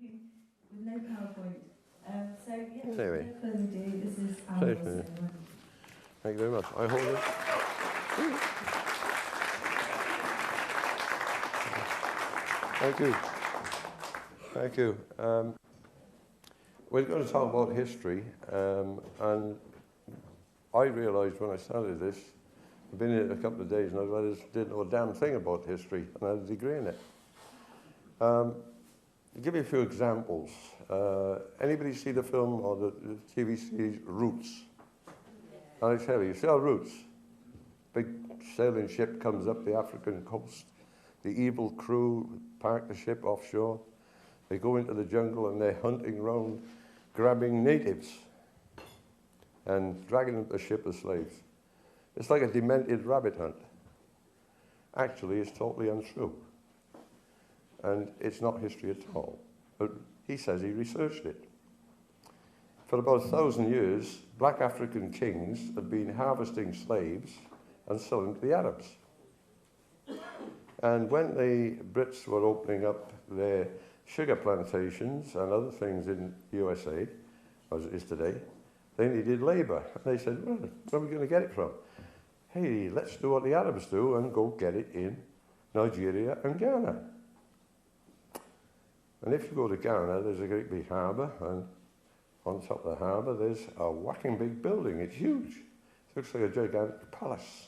With no PowerPoint. So, yeah, Anyway. no further ado, this is Anglo-Saxon. Thank you very much. I hold it. Thank you. Thank you. We're going to talk about history, and I realised when I started this, I've been in it a couple of days and I realised I didn't know a damn thing about history, and I had a degree in it. I'll give you a few examples. Anybody see the film or the TV series Roots? Yeah. And I tell you, see how Roots? Big sailing ship comes up the African coast. The evil crew park the ship offshore. They go into the jungle and they're hunting around, grabbing natives and dragging them to the ship as slaves. It's like a demented rabbit hunt. Actually, it's totally untrue. And it's not history at all. But he says he researched it. For about 1,000 years, black African kings had been harvesting slaves and selling to the Arabs. And when the Brits were opening up their sugar plantations and other things in USA, as it is today, they needed labour. And they said, well, where are we going to get it from? Hey, let's do what the Arabs do and go get it in Nigeria and Ghana. And if you go to Ghana, there's a great big harbour, and on top of the harbour there's a whacking big building. It's huge. It looks like a gigantic palace.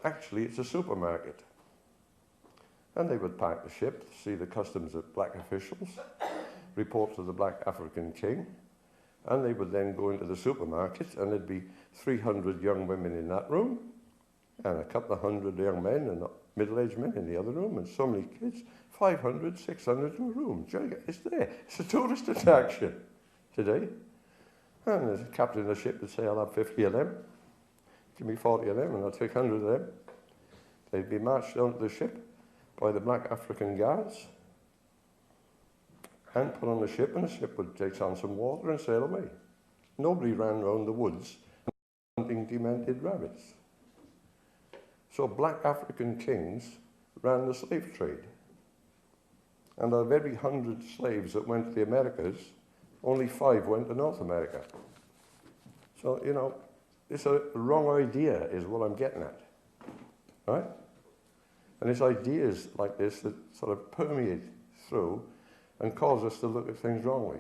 Actually, it's a supermarket. And they would park the ship, see the customs of black officials, report to the black African king, and they would then go into the supermarket, and there'd be 300 young women in that room, and a couple of hundred young men and middle-aged men in the other room, and so many kids, 500, 600 in a room. It's there. It's a tourist attraction today. And the captain of the ship would say, I'll have 50 of them. Give me 40 of them, and I'll take 100 of them. They'd be marched onto the ship by the black African guards and put on the ship, and the ship would take on some water and sail away. Nobody ran around the woods hunting demented rabbits. So black African kings ran the slave trade. And of every 100 slaves that went to the Americas, only 5 went to North America. So, you know, it's a wrong idea is what I'm getting at, right? And it's ideas like this that sort of permeate through and cause us to look at things wrongly.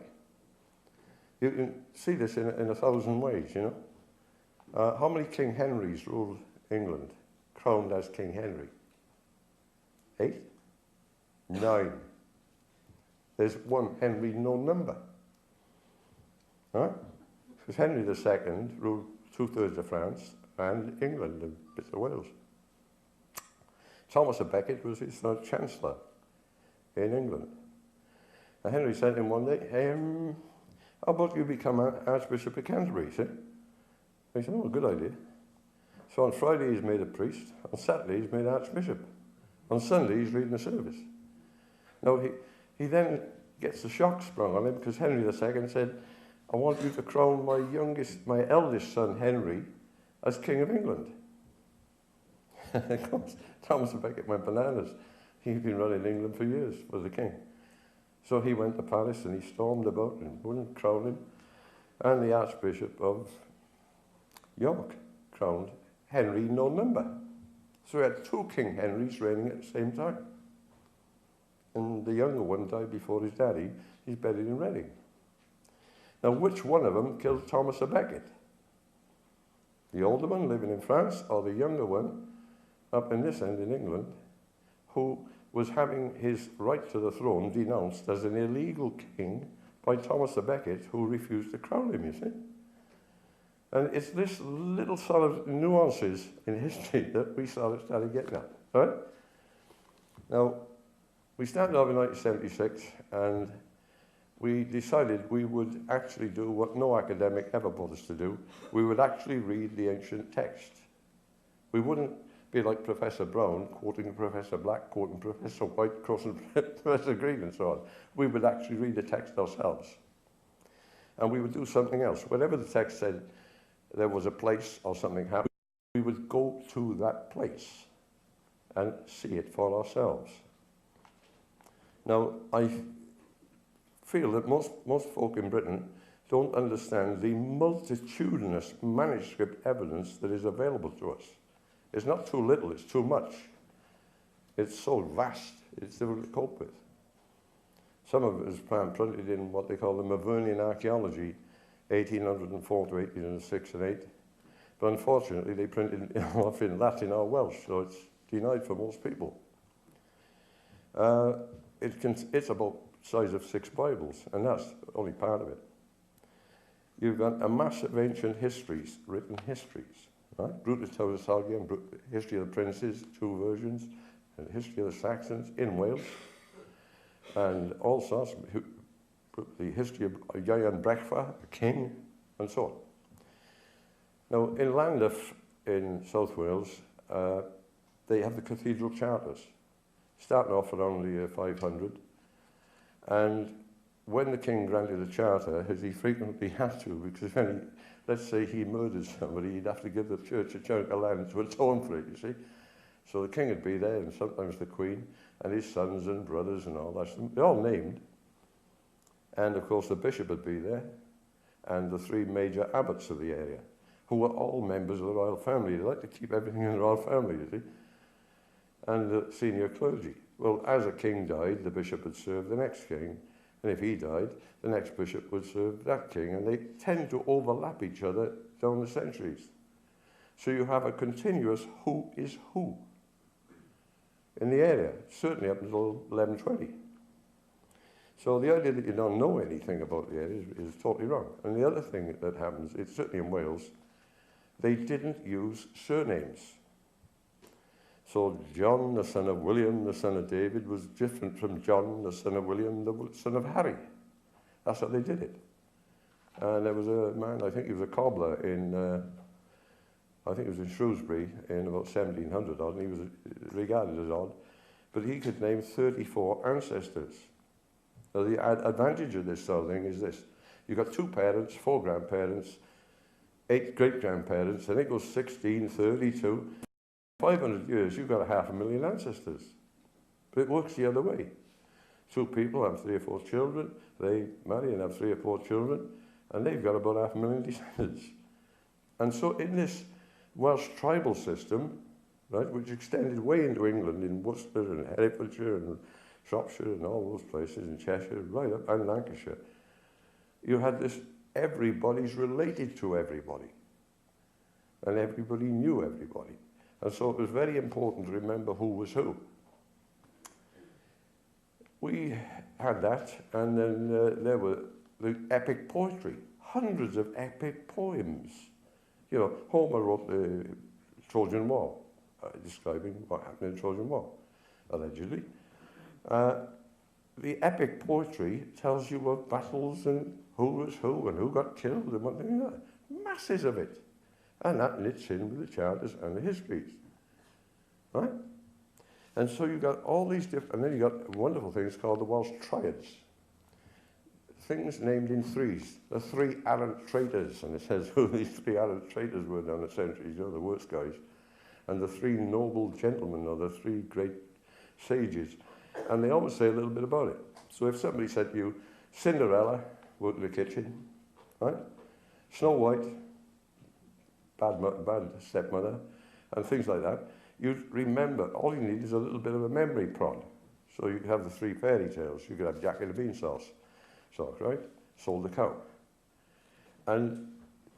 You can see this in 1,000 ways, you know. How many King Henrys ruled England, crowned as King Henry? 8? 9. There's one Henry, no number. Right? Because Henry II ruled 2/3 of France and England and bits of Wales. Thomas à Becket was his chancellor in England. And Henry said to him one day, how about you become Archbishop of Canterbury, see? He said, oh, good idea. So on Friday he's made a priest, on Saturday he's made Archbishop. On Sunday he's leading the service. Now he then gets the shock sprung on him because Henry II said, I want you to crown my eldest son Henry as King of England. Of course, Thomas à Becket went bananas. He'd been running England for years, was the king. So he went to Paris and he stormed about and wouldn't crown him. And the Archbishop of York crowned Henry no number. So we had 2 King Henrys reigning at the same time. And the younger one died before his daddy. He's buried in Reading. Now, which one of them killed Thomas à Becket? The older one living in France, or the younger one up in this end in England, who was having his right to the throne denounced as an illegal king by Thomas à Becket, who refused to crown him, you see? And it's this little sort of nuances in history that we started getting at, right? Now, we started off in 1976, and we decided we would actually do what no academic ever bothers to do. We would actually read the ancient text. We wouldn't be like Professor Brown, quoting Professor Black, quoting Professor White, quoting Professor Green, and so on. We would actually read the text ourselves. And we would do something else. Whenever the text said there was a place or something happened, we would go to that place and see it for ourselves. Now, I feel that most folk in Britain don't understand the multitudinous manuscript evidence that is available to us. It's not too little, it's too much. It's so vast, it's difficult to cope with. Some of it is printed in what they call the Mavernian archaeology, 1804 to 1806 and 8. But unfortunately, they printed it off in Latin or Welsh, so it's denied for most people. It's about the size of 6 Bibles, and that's only part of it. You've got a mass of ancient histories, written histories, right? Brutus Tausagian, History of the Princes, 2 versions, and History of the Saxons in Wales, and all sorts, the history of Ieuan Brechfa, a king, and so on. Now, in Llandaff in South Wales, they have the cathedral charters, starting off around the year 500, and when the king granted a charter, as he frequently had to, because when let's say he murdered somebody, he'd have to give the church a chunk of land to atone for it, you see. So the king would be there, and sometimes the queen, and his sons and brothers and all that. They're all named. And of course the bishop would be there, and the 3 major abbots of the area, who were all members of the royal family. They like to keep everything in the royal family, you see. And the senior clergy. Well, as a king died, the bishop would serve the next king, and if he died, the next bishop would serve that king, and they tend to overlap each other down the centuries. So you have a continuous who is who in the area, certainly up until 1120. So the idea that you don't know anything about the area is totally wrong. And the other thing that happens, it's certainly in Wales, they didn't use surnames. So John, the son of William, the son of David, was different from John, the son of William, the son of Harry. That's how they did it. And there was a man, I think he was a cobbler in, I think it was in Shrewsbury in about 1700 odd, and he was regarded as odd, but he could name 34 ancestors. Now the advantage of this sort of thing is this. You've got 2 parents, 4 grandparents, 8 great-grandparents, and it goes 16, 32. 500 years, you've got 500,000 ancestors. But it works the other way. 2 people have 3 or 4 children, they marry and have 3 or 4 children, and they've got about 500,000 descendants. And so in this Welsh tribal system, right, which extended way into England, in Worcester and Herefordshire and Shropshire and all those places, in Cheshire, right up, and Lancashire, you had this, everybody's related to everybody. And everybody knew everybody. And so it was very important to remember who was who. We had that, and then there were the epic poetry, hundreds of epic poems. You know, Homer wrote the Trojan War, describing what happened in the Trojan War, allegedly. The epic poetry tells you of battles and who was who and who got killed and what thing like that. Masses of it. And that knits in with the charters and the histories. Right? And so you got all these different, and then you got wonderful things called the Welsh triads. Things named in 3s. The 3 arrant traitors, and it says who these 3 arrant traitors were down the centuries, you know, the worst guys. And the 3 noble gentlemen, or the 3 great sages. And they always say a little bit about it. So if somebody said to you, Cinderella worked in the kitchen, right? Snow White, bad stepmother, and things like that, you'd remember, all you need is a little bit of a memory prod. So you could have the 3 fairy tales. You could have Jack and the Beanstalk, right? Sold the cow. And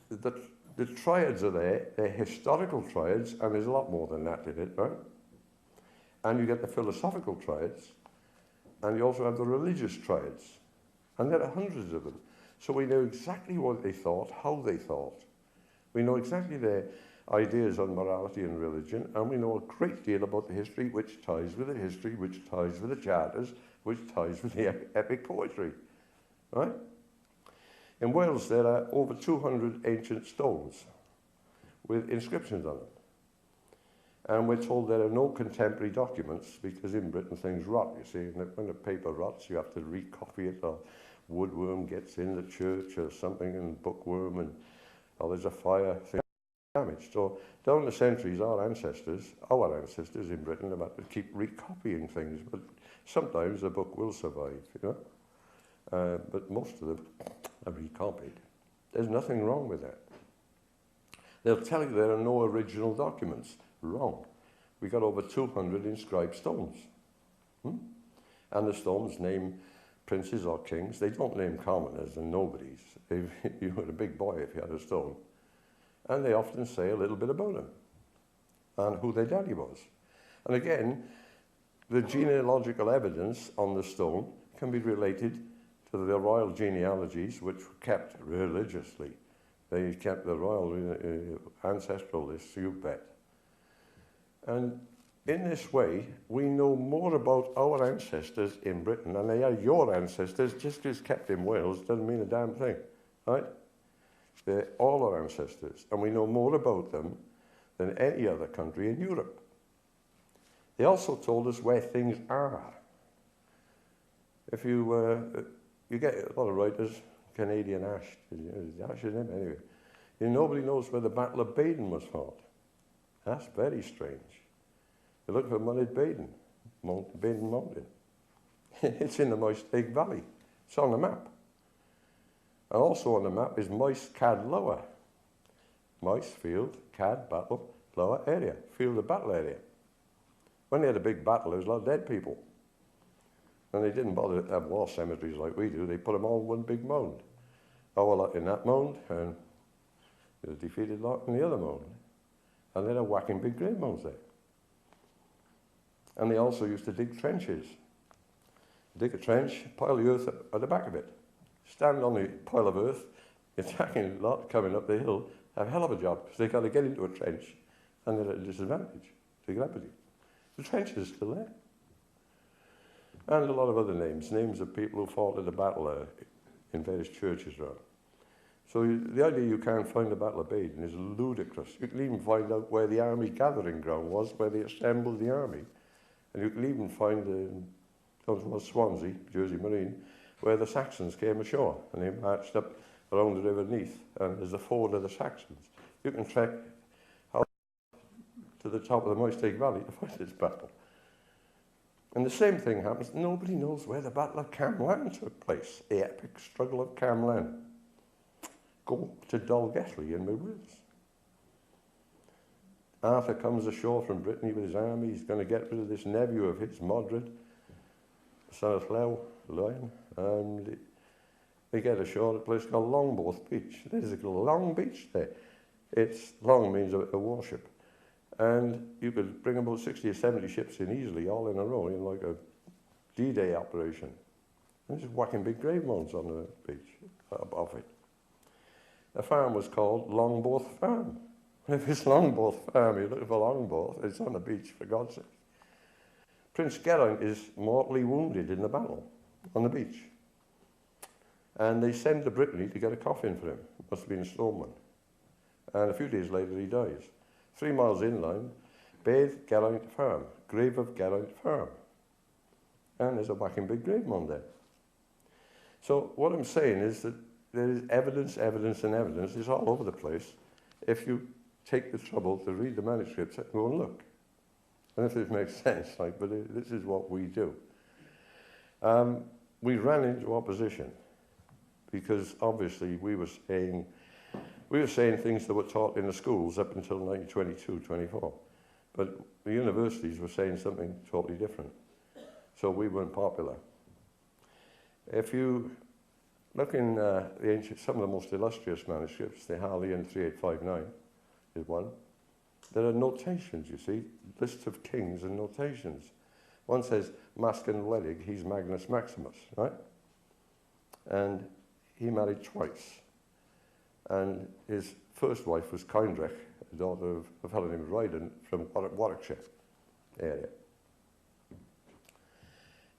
the triads are there. They're historical triads, and there's a lot more than that in it, right? And you get the philosophical triads, and you also have the religious triads. And there are hundreds of them. So we know exactly what they thought, how they thought. We know exactly their ideas on morality and religion, and we know a great deal about the history, which ties with the history, which ties with the charters, which ties with the epic poetry, right? In Wales, there are over 200 ancient stones with inscriptions on them. And we're told there are no contemporary documents, because in Britain things rot, you see. And when the paper rots, you have to recopy it, or woodworm gets in the church or something, and bookworm, and there's a fire, thing damaged. So down the centuries, our ancestors in Britain have had to keep recopying things, but sometimes the book will survive, you know. but most of them are recopied. There's nothing wrong with that. They'll tell you there are no original documents. Wrong. We got over 200 inscribed stones. And the stones name princes or kings. They don't name commoners and nobodies. You were a big boy if you had a stone. And they often say a little bit about them and who their daddy was. And again, the genealogical evidence on the stone can be related to the royal genealogies, which were kept religiously. They kept the royal ancestral lists, you bet. And in this way, we know more about our ancestors in Britain, and they are your ancestors. Just because kept in Wales doesn't mean a damn thing, right? They're all our ancestors, and we know more about them than any other country in Europe. They also told us where things are. If you get a lot of writers, Canadian Ash, Ash is him anyway. Nobody knows where the Battle of Baden was fought. That's very strange. You look for Mulled Baden, Baden Mountain. It's in the Moist Lake Valley. It's on the map. And also on the map is Moist Cad Lower. Moist Field, Cad Battle, Lower area, Field of Battle area. When they had a big battle, there was a lot of dead people. And they didn't bother to have war cemeteries like we do. They put them all in one big mound. Our lot in that mound, and the defeated lot in the other mound. And they had whacking big grave mounds there. And they also used to dig trenches. Dig a trench, pile the earth at the back of it. Stand on the pile of earth, the attacking lot coming up the hill, have a hell of a job, because they got to get into a trench, and they're at a disadvantage to get up with you. The trench is still there. And a lot of other names of people who fought at the battle in various churches around. So the idea you can't find the Battle of Baden is ludicrous. You can even find out where the army gathering ground was, where they assembled the army. And you can even find Swansea, Jersey Marine, where the Saxons came ashore and they marched up around the river Neath, and there's a ford of the Saxons. You can trek out to the top of the Moist Lake Valley to find this battle. And the same thing happens. Nobody knows where the Battle of Camlan took place, the epic struggle of Camlan. Go to Dalgethley in Wales. Arthur comes ashore from Brittany with his army. He's going to get rid of this nephew of his, Modred, son of Lion, and they get ashore at a place called Longbourth Beach. There's a long beach there. It's long means a warship. And you could bring about 60 or 70 ships in easily, all in a row, in like a D-Day operation. And just whacking big grave mounds on the beach above it. The farm was called Longbourth Farm. If it's Longbourth Farm, you're looking for Longbourth, it's on the beach, for God's sake. Prince Geraint is mortally wounded in the battle on the beach. And they send to Brittany to get a coffin for him. Must have been a stone one. And a few days later he dies. 3 miles inland, Bathe Geraint Farm, grave of Geraint Farm. And there's a whacking big grave mound there. So what I'm saying is that there is evidence, evidence, and evidence. It's all over the place. If you take the trouble to read the manuscripts and go and look. And if it makes sense, like, but this is what we do. We ran into opposition because obviously we were saying things that were taught in the schools up until 1922, 24. But the universities were saying something totally different. So we weren't popular. If you look in some of the most illustrious manuscripts, the Harleian 3859 is one. There are notations, you see, lists of kings and notations. One says, Mascan Wledig, he's Magnus Maximus, right? And he married twice. And his first wife was Kindrech, a daughter of a fellow named Ryden from Warwickshire area.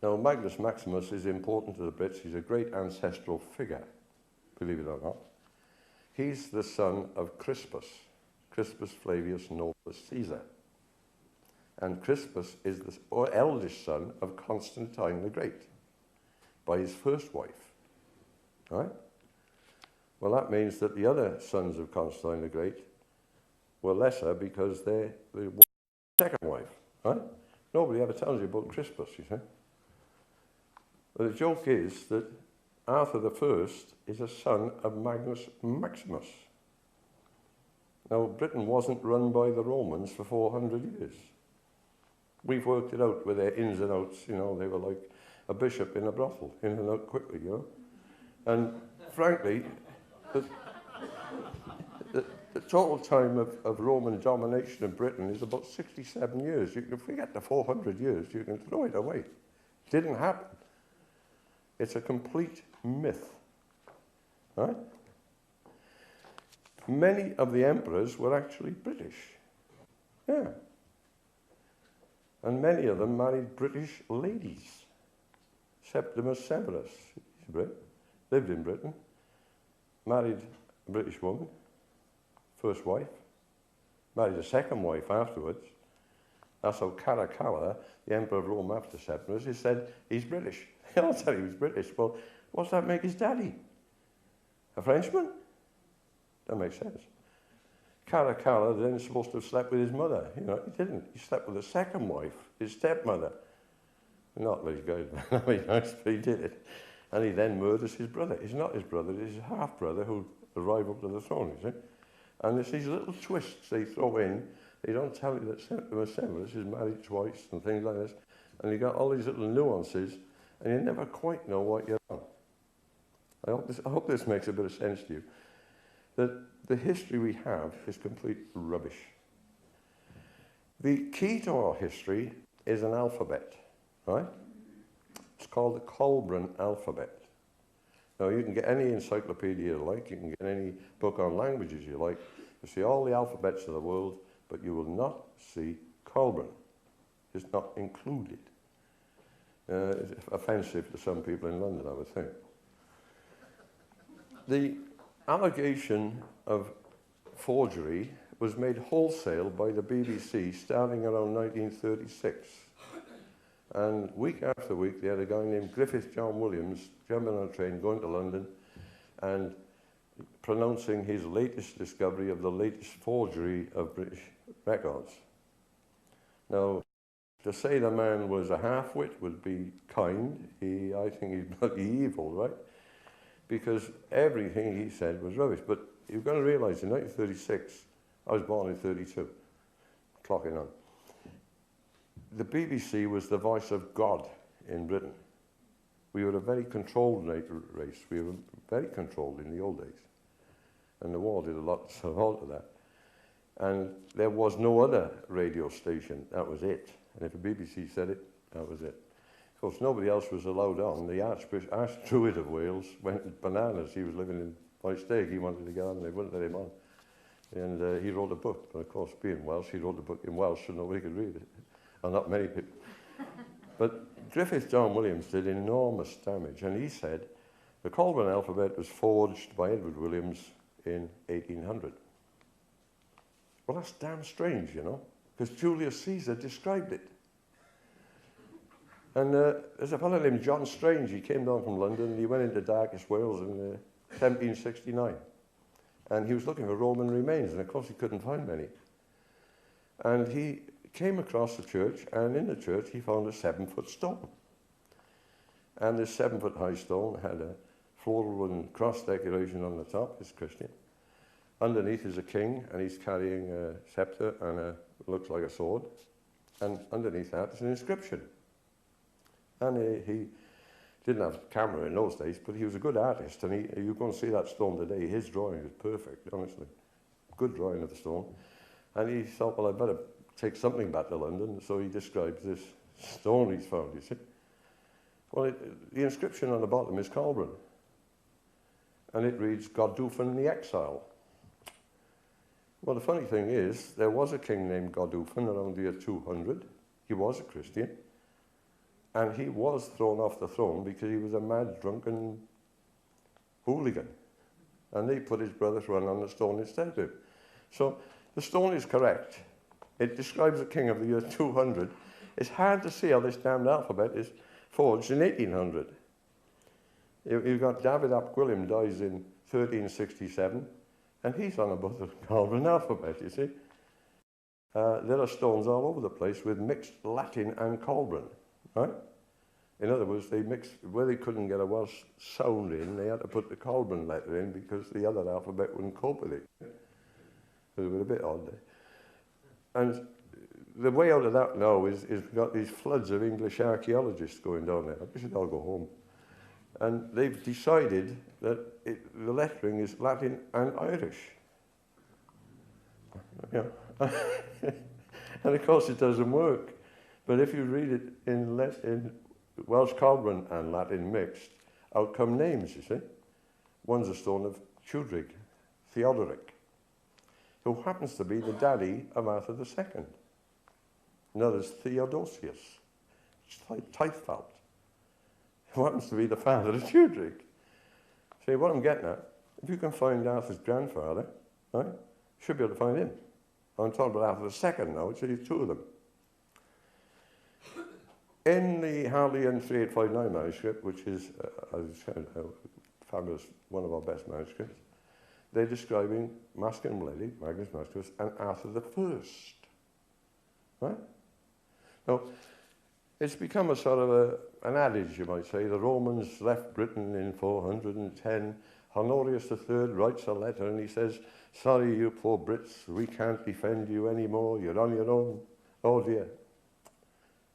Now, Magnus Maximus is important to the Brits. He's a great ancestral figure, believe it or not. He's the son of Crispus Flavius Novus Caesar. And Crispus is the eldest son of Constantine the Great by his first wife, right? Well, that means that the other sons of Constantine the Great were lesser because they were the second wife, right? Nobody ever tells you about Crispus, you see. But the joke is that Arthur I is a son of Magnus Maximus. Now, Britain wasn't run by the Romans for 400 years. We've worked it out with their ins and outs, you know, they were like a bishop in a brothel, in and out quickly, you know. And frankly, the total time of Roman domination in Britain is about 67 years. You can forget the 400 years, you can throw it away. It didn't happen. It's a complete myth, right? Many of the emperors were actually British. Yeah. And many of them married British ladies. Septimus Severus, he's Brit, lived in Britain, married a British woman, first wife, married a second wife afterwards. That's how Caracalla, the Emperor of Rome after Septimus, he said he's British. They all said he was British. Well, what's that make his daddy? A Frenchman? That makes sense. Caracalla then supposed to have slept with his mother. You know, he didn't. He slept with a second wife, his stepmother. Not very good, not very nice, but he did it. And he then murders his brother. He's not his brother, he's his half-brother who arrived up to the throne, you see. And there's these little twists they throw in. They don't tell you that Septimus Severus is married twice and things like this. And you got all these little nuances, and you never quite know what you're on. I hope this makes a bit of sense to you. That the history we have is complete rubbish. The key to our history is an alphabet, right? It's called the Colburn alphabet. Now, you can get any encyclopedia you like, you can get any book on languages you like, you see all the alphabets of the world, but you will not see Colburn. It's not included. It's offensive to some people in London, I would think. The allegation of forgery was made wholesale by the BBC starting around 1936. And week after week, they had a guy named Griffith John Williams jumping on a train, going to London, and pronouncing his latest discovery of the latest forgery of British records. Now, to say the man was a half-wit would be kind. I think he's bloody evil, right? Because everything he said was rubbish. But you've got to realise, in 1936, I was born in 32, clocking on. The BBC was the voice of God in Britain. We were a very controlled race. We were very controlled in the old days. And the war did a lot to alter that. And there was no other radio station. That was it. And if the BBC said it, that was it. Of course, nobody else was allowed on. The Archdruid of Wales went bananas. He was living in Whitestag. He wanted to get on, they wouldn't let him on. And he wrote a book. And of course, being Welsh, he wrote the book in Welsh so nobody could read it. Well, not many people. But Griffith John Williams did enormous damage. And he said the Colburn alphabet was forged by Edward Williams in 1800. Well, that's damn strange, you know, because Julius Caesar described it. And there's a fellow named John Strange. He came down from London and he went into Darkest Wales in 1769. And he was looking for Roman remains, and of course he couldn't find many. And he came across the church, and in the church he found a 7-foot stone. And this 7-foot high stone had a floral and cross decoration on the top. It's Christian. Underneath is a king, and he's carrying a scepter and looks like a sword. And underneath that is an inscription. And he didn't have a camera in those days, but he was a good artist. And you're going to see that stone today. His drawing is perfect, honestly. Good drawing of the stone. And he thought, well, I'd better take something back to London. So he describes this stone he's found, you see. Well, the inscription on the bottom is Colburn. And it reads, Godolphin the Exile. Well, the funny thing is, there was a king named Godolphin around the year 200. He was a Christian. And he was thrown off the throne because he was a mad, drunken hooligan. And they put his brother's run on the stone instead of him. So the stone is correct. It describes a king of the year 200. It's hard to see how this damned alphabet is forged in 1800. You've got David ap Gwilym dies in 1367, and he's on about the Colburn alphabet, you see. There are stones all over the place with mixed Latin and Colburn, right? In other words, they mixed, where they couldn't get a Welsh sound in, they had to put the Colburn letter in because the other alphabet wouldn't cope with it. It was a bit odd there. And the way out of that now is we've got these floods of English archaeologists going down there. They should all go home. And they've decided that the lettering is Latin and Irish. Yeah. And of course it doesn't work. But if you read it in Welsh Colburn and Latin mixed, out come names, you see. One's a stone of Tudrig, Theodoric, who happens to be the daddy of Arthur II. Another's Theodosius, Teithfalt, who happens to be the father of Tudrig. See, what I'm getting at, if you can find Arthur's grandfather, right, you should be able to find him. I'm talking about Arthur II now, so there's two of them. In the Harleian 3859 manuscript, which is a fabulous, one of our best manuscripts, they're describing Mascan Mledig, Magnus Mascus, and Arthur I. Right? Now, it's become a sort of an adage, you might say. The Romans left Britain in 410. Honorius III writes a letter and he says, sorry, you poor Brits, we can't defend you anymore. You're on your own. Oh dear.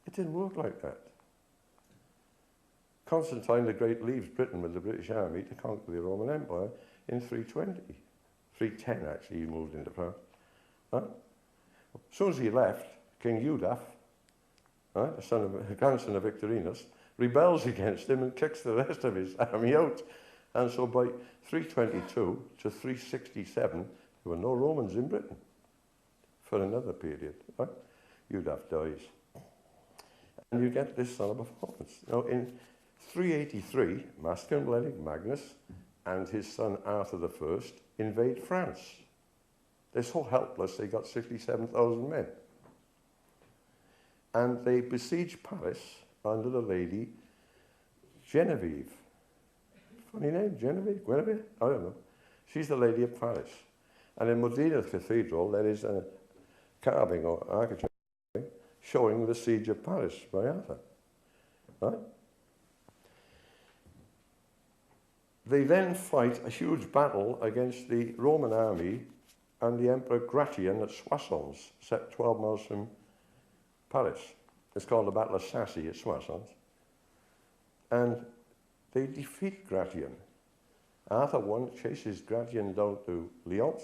It didn't work like that. Constantine the Great leaves Britain with the British army to conquer the Roman Empire in 320. 310, actually, he moved into France. Right? As soon as he left, King Eudaf, right, the grandson of Victorinus, rebels against him and kicks the rest of his army out. And so by 322 to 367, there were no Romans in Britain for another period. Right? Eudaf dies. And you get this sort of performance. Now, in 383, Mascan Mledig Magnus and his son Arthur I invade France. They're so helpless, they got 67,000 men. And they besiege Paris under the lady Genevieve. Funny name, Genevieve? Guinevere? I don't know. She's the lady of Paris. And in Modena Cathedral, there is a carving or architecture showing the siege of Paris by Arthur. Right? They then fight a huge battle against the Roman army and the Emperor Gratian at Soissons, set 12 miles from Paris. It's called the Battle of Sassy at Soissons. And they defeat Gratian. Arthur I chases Gratian down to Lyons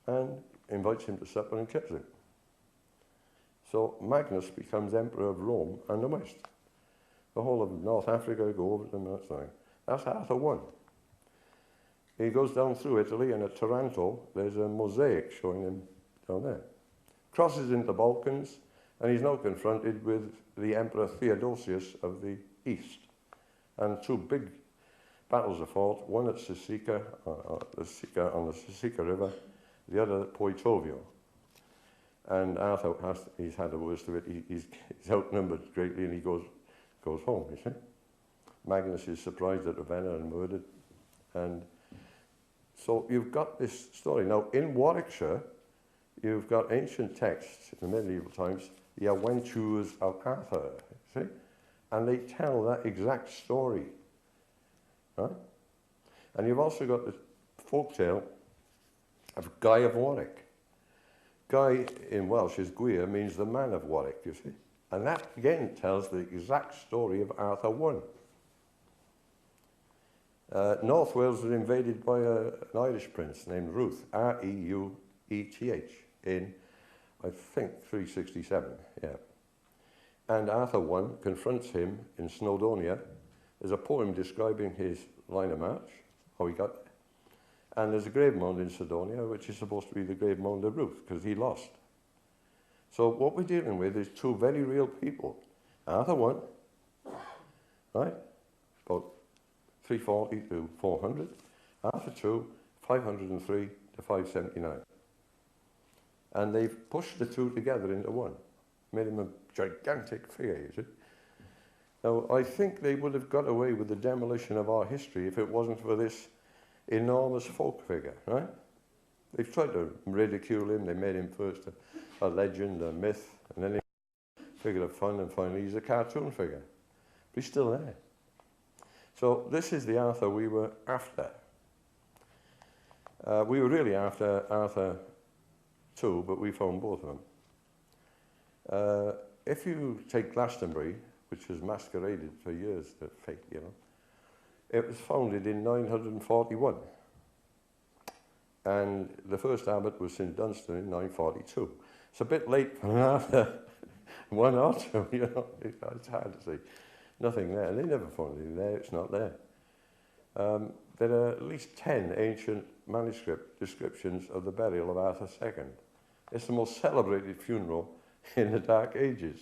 and invites him to supper and kills him. So Magnus becomes Emperor of Rome and the West. The whole of North Africa go over to him, that's fine. That's Arthur I. He goes down through Italy, and at Taranto, there's a mosaic showing him down there. Crosses into the Balkans, and he's now confronted with the Emperor Theodosius of the East. And two big battles are fought, one at Sisica, on the Sisica River, the other at Poetovio. And Arthur, he's had the worst of it. He's outnumbered greatly, and he goes home, you see. Magnus is surprised at Ravenna and murdered. And so you've got this story. Now, in Warwickshire, you've got ancient texts in the medieval times, the Adventures of Arthur, see? And they tell that exact story. Right? And you've also got the folktale of Guy of Warwick. Guy in Welsh is Gwir, means the man of Warwick, you see. And that again tells the exact story of Arthur I. North Wales was invaded by an Irish prince named Ruth, R-E-U-E-T-H, in, I think, 367, yeah. And Arthur I confronts him in Snowdonia. There's a poem describing his line of march, how he got there. And there's a grave mound in Snowdonia, which is supposed to be the grave mound of Ruth, because he lost. So what we're dealing with is two very real people. Arthur I, right, about 340 to 400. Arthur II, 503 to 579. And they've pushed the two together into one. Made him a gigantic figure, you see. Now, I think they would have got away with the demolition of our history if it wasn't for this enormous folk figure, right? They've tried to ridicule him. They made him first a legend, a myth, and then a figure of fun, and finally he's a cartoon figure. He's still there. So this is the Arthur we were after. We were really after Arthur II, but we found both of them. If you take Glastonbury, which has masqueraded for years as fake, you know, it was founded in 941. And the first abbot was St Dunstan in 942. It's a bit late for another one or two, you know, it's hard to see. Nothing there. They never found anything there, it's not there. There are at least 10 ancient manuscript descriptions of the burial of Arthur II. It's the most celebrated funeral in the Dark Ages.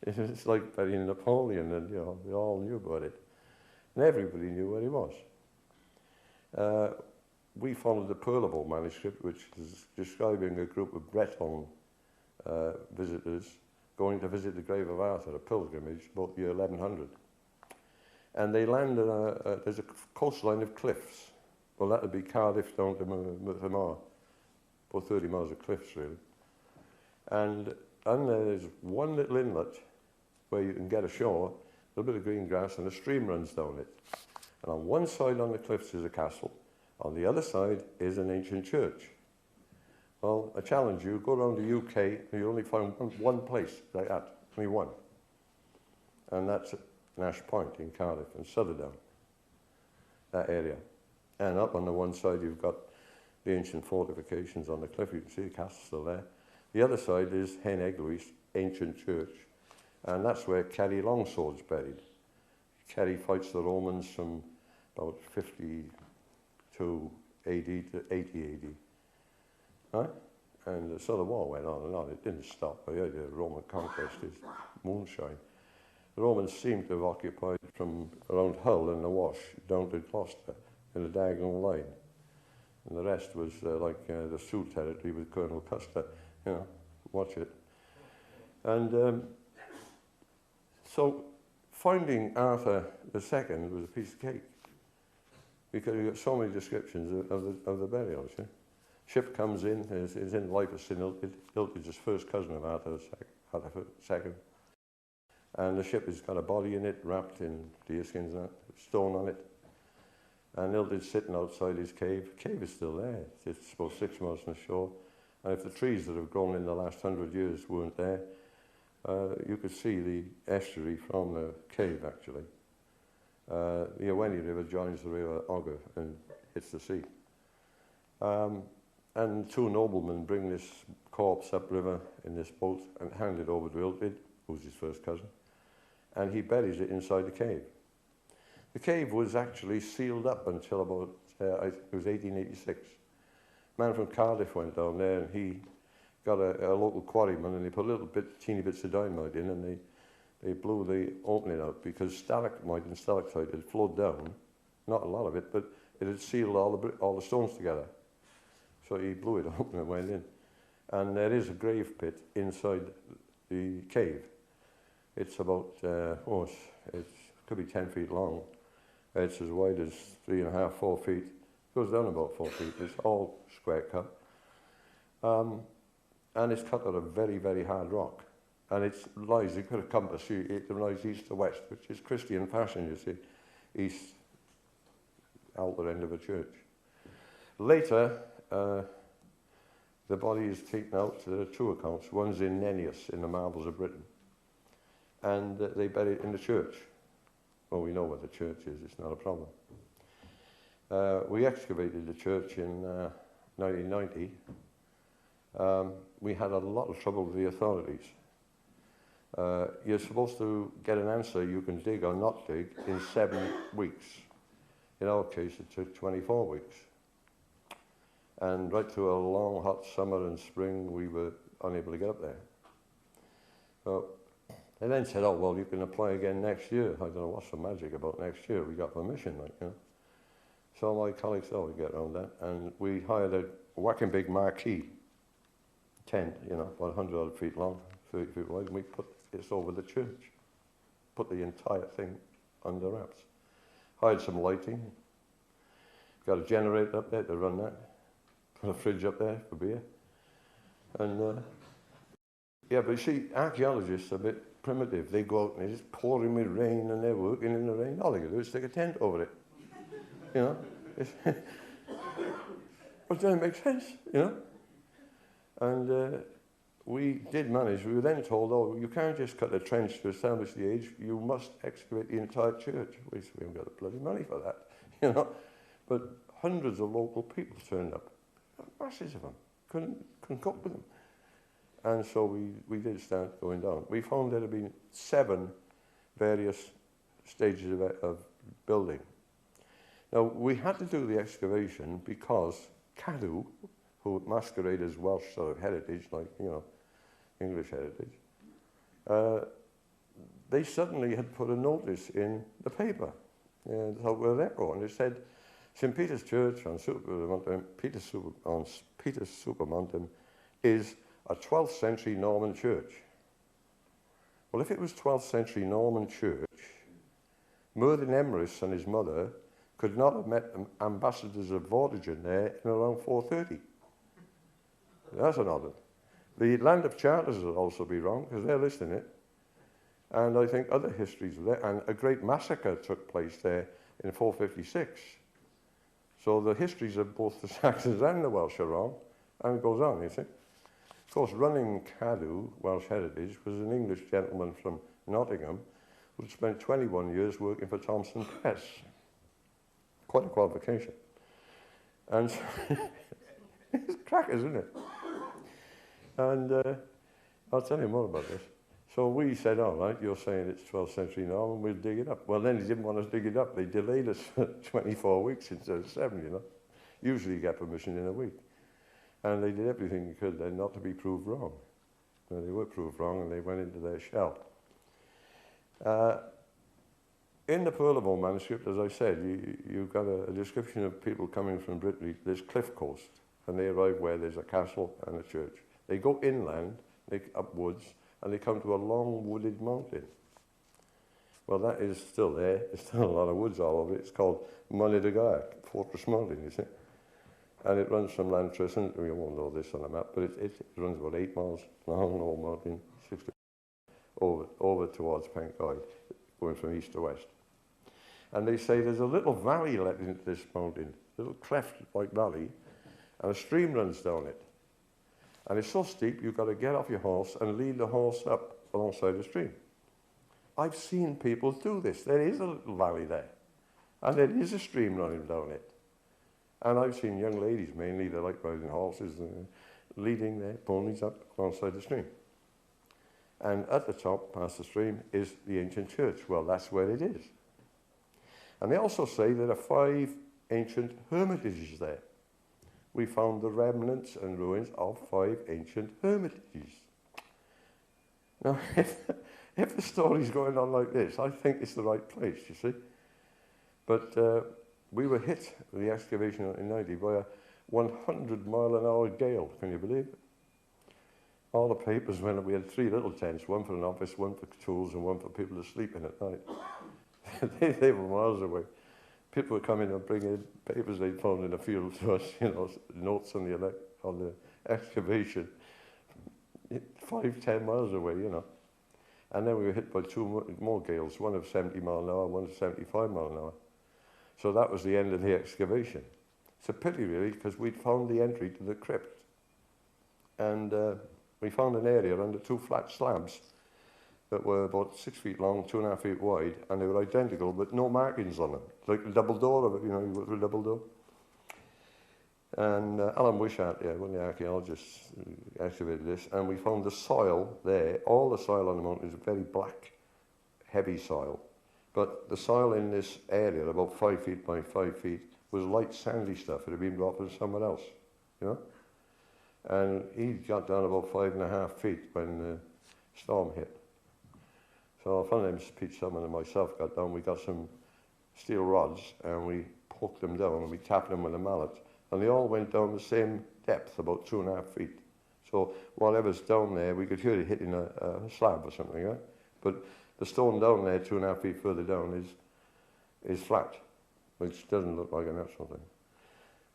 It's like burying Napoleon, and you know, they all knew about it. And everybody knew where he was. We followed the Perleval manuscript, which is describing a group of Breton visitors going to visit the grave of Arthur, a pilgrimage, about the year 1100. And they land on there's a coastline of cliffs. Well, that would be Cardiff down to Mabinogi, about 30 miles of cliffs, really. And there's one little inlet where you can get ashore, a little bit of green grass, and a stream runs down it. And on one side on the cliffs is a castle. On the other side is an ancient church. Well, I challenge you, go around the UK and you only find one place like that, only one. And that's Nash Point in Cardiff and Sutherdown, that area. And up on the one side you've got the ancient fortifications on the cliff, you can see the castle still there. The other side is Hen Eglois, ancient church, and that's where Kerry Longsword's buried. Kerry fights the Romans from about 52 AD to 80 AD. Right? And so the war went on and on. It didn't stop. The idea of Roman conquest is moonshine. The Romans seem to have occupied from around Hull and the Wash down to Gloucester in a diagonal line. And the rest was like the Sioux territory with Colonel Custer. You know, watch it. And so finding Arthur II was a piece of cake, because you got so many descriptions of the burials. Yeah? Ship comes in, is in Lycus in Iltyd. Iltyd's his first cousin of Arthur II. And the ship has got a body in it, wrapped in deerskins and that, stone on it. And Iltyd's sitting outside his cave. The cave is still there. It's about 6 miles from the shore. And if the trees that have grown in the last 100 years weren't there, you could see the estuary from the cave, actually. The Iweni River joins the river Ogre and hits the sea. And two noblemen bring this corpse upriver in this boat and hand it over to Iltyd, who's his first cousin, and he buries it inside the cave. The cave was actually sealed up until about, it was 1886. A man from Cardiff went down there and he got a local quarryman and they put teeny bits of dynamite in, and they blew the opening out because stalagmite and stalactite had flowed down, not a lot of it, but it had sealed all the stones together. So he blew it open and went in. And there is a grave pit inside the cave. It's about, it could be 10 feet long. It's as wide as 3.5, 4 feet. It goes down about 4 feet. It's all square cut. And it's cut out of very, very hard rock. And it lies, you could have compass, it lies east to west, which is Christian fashion, you see. East, outer end of a church. Later, the body is taken out. There are two accounts. One's in Nennius, in the marbles of Britain. And they bury it in the church. Well, we know where the church is, it's not a problem. We excavated the church in 1990. We had a lot of trouble with the authorities. You're supposed to get an answer you can dig or not dig in 7 weeks. In our case, it took 24 weeks. And right through a long, hot summer and spring, we were unable to get up there. So they then said, oh, well, you can apply again next year. I don't know what's the magic about next year. We got permission, like, you know. So my colleagues thought we'd get around that. And we hired a whacking big marquee tent, you know, about 100 odd feet long, 30 feet wide, and we put this over the church. Put the entire thing under wraps. Hired some lighting. Got a generator up there to run that. Put a fridge up there for beer. And, yeah, but you see, archaeologists are a bit primitive. They go out and it's pouring with rain and they're working in the rain. All they can do is stick a tent over it. You know? But it doesn't make sense, you know? And we did manage. We were then told, oh, you can't just cut a trench to establish the age. You must excavate the entire church. We haven't got the bloody money for that, you know? But hundreds of local people turned up. Masses of them. Couldn't cope with them. And so we did start going down. We found there had been 7 various stages of building. Now, we had to do the excavation because Cadw, who masquerade as Welsh sort of heritage, like, you know, English heritage, they suddenly had put a notice in the paper, the Silbury Echo, and it said, St. Peter's Church on Peter's Supermountain is a 12th century Norman church. Well, if it was 12th century Norman church, Merlin Emrys and his mother could not have met ambassadors of Vortigern there in around 430. That's an odd one. The land of charters will also be wrong, because they're listing it. And I think other histories of there, and a great massacre took place there in 456. So the histories of both the Saxons and the Welsh are wrong, and it goes on, you see. Of course, running Cadw, Welsh Heritage, was an English gentleman from Nottingham who spent 21 years working for Thomson Press. Quite a qualification. And so it's crackers, isn't it? And I'll tell you more about this. So we said, all right, you're saying it's 12th century now, and we'll dig it up. Well, then they didn't want us to dig it up. They delayed us for 24 weeks instead of 7, you know. Usually you get permission in a week. And they did everything they could then not to be proved wrong. Well, they were proved wrong, and they went into their shell. In the Pearl manuscript, as I said, you've got a description of people coming from Brittany, this cliff coast, and they arrive where there's a castle and a church. They go inland, upwards, and they come to a long wooded mountain. Well, that is still there. There's still a lot of woods all over it. It's called Mabinogi, Fortress Mountain, you see. And it runs from Lantris, we won't know this on the map, but it runs about 8 miles long, old mountain, 60, over towards Pencoed, going from east to west. And they say there's a little valley let into this mountain, a little cleft-like valley, and a stream runs down it. And it's so steep, you've got to get off your horse and lead the horse up alongside the stream. I've seen people do this. There is a little valley there, and there is a stream running down it. And I've seen young ladies, mainly, they like riding horses, leading their ponies up alongside the stream. And at the top, past the stream, is the ancient church. Well, that's where it is. And they also say there are 5 ancient hermitages there. We found the remnants and ruins of 5 ancient hermitages. Now, if the story's going on like this, I think it's the right place, you see. But we were hit with the excavation in 90 by a 100-mile-an-hour gale. Can you believe it? All the papers went up. We had 3 little tents, one for an office, one for tools, and one for people to sleep in at night. they were miles away. People would come in and bring in papers they'd found in the field to us, you know, notes on the excavation, 5-10 miles away, you know. And then we were hit by 2 more gales, one of 70 mile an hour, one of 75 mile an hour. So that was the end of the excavation. It's a pity, really, because we'd found the entry to the crypt. And we found an area under 2 flat slabs that were about 6 feet long, 2.5 feet wide, and they were identical, but no markings on them. Like the double door of it, you know, you go through a double door. And Alan Wishart, one of the archaeologists, excavated this, and we found the soil there. All the soil on the mountain is very black, heavy soil. But the soil in this area, about 5 feet by 5 feet, was light sandy stuff. It had been brought from somewhere else, you know. And he got down about 5.5 feet when the storm hit. So a friend named Pete Summan and myself got down. We got some steel rods and we poked them down and we tapped them with a mallet. And they all went down the same depth, about 2.5 feet. So whatever's down there, we could hear it hitting a slab or something, right? But the stone down there, 2.5 feet further down, is flat, which doesn't look like a natural thing.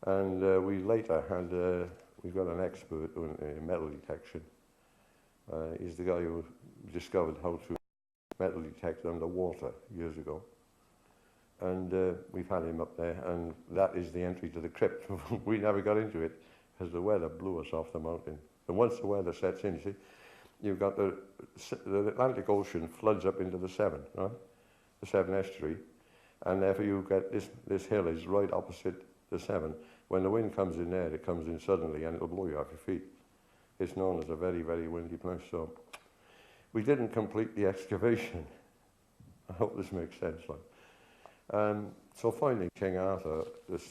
And we later had, we got an expert in metal detection. He's the guy who discovered how to metal detector underwater years ago. And we've had him up there, and that is the entry to the crypt. We never got into it because the weather blew us off the mountain. And once the weather sets in, you see, you've got the Atlantic Ocean floods up into the Severn, right? The Severn estuary. And therefore you get this hill is right opposite the Severn. When the wind comes in there, it comes in suddenly and it'll blow you off your feet. It's known as a very, very windy place. So we didn't complete the excavation. I hope this makes sense. So finding King Arthur, the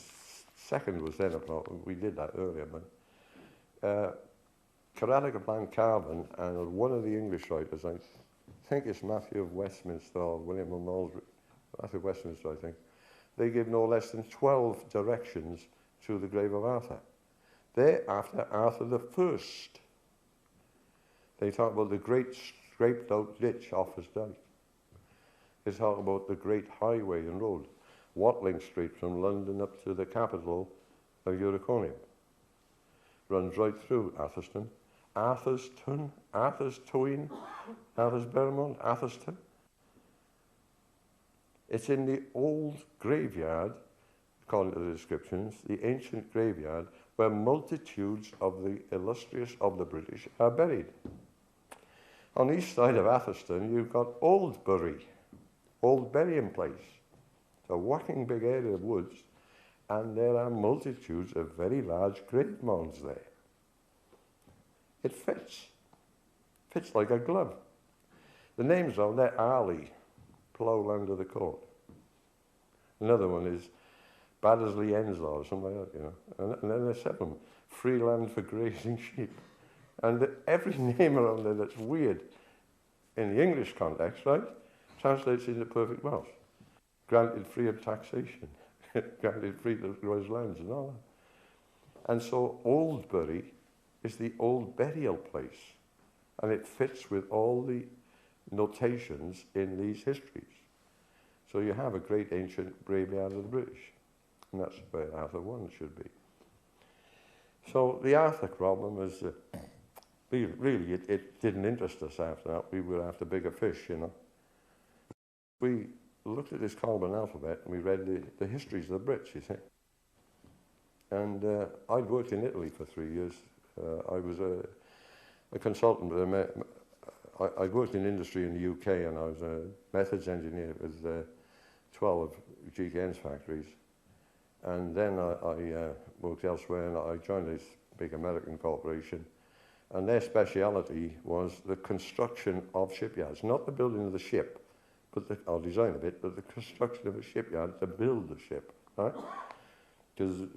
second was then a problem. We did that earlier, but Radiocarbon and one of the English writers, I think it's Matthew of Westminster or William of Malmesbury, Matthew of Westminster, I think, they give no less than 12 directions to the grave of Arthur. They're after Arthur the First. They talk about the great scraped out ditch off his dyke. They talk about the great highway and road, Watling Street from London up to the capital of Uriconium. Runs right through Atherston. Arthurstown, Arthurstown, Arthur's-Bermond, Arthurstown. It's in the old graveyard, according to the descriptions, the ancient graveyard, where multitudes of the illustrious of the British are buried. On the east side of Atherston, you've got Oldbury, old burying place. It's a whacking big area of woods, and there are multitudes of very large grave mounds there. It fits like a glove. The names on there, Arley, Ploughland of the Court. Another one is Baddesley Enslow or something like that, you know. And then there's seven, Freeland for grazing sheep. And every name around there that's weird in the English context, right, translates into perfect Welsh. Granted free of taxation, granted free to grow his lands and all that. And so Oldbury is the old burial place, and it fits with all the notations in these histories. So you have a great ancient graveyard of the British, and that's where Arthur I should be. So the Arthur problem is, really it didn't interest us after that. We were after bigger fish, you know. We looked at this Common alphabet and we read the histories of the Brits, you see. And I'd worked in Italy for 3 years. I was a consultant. I'd worked in industry in the UK, and I was a methods engineer with 12 GKN's factories. And then I worked elsewhere, and I joined this big American corporation. And their speciality was the construction of shipyards, not the building of the ship, or design of it, but the construction of a shipyard to build the ship, right? Because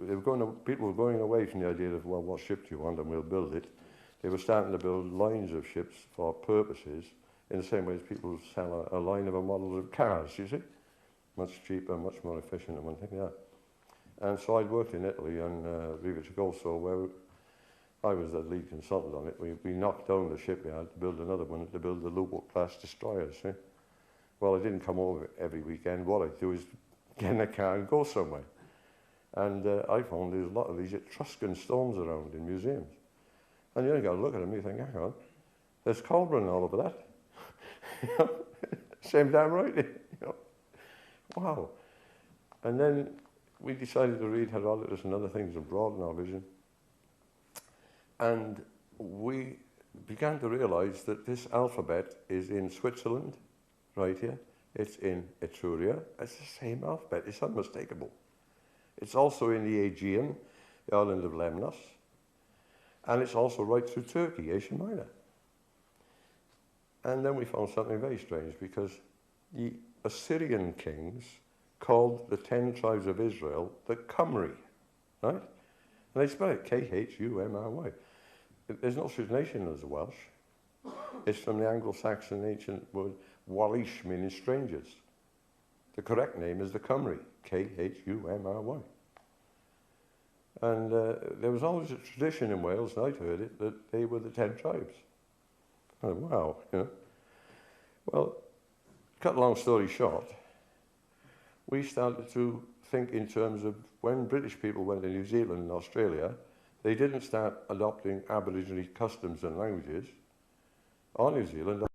people were going away from the idea of, well, what ship do you want, and we'll build it. They were starting to build lines of ships for purposes, in the same way as people sell a line of a model of cars, you see? Much cheaper, much more efficient and one thing like that. And so I'd worked in Italy and Radiocarbon, where I was the lead consultant on it. We knocked down the shipyard to build another one, to build the Lupo-class destroyers, see? Well, I didn't come over every weekend. What I'd do is get in a car and go somewhere. And I found there's a lot of these Etruscan stones around in museums. And you only got to look at them and you think, hang on, there's Colburn all over that. You know? Same damn right. You know? Wow. And then we decided to read Herodotus and other things and broaden our vision. And we began to realize that this alphabet is in Switzerland, right here. It's in Etruria. It's the same alphabet. It's unmistakable. It's also in the Aegean, the island of Lemnos. And it's also right through Turkey, Asia Minor. And then we found something very strange, because the Assyrian kings called the 10 tribes of Israel the Cymry, right? And they spell it Khumry. There's no such nation as the Welsh. It's from the Anglo-Saxon ancient word Walish, meaning strangers. The correct name is the Cymry, Khumry. And there was always a tradition in Wales, and I'd heard it, that they were the 10 tribes. I thought, wow, you know. Well, cut a long story short, we started to think in terms of when British people went to New Zealand and Australia, they didn't start adopting Aboriginal customs and languages on New Zealand.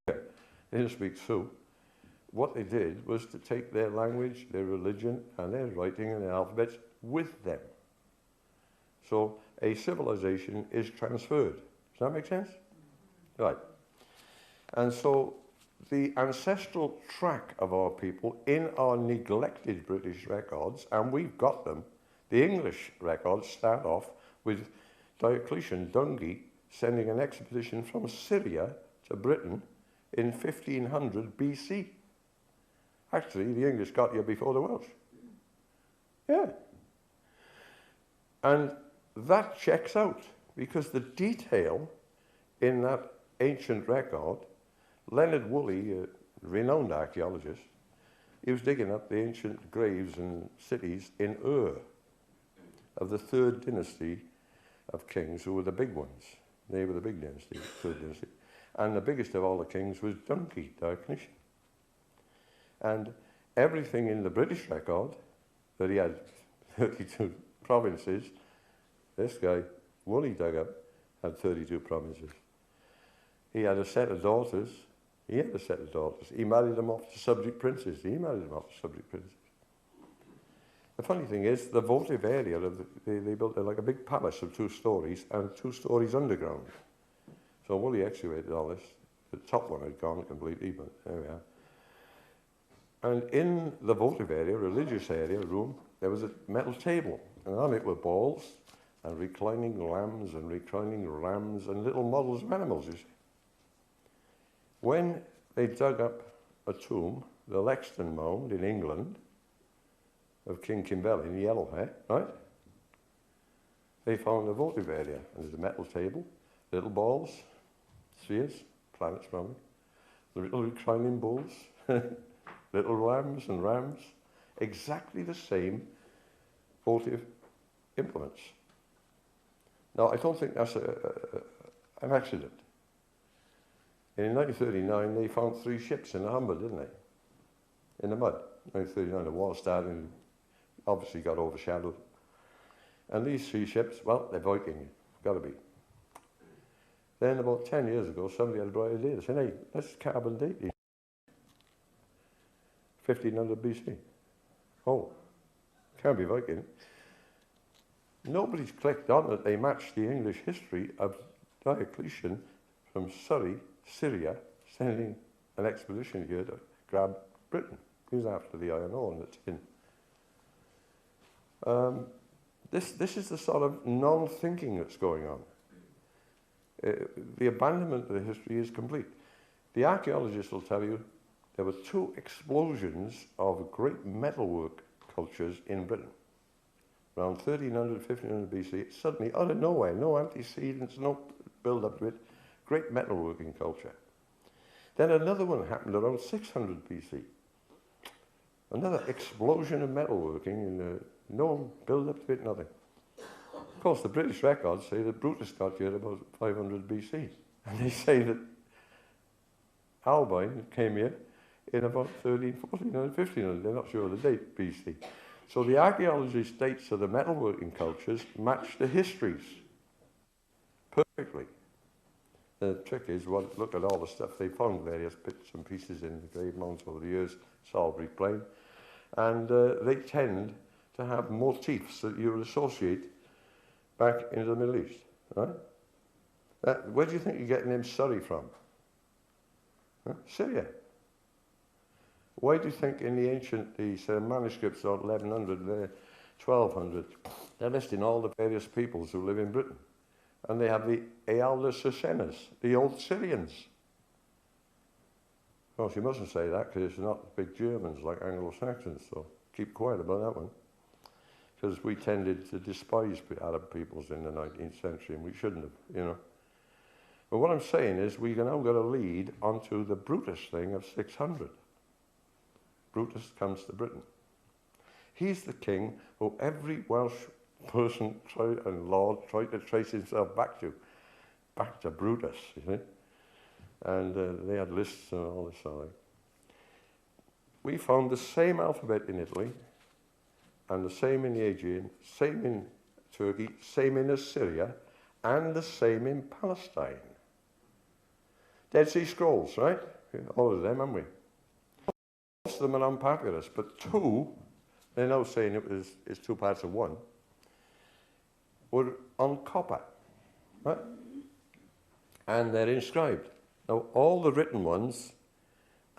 They They didn't speak Sioux. What they did was to take their language, their religion, and their writing and their alphabets with them. So a civilization is transferred. Does that make sense? Right. And so the ancestral track of our people in our neglected British records, and we've got them, the English records start off with Diocletian Dungi sending an expedition from Syria to Britain in 1500 BC. Actually, the English got here before the Welsh. Yeah. And that checks out, because the detail in that ancient record, Leonard Woolley, a renowned archaeologist, he was digging up the ancient graves and cities in Ur of the third dynasty of kings, who were the big ones. They were the big dynasty, third dynasty. And the biggest of all the kings was Dungi, Diocletian. And everything in the British record, that he had 32 provinces, this guy, Woolley dug up, had 32 provinces. He had a set of daughters. He had a set of daughters. He married them off to subject princes. He married them off to subject princes. The funny thing is, the votive area, they built like a big palace of 2 stories and 2 stories underground. So Woolley excavated all this. The top one had gone completely, but there we are. And in the votive area, religious area, room, there was a metal table. And on it were balls and reclining lambs and reclining rams and little models of animals, you see. When they dug up a tomb, the Lexden Mound in England, of King Cymbelin, Yellowhair, right? They found a votive area, and there's a metal table, little balls, spheres, planets probably, little reclining bulls, little lambs and rams, exactly the same votive implements. Now, I don't think that's an accident. In 1939, they found 3 ships in the Humber, didn't they? In the mud. 1939, the war started and obviously got overshadowed. And these 3 ships, well, they're Viking, got to be. Then about 10 years ago, somebody had a bright idea. They said, hey, let's carbon date these. 1500 BC. Oh, can't be Viking. Nobody's clicked on that they match the English history of Diocletian from Surrey, Syria, sending an expedition here to grab Britain. He was after the iron ore and the tin. This is the sort of non-thinking that's going on. The abandonment of the history is complete. The archaeologists will tell you there were 2 explosions of great metalwork cultures in Britain. Around 1300, 1500 BC, suddenly, out of nowhere, no antecedents, no build-up to it, great metalworking culture. Then another one happened around 600 BC. Another explosion of metalworking, and no build-up to it, nothing. Of course, the British records say that Brutus got here about 500 BC. And they say that Albine came here in about 13, 1400, 1500. They're not sure of the date, BC. So the archaeology states of the metalworking cultures match the histories perfectly. The trick is, well, look at all the stuff they found, various bits and pieces in the grave mounds over the years, Silbury Plain, and they tend to have motifs that you would associate back into the Middle East, right? Where do you think you get the name Surrey from? Huh? Syria. Why do you think in the ancient, these manuscripts are 1100, they're 1200, they're listing all the various peoples who live in Britain? And they have the Ealdus-Sacenas, the old Syrians. Of course, you mustn't say that because it's not big Germans like Anglo-Saxons, so keep quiet about that one. Because we tended to despise Arab peoples in the 19th century, and we shouldn't have, you know. But what I'm saying is we've now got a lead onto the Brutus thing of 600. Brutus comes to Britain. He's the king who every Welsh person and lord tried to trace himself back to Brutus, you see. And they had lists and all this sort of thing. We found the same alphabet in Italy, and the same in the Aegean, same in Turkey, same in Assyria, and the same in Palestine. Dead Sea Scrolls, right? Okay? All of them, haven't we? Most of them are on papyrus, but two, they're now saying it's two parts of one, were on copper, right? And they're inscribed. Now, all the written ones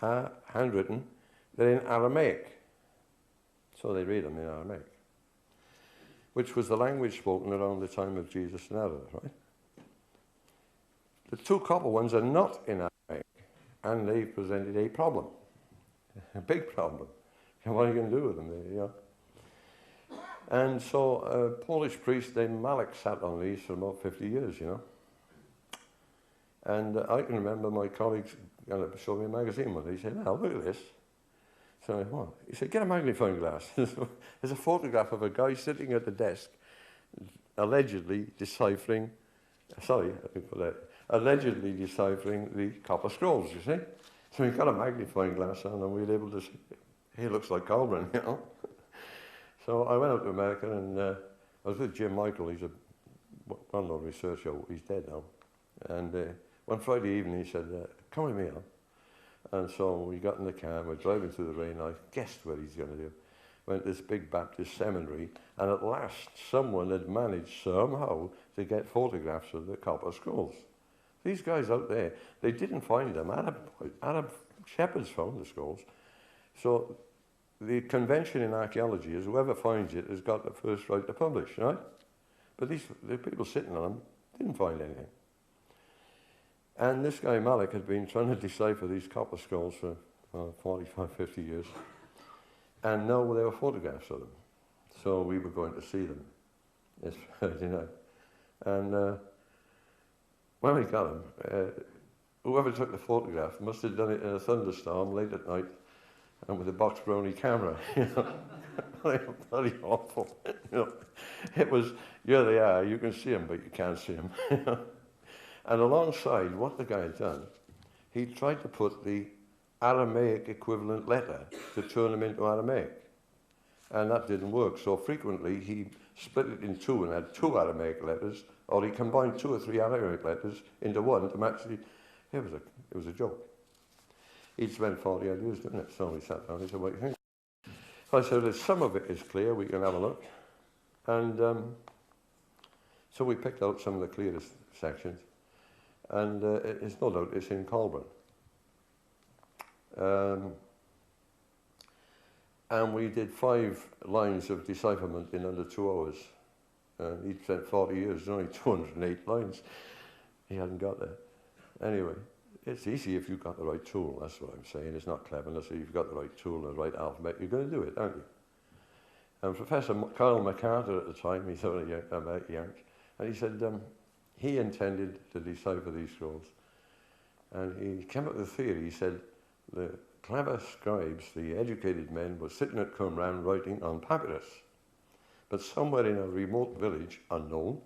are handwritten, they're in Aramaic. So they read them in Aramaic, which was the language spoken around the time of Jesus and Nazareth, right? The two copper ones are not in Aramaic, and they presented a problem, a big problem. And what are you going to do with them? You know? And so a Polish priest named Malik sat on these for about 50 years, you know. And I can remember my colleagues showed me a magazine one day. He said, "Now look at this." So I said, "What?" He said, "Get a magnifying glass." There's a photograph of a guy sitting at the desk, allegedly deciphering the copper scrolls, you see. So he got a magnifying glass on and we were able to see, he looks like Calvin, you know. So I went out to America and I was with Jim Michael, he's a well-known researcher, he's dead now. And one Friday evening he said, "Come with me on." And so we got in the car and we're driving through the rain. I guessed what he's going to do. Went to this big Baptist seminary, and at last someone had managed somehow to get photographs of the copper scrolls. These guys out there, they didn't find them. Arab shepherds found the scrolls. So the convention in archaeology is whoever finds it has got the first right to publish, right? But the people sitting on them didn't find anything. And this guy Malik had been trying to decipher these copper scrolls for 45, 50 years. And now there were photographs of them. So we were going to see them this Friday night. And when we got them, whoever took the photograph must have done it in a thunderstorm late at night and with a box brownie camera. You know, bloody awful. You know, it was, here they are, you can see them, but you can't see them. You know? And alongside what the guy had done, he tried to put the Aramaic equivalent letter to turn them into Aramaic. And that didn't work. So frequently he split it in two and had two Aramaic letters, or he combined 2 or 3 Aramaic letters into one to match the... It was a joke. He'd spent 40 odd years doing it, so we sat down and he said, "What do you think?" I said, "If some of it is clear, we can have a look." And so we picked out some of the clearest sections. And it's no doubt it's in Colburn. And we did 5 lines of decipherment in under 2 hours. And he'd spent 40 years, there's only 208 lines. He hadn't got there. Anyway, it's easy if you've got the right tool, that's what I'm saying. It's not cleverness. If you've got the right tool and the right alphabet, you're going to do it, aren't you? And Professor Carl MacArthur at the time, he's sort of young, and he said, he intended to decipher these scrolls. And he came up with a theory. He said the clever scribes, the educated men, were sitting at Qumran writing on papyrus. But somewhere in a remote village, unknown,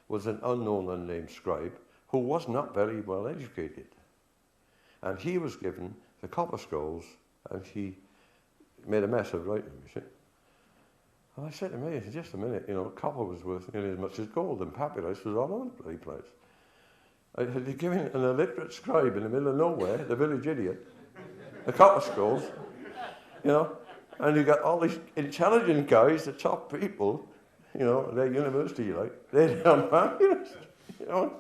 was an unknown unnamed scribe who was not very well educated. And he was given the copper scrolls and he made a mess of writing them, you see. And I said to me, just a minute, you know, copper was worth nearly as much as gold, and papyrus was all over the bloody place. I said, "You're giving an illiterate scribe in the middle of nowhere, the village idiot, the copper scrolls, you know, and you got all these intelligent guys, the top people, you know, their university, like, they're on papyrus, you know."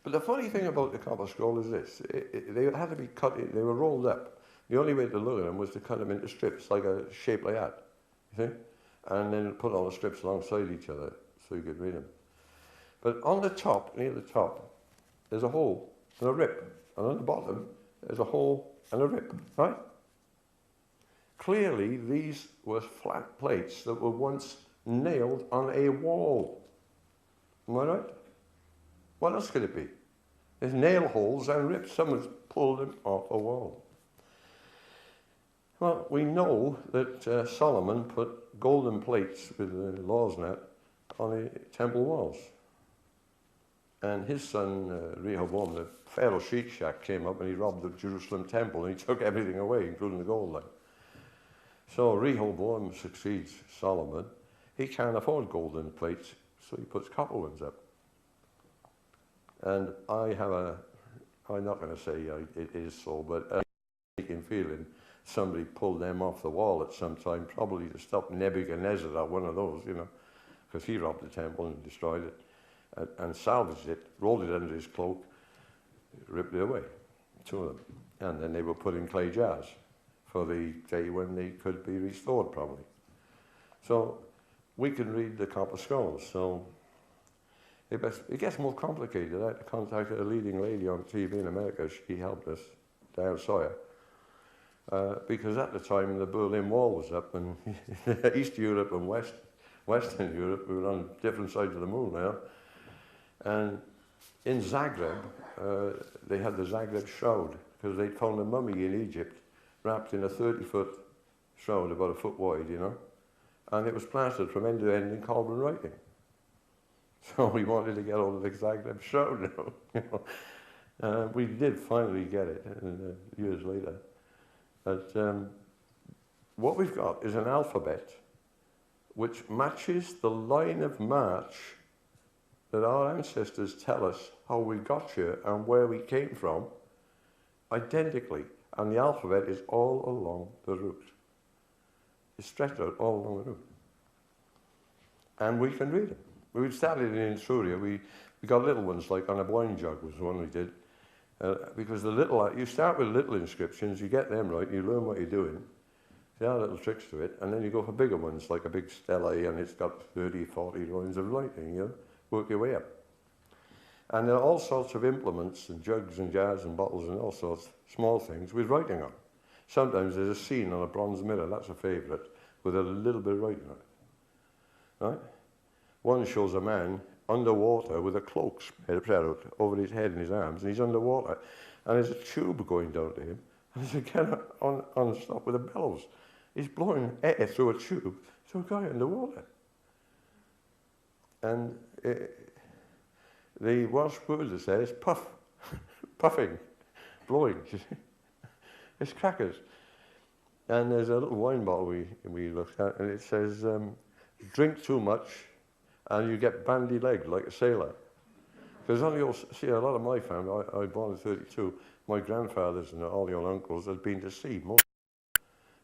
But the funny thing about the copper scroll is this, they had to be cut, they were rolled up. The only way to look at them was to cut them into strips, like a shape like that, you see? And then put all the strips alongside each other so you could read them. But on the top, near the top, there's a hole and a rip. And on the bottom, there's a hole and a rip, right? Clearly, these were flat plates that were once nailed on a wall. Am I right? What else could it be? There's nail holes and rips. Someone's pulled them off a wall. Well, we know that Solomon put golden plates with the laws and that on the temple walls. And his son, Rehoboam, the Pharaoh Shishak, came up and he robbed the Jerusalem temple and he took everything away, including the gold line. So Rehoboam succeeds Solomon. He can't afford golden plates, so he puts copper ones up. And I I'm not going to say it is so, but I can feeling somebody pulled them off the wall at some time, probably to stop Nebuchadnezzar or one of those, you know, because he robbed the temple and destroyed it and salvaged it, rolled it under his cloak, ripped it away, two of them. And then they were put in clay jars for the day when they could be restored, probably. So we can read the copper skulls. So it gets more complicated. I had to contact a leading lady on TV in America. She helped us, Karen Sawyer, because at the time the Berlin Wall was up, and East Europe and Western Europe, we were on different sides of the moon now. And in Zagreb, they had the Zagreb shroud, because they'd found a mummy in Egypt wrapped in a 30-foot shroud, about a foot wide, you know, and it was plastered from end to end in carbon writing. So we wanted to get hold of the Zagreb shroud now, you know. We did finally get it years later. But what we've got is an alphabet which matches the line of march that our ancestors tell us how we got here and where we came from, identically. And the alphabet is all along the route. It's stretched out all along the route. And we can read it. We started in Etruria. We got little ones, like on a wine jug was the one we did. Because you start with little inscriptions, you get them right, you learn what you're doing. There are little tricks to it, and then you go for bigger ones, like a big stele, and it's got 30, 40 lines of writing, you know, work your way up. And there are all sorts of implements, and jugs and jars and bottles and all sorts, small things, with writing on. Sometimes there's a scene on a bronze mirror, that's a favourite, with a little bit of writing on it. Right? One shows a man underwater with a cloak spread out over his head and his arms, and he's underwater, and there's a tube going down to him, and there's a guy on stop with a bellows. He's blowing air through a tube to a guy underwater. And the Welsh word that says puff, puffing, blowing. It's crackers. And there's a little wine bottle we looked at, and it says, drink too much and you get bandy-legged like a sailor. Because see, a lot of my family, I was born in 32, my grandfathers and all your uncles had been to sea, most,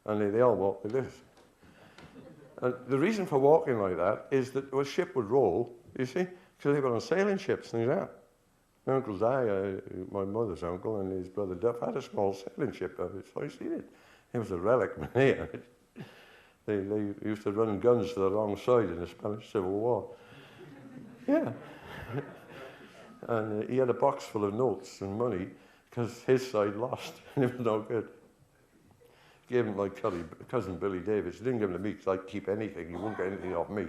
and they all walked like this. And the reason for walking like that is that a ship would roll, you see, because they were on sailing ships and things like that. My Uncle Di, my mother's uncle, and his brother Duff had a small sailing ship. So I seen it. It was a relic, man. They used to run guns to the wrong side in the Spanish Civil War. Yeah. And he had a box full of notes and money because his side lost, and it was no good. Gave him my cousin Billy Davis. He didn't give him to me because I'd keep anything. He wouldn't get anything off me.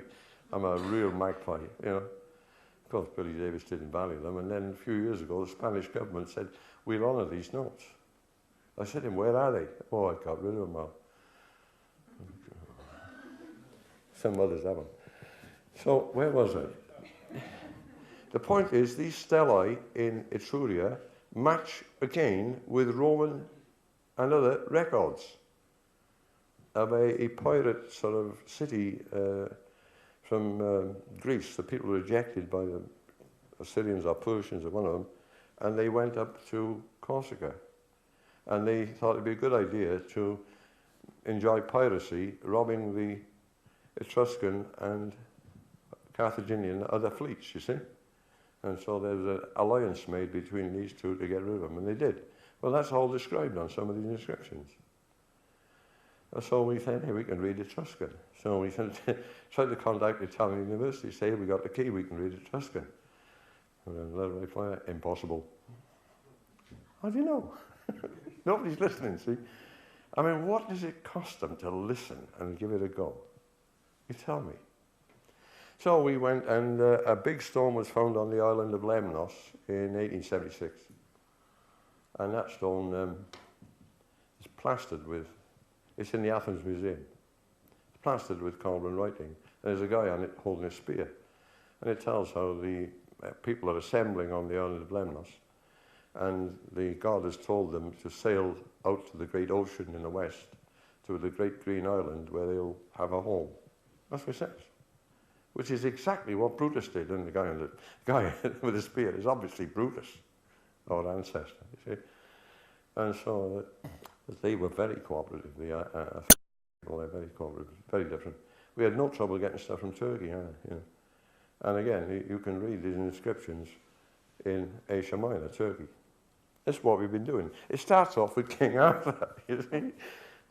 I'm a real magpie, you know. Of course, Billy Davis didn't value them. And then a few years ago, the Spanish government said, we'll honour these notes. I said to him, where are they? Oh, I got rid of them all. Some others haven't. So, where was I? The point is, these stelae in Etruria match again with Roman and other records of a pirate sort of city from Greece. The people were rejected by the Assyrians or Persians or one of them, and they went up to Corsica. And they thought it'd be a good idea to enjoy piracy, robbing the Etruscan and Carthaginian other fleets, you see. And so there was an alliance made between these two to get rid of them, and they did. Well, that's all described on some of these inscriptions. So we said, hey, we can read Etruscan. So we tried to contact the Italian University, say, we got the key, we can read Etruscan. And then they reply, impossible. How do you know? Nobody's listening, see? I mean, what does it cost them to listen and give it a go? You tell me. So we went, and a big stone was found on the island of Lemnos in 1876. And that stone is plastered with, it's in the Athens Museum. It's plastered with carbon writing. And there's a guy on it holding a spear. And it tells how the people are assembling on the island of Lemnos. And the god has told them to sail out to the great ocean in the west, to the great green island where they'll have a home. That's what it says. Which is exactly what Brutus did. And the guy with the spear is obviously Brutus. our ancestor, you see. And so they were very cooperative. Well, they're very cooperative, very different. We had no trouble getting stuff from Turkey either, you know. And again, you can read these inscriptions in Asia Minor, Turkey. That's what we've been doing. It starts off with King Arthur, you see,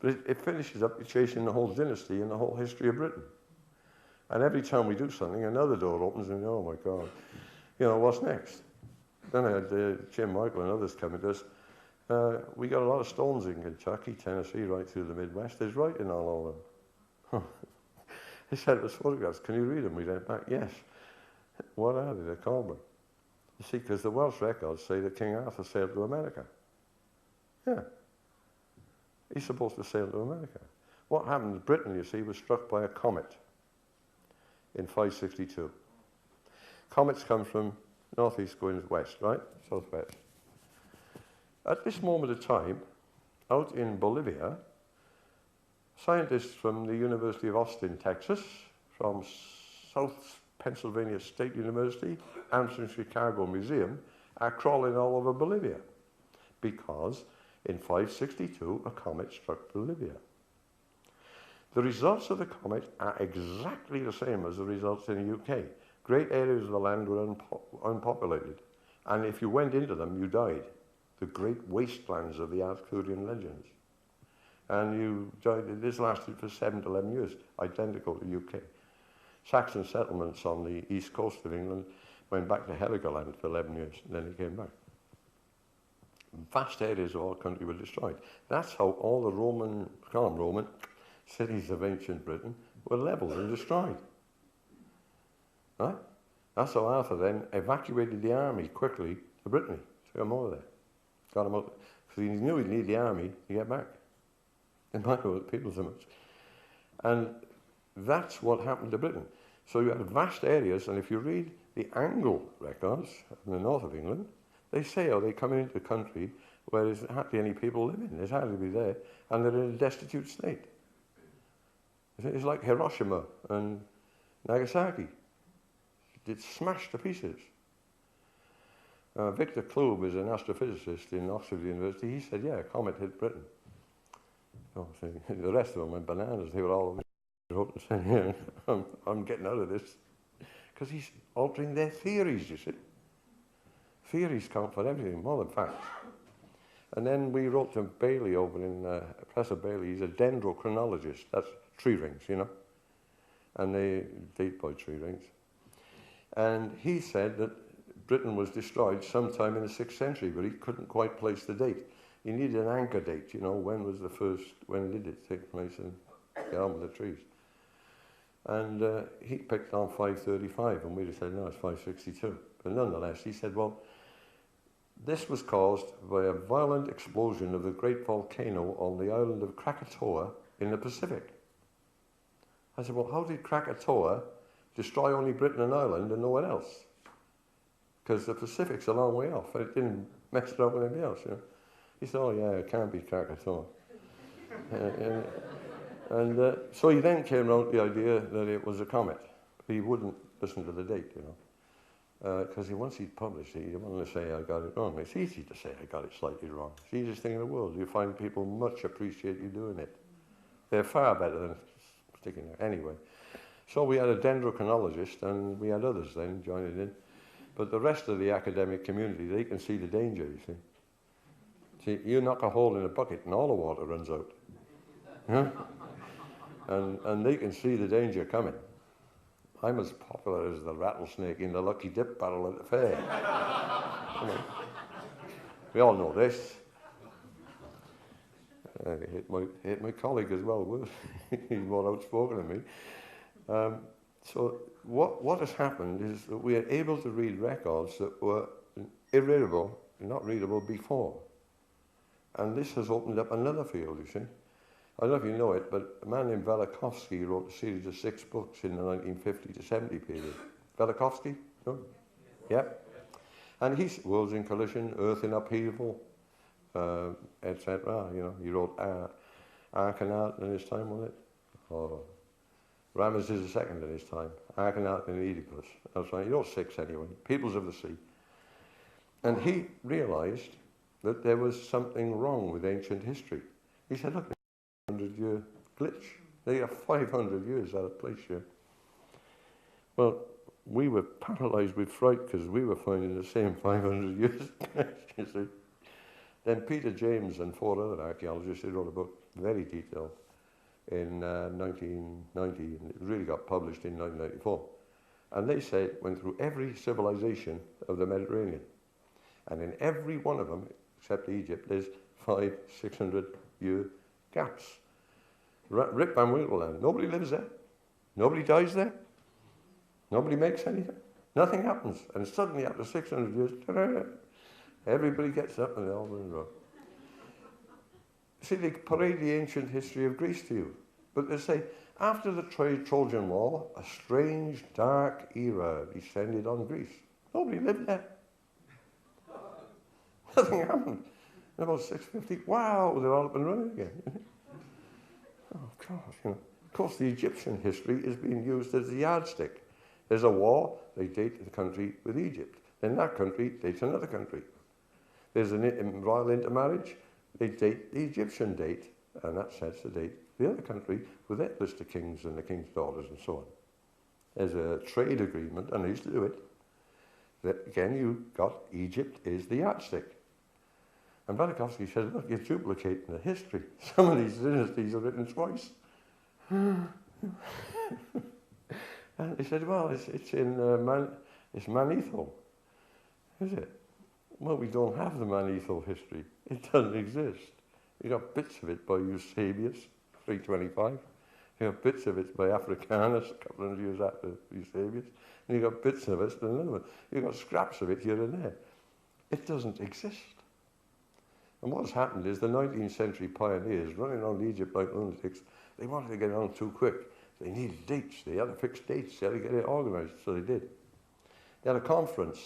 but it finishes up chasing the whole dynasty and the whole history of Britain. And every time we do something, another door opens and, oh my God, you know, what's next? Then I had Jim Michael and others coming to us. We got a lot of stones in Kentucky, Tennessee, right through the Midwest. There's writing on all of them. They sent us photographs. Can you read them? We went back, yes. What are they? They're called them. You see, because the Welsh records say that King Arthur sailed to America. Yeah. He's supposed to sail to America. What happened? Britain, you see, was struck by a comet in 562. Comets come from northeast going west, right? Southwest. At this moment of time, out in Bolivia, scientists from the University of Austin, Texas, from South Pennsylvania State University, Amsterdam Chicago Museum, are crawling all over Bolivia because in 562 a comet struck Bolivia. The results of the comet are exactly the same as the results in the UK. Great areas of the land were unpopulated, and if you went into them, you died. The great wastelands of the Arthurian legends. And you died. This lasted for 7 to 11 years, identical to UK. Saxon settlements on the east coast of England went back to Heligoland for 11 years, and then they came back. Vast areas of our country were destroyed. That's how all the Roman cities of ancient Britain were levelled and destroyed. Right? That's how Arthur then evacuated the army quickly to Brittany to come over there. Got them out. So he knew he'd need the army to get back. It might know the people so much. And that's what happened to Britain. So you had vast areas, and if you read the Anglo records in the north of England, they say how they come into the country where there's hardly any people living. There's hardly be there, and they're in a destitute state. It's like Hiroshima and Nagasaki. It's smashed to pieces. Victor Klube is an astrophysicist in Oxford University. He said, yeah, a comet hit Britain. Oh, see, the rest of them went bananas. They were all over the road and saying, yeah, I'm getting out of this. Because he's altering their theories, you see. Theories count for everything, more than facts. And then we wrote to Bailey over in, Professor Bailey, he's a dendrochronologist. That's tree rings, you know. And they date by tree rings. And he said that Britain was destroyed sometime in the 6th century, but he couldn't quite place the date. He needed an anchor date, you know, when did it take place, and get on with the trees. And he picked on 535, and we just said, no, it's 562. But nonetheless, he said, well, this was caused by a violent explosion of the great volcano on the island of Krakatoa in the Pacific. I said, well, how did Krakatoa destroy only Britain and Ireland and nowhere else? Because the Pacific's a long way off, and it didn't mess around with anything else, you know. He said, oh yeah, it can't be Krakatoa. So he then came around to the idea that it was a comet. He wouldn't listen to the date, you know. Because once he'd published it, he didn't want to say I got it wrong. It's easy to say I got it slightly wrong. It's the easiest thing in the world. You find people much appreciate you doing it. They're far better than sticking there. Anyway, so we had a dendrochronologist, and we had others then joining in. But the rest of the academic community, they can see the danger, you see. See, you knock a hole in a bucket and all the water runs out. Huh? And they can see the danger coming. I'm as popular as the rattlesnake in the Lucky Dip barrel at the fair. You know. We all know this. I hate my colleague as well. He's more outspoken than me. So what has happened is that we are able to read records that were irreadable, not readable before. And this has opened up another field, you see. I don't know if you know it, but a man named Velikovsky wrote a series of 6 books in the 1950 to 70 period. Velikovsky? No? Yeah. And he's Worlds in Collision, Earth in Upheaval, etc. You know, he wrote Akhenaten in his time, wasn't it? Or Ramesses II in his time. Akhenaten and Oedipus. That's right. He wrote 6 anyway. Peoples of the Sea. And he realised that there was something wrong with ancient history. He said, look, 100-year glitch. They are 500 years out of place here. Well, we were paralysed with fright because we were finding the same 500 years, you see. Then Peter James and 4 other archaeologists, they wrote a book, very detailed, in 1990, and it really got published in 1994. And they said it went through every civilization of the Mediterranean. And in every one of them, except Egypt, there's 500-600-year gaps. Rip Van Winkle land, nobody lives there. Nobody dies there. Nobody makes anything. Nothing happens. And suddenly, after 600 years, ta-da, everybody gets up and they all run and roll. See, they parade the ancient history of Greece to you. But they say, after the Trojan War, a strange, dark era descended on Greece. Nobody lived there. Nothing happened. In about 650, wow, they're all up and running again. Oh, God, you know. Of course, the Egyptian history is being used as the yardstick. There's a war, they date the country with Egypt. Then that country dates another country. There's a royal intermarriage, they date the Egyptian date, and that sets the date the other country with their list of kings and the king's daughters and so on. There's a trade agreement, and they used to do it. That again, you got Egypt is the yardstick. And Velikovsky said, look, you're duplicating the history. Some of these dynasties are written twice. And he said, well, it's in it's Manetho. Is it? Well, we don't have the Manetho history. It doesn't exist. You got bits of it by Eusebius, 325. You got bits of it by Africanus, a couple of years after Eusebius. And you got bits of it, another one. You got scraps of it here and there. It doesn't exist. And what's happened is the 19th century pioneers running around Egypt like lunatics, they wanted to get on too quick. They needed dates. They had to fix dates. They had to get it organised. So they did. They had a conference.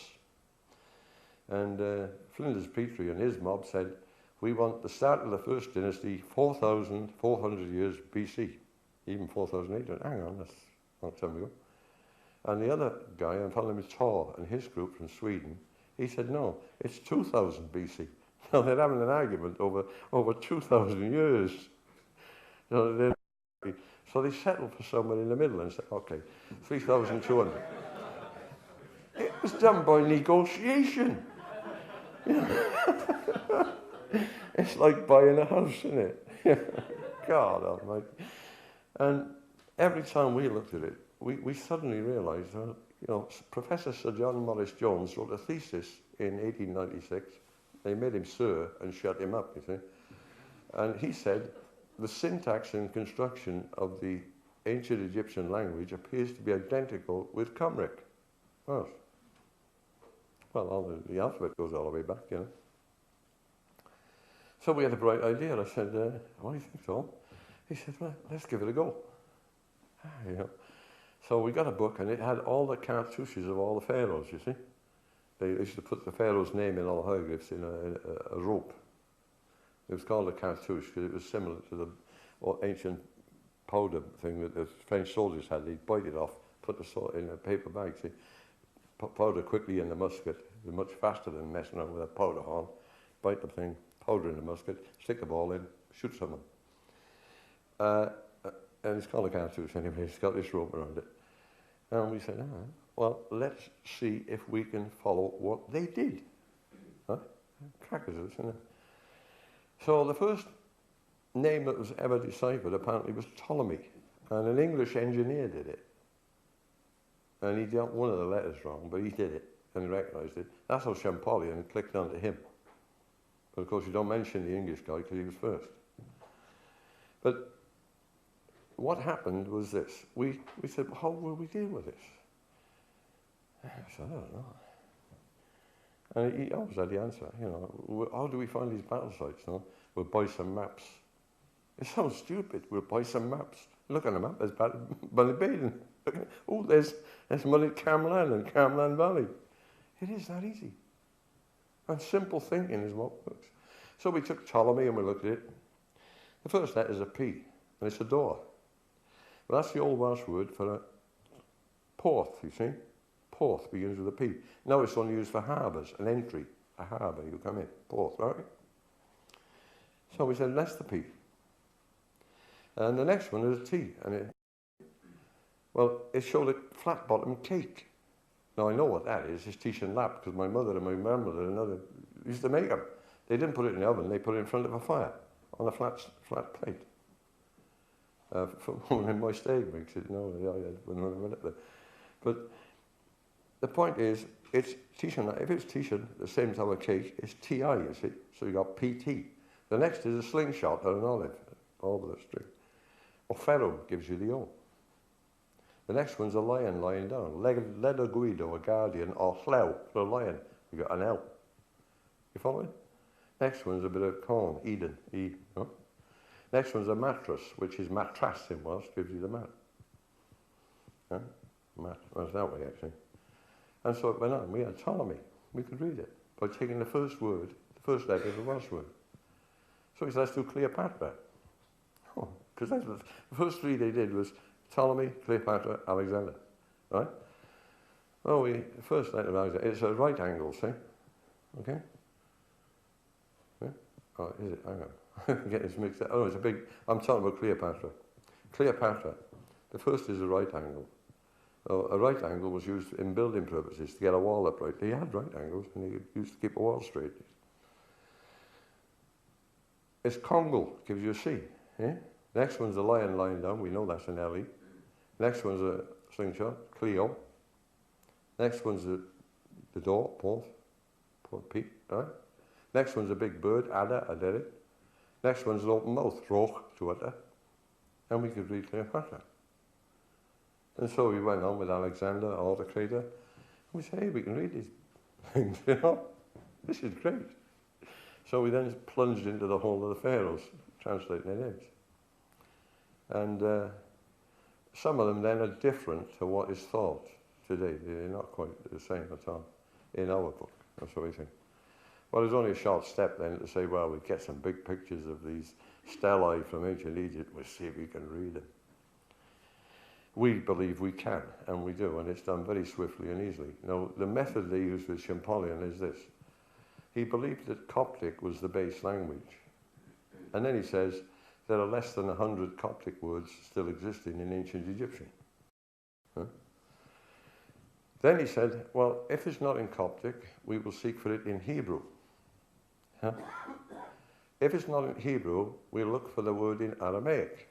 And Flinders Petrie and his mob said, we want the start of the first dynasty 4,400 years BC. Even 4,800. Hang on, that's a long time ago. And the other guy, I'm telling him Tor and his group from Sweden, he said, no, it's 2,000 BC. Now they're having an argument over 2,000 years. So they settled for somewhere in the middle and said, okay, 3,200. It was done by negotiation. You know? It's like buying a house, isn't it? God almighty. And every time we looked at it, we suddenly realised that, you know, Professor Sir John Morris Jones wrote a thesis in 1896. They made him Sir and shut him up, you see. And he said, the syntax and construction of the ancient Egyptian language appears to be identical with Cymric. Well, the alphabet goes all the way back, you know. So we had a bright idea. I said, what do you think, Tom? He said, well, let's give it a go. You know. So we got a book, and it had all the cartouches of all the pharaohs, you see. They used to put the pharaoh's name in all the hieroglyphs in a rope. It was called a cartouche because it was similar to the ancient powder thing that the French soldiers had. They'd bite it off, put the salt in a paper bag, see, put powder quickly in the musket. It was much faster than messing around with a powder horn. Bite the thing, powder in the musket, stick the ball in, shoot someone. And it's called a cartouche anyway. It's got this rope around it. And we said, well, let's see if we can follow what they did. Huh? Crackers, isn't it? So the first name that was ever deciphered apparently was Ptolemy, and an English engineer did it. And he got one of the letters wrong, but he did it, and he recognised it. That's how Champollion clicked onto him. But of course you don't mention the English guy because he was first. But what happened was this. We said, well, how will we deal with this? I said, I don't know. And he always had the answer, you know. How do we find these battle sites? No? We'll buy some maps. It sounds stupid. We'll buy some maps. Look on the map, there's Ballybaden. Oh, there's Mullet Camlan and Camlan Valley. It is that easy. And simple thinking is what works. So we took Ptolemy and we looked at it. The first letter is a P, and it's a door. Well, that's the old Welsh word for a port, you see. Port begins with a P. Now it's only used for harbours, an entry. a harbour, you come in, port, right? So we said, that's the P. And the next one is a T, and it showed a flat-bottomed cake. Now I know what that is, it's Tish and Lap, because my mother and my grandmother and other used to make them. They didn't put it in the oven, they put it in front of a fire, on a flat plate. In my steak makes it, no, I wouldn't have it there. But the point is, it's Tish and Lap. If it's Tish and the same type of cake, it's T-I, you see, so you got PT. The next is a slingshot or an olive with a string. Or Ferro gives you the O. The next one's a lion lying down. Ledo Guido, a guardian, or Hleu, for a lion. You got an L. You follow it? Next one's a bit of corn, Eden, E. No? Next one's a mattress, which is matras in Welsh, gives you the mat. Huh? Mat, that's that way actually. And so it went on. We had Ptolemy. We could read it by taking the first word, the first letter of the Welsh word. So he said, let's do Cleopatra. Oh, because that's what the first three they did was Ptolemy, Cleopatra, Alexander, right? Well, the first letter of Alexander, it's a right angle, see? Okay? Yeah? Oh, is it? Hang on. Get this mixed up. Oh, it's a big, I'm talking about Cleopatra. Cleopatra, the first is a right angle. Oh, a right angle was used in building purposes to get a wall upright. They had right angles and they used to keep a wall straight. It's Congal, gives you a C. Eh? Next one's a lion lying down, we know that's an L-E. Next one's a slingshot, Cleo. Next one's the door, Port P, right? Next one's a big bird, Ada, Adere. Next one's an open mouth, Roch, Tuata. And we could read Cleopatra. And so we went on with Alexander, Autocrator. And we said, hey, we can read these things, you know? This is great. So we then plunged into the whole of the pharaohs, translating their names. And some of them then are different to what is thought today. They're not quite the same at all in our book. That's what we think. Well, there's only a short step then to say, well, we get some big pictures of these stelae from ancient Egypt. We'll see if we can read them. We believe we can, and we do, and it's done very swiftly and easily. Now, the method they use with Champollion is this. He believed that Coptic was the base language. And then he says, there are less than 100 Coptic words still existing in ancient Egyptian. Huh? Then he said, well, if it's not in Coptic, we will seek for it in Hebrew. Huh? If it's not in Hebrew, we'll look for the word in Aramaic.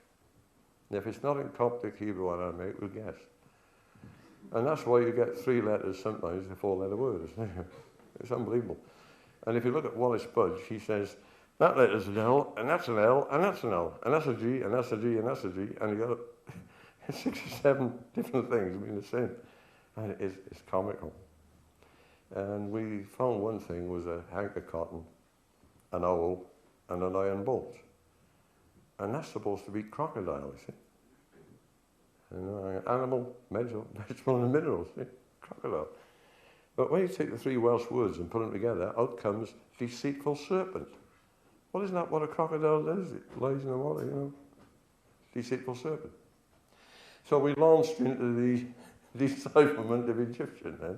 And if it's not in Coptic, Hebrew, or Aramaic, we'll guess. And that's why you get 3 letters sometimes, a 4-letter word. It's unbelievable. And if you look at Wallace Budge, he says, that letter's an L, and that's an L, and that's an L, and that's a G, and that's a G, and that's a G, and you got 6 or 7 different things being the same. And it's comical. And we found one thing was a hank of cotton, an owl, and an iron bolt. And that's supposed to be crocodile, you see. You know, animal, vegetable, and minerals, see? Crocodile. But when you take the 3 Welsh words and put them together, out comes deceitful serpent. Well, isn't that what a crocodile does? It lies in the water, you know. Deceitful serpent. So we launched into the decipherment of Egyptian then.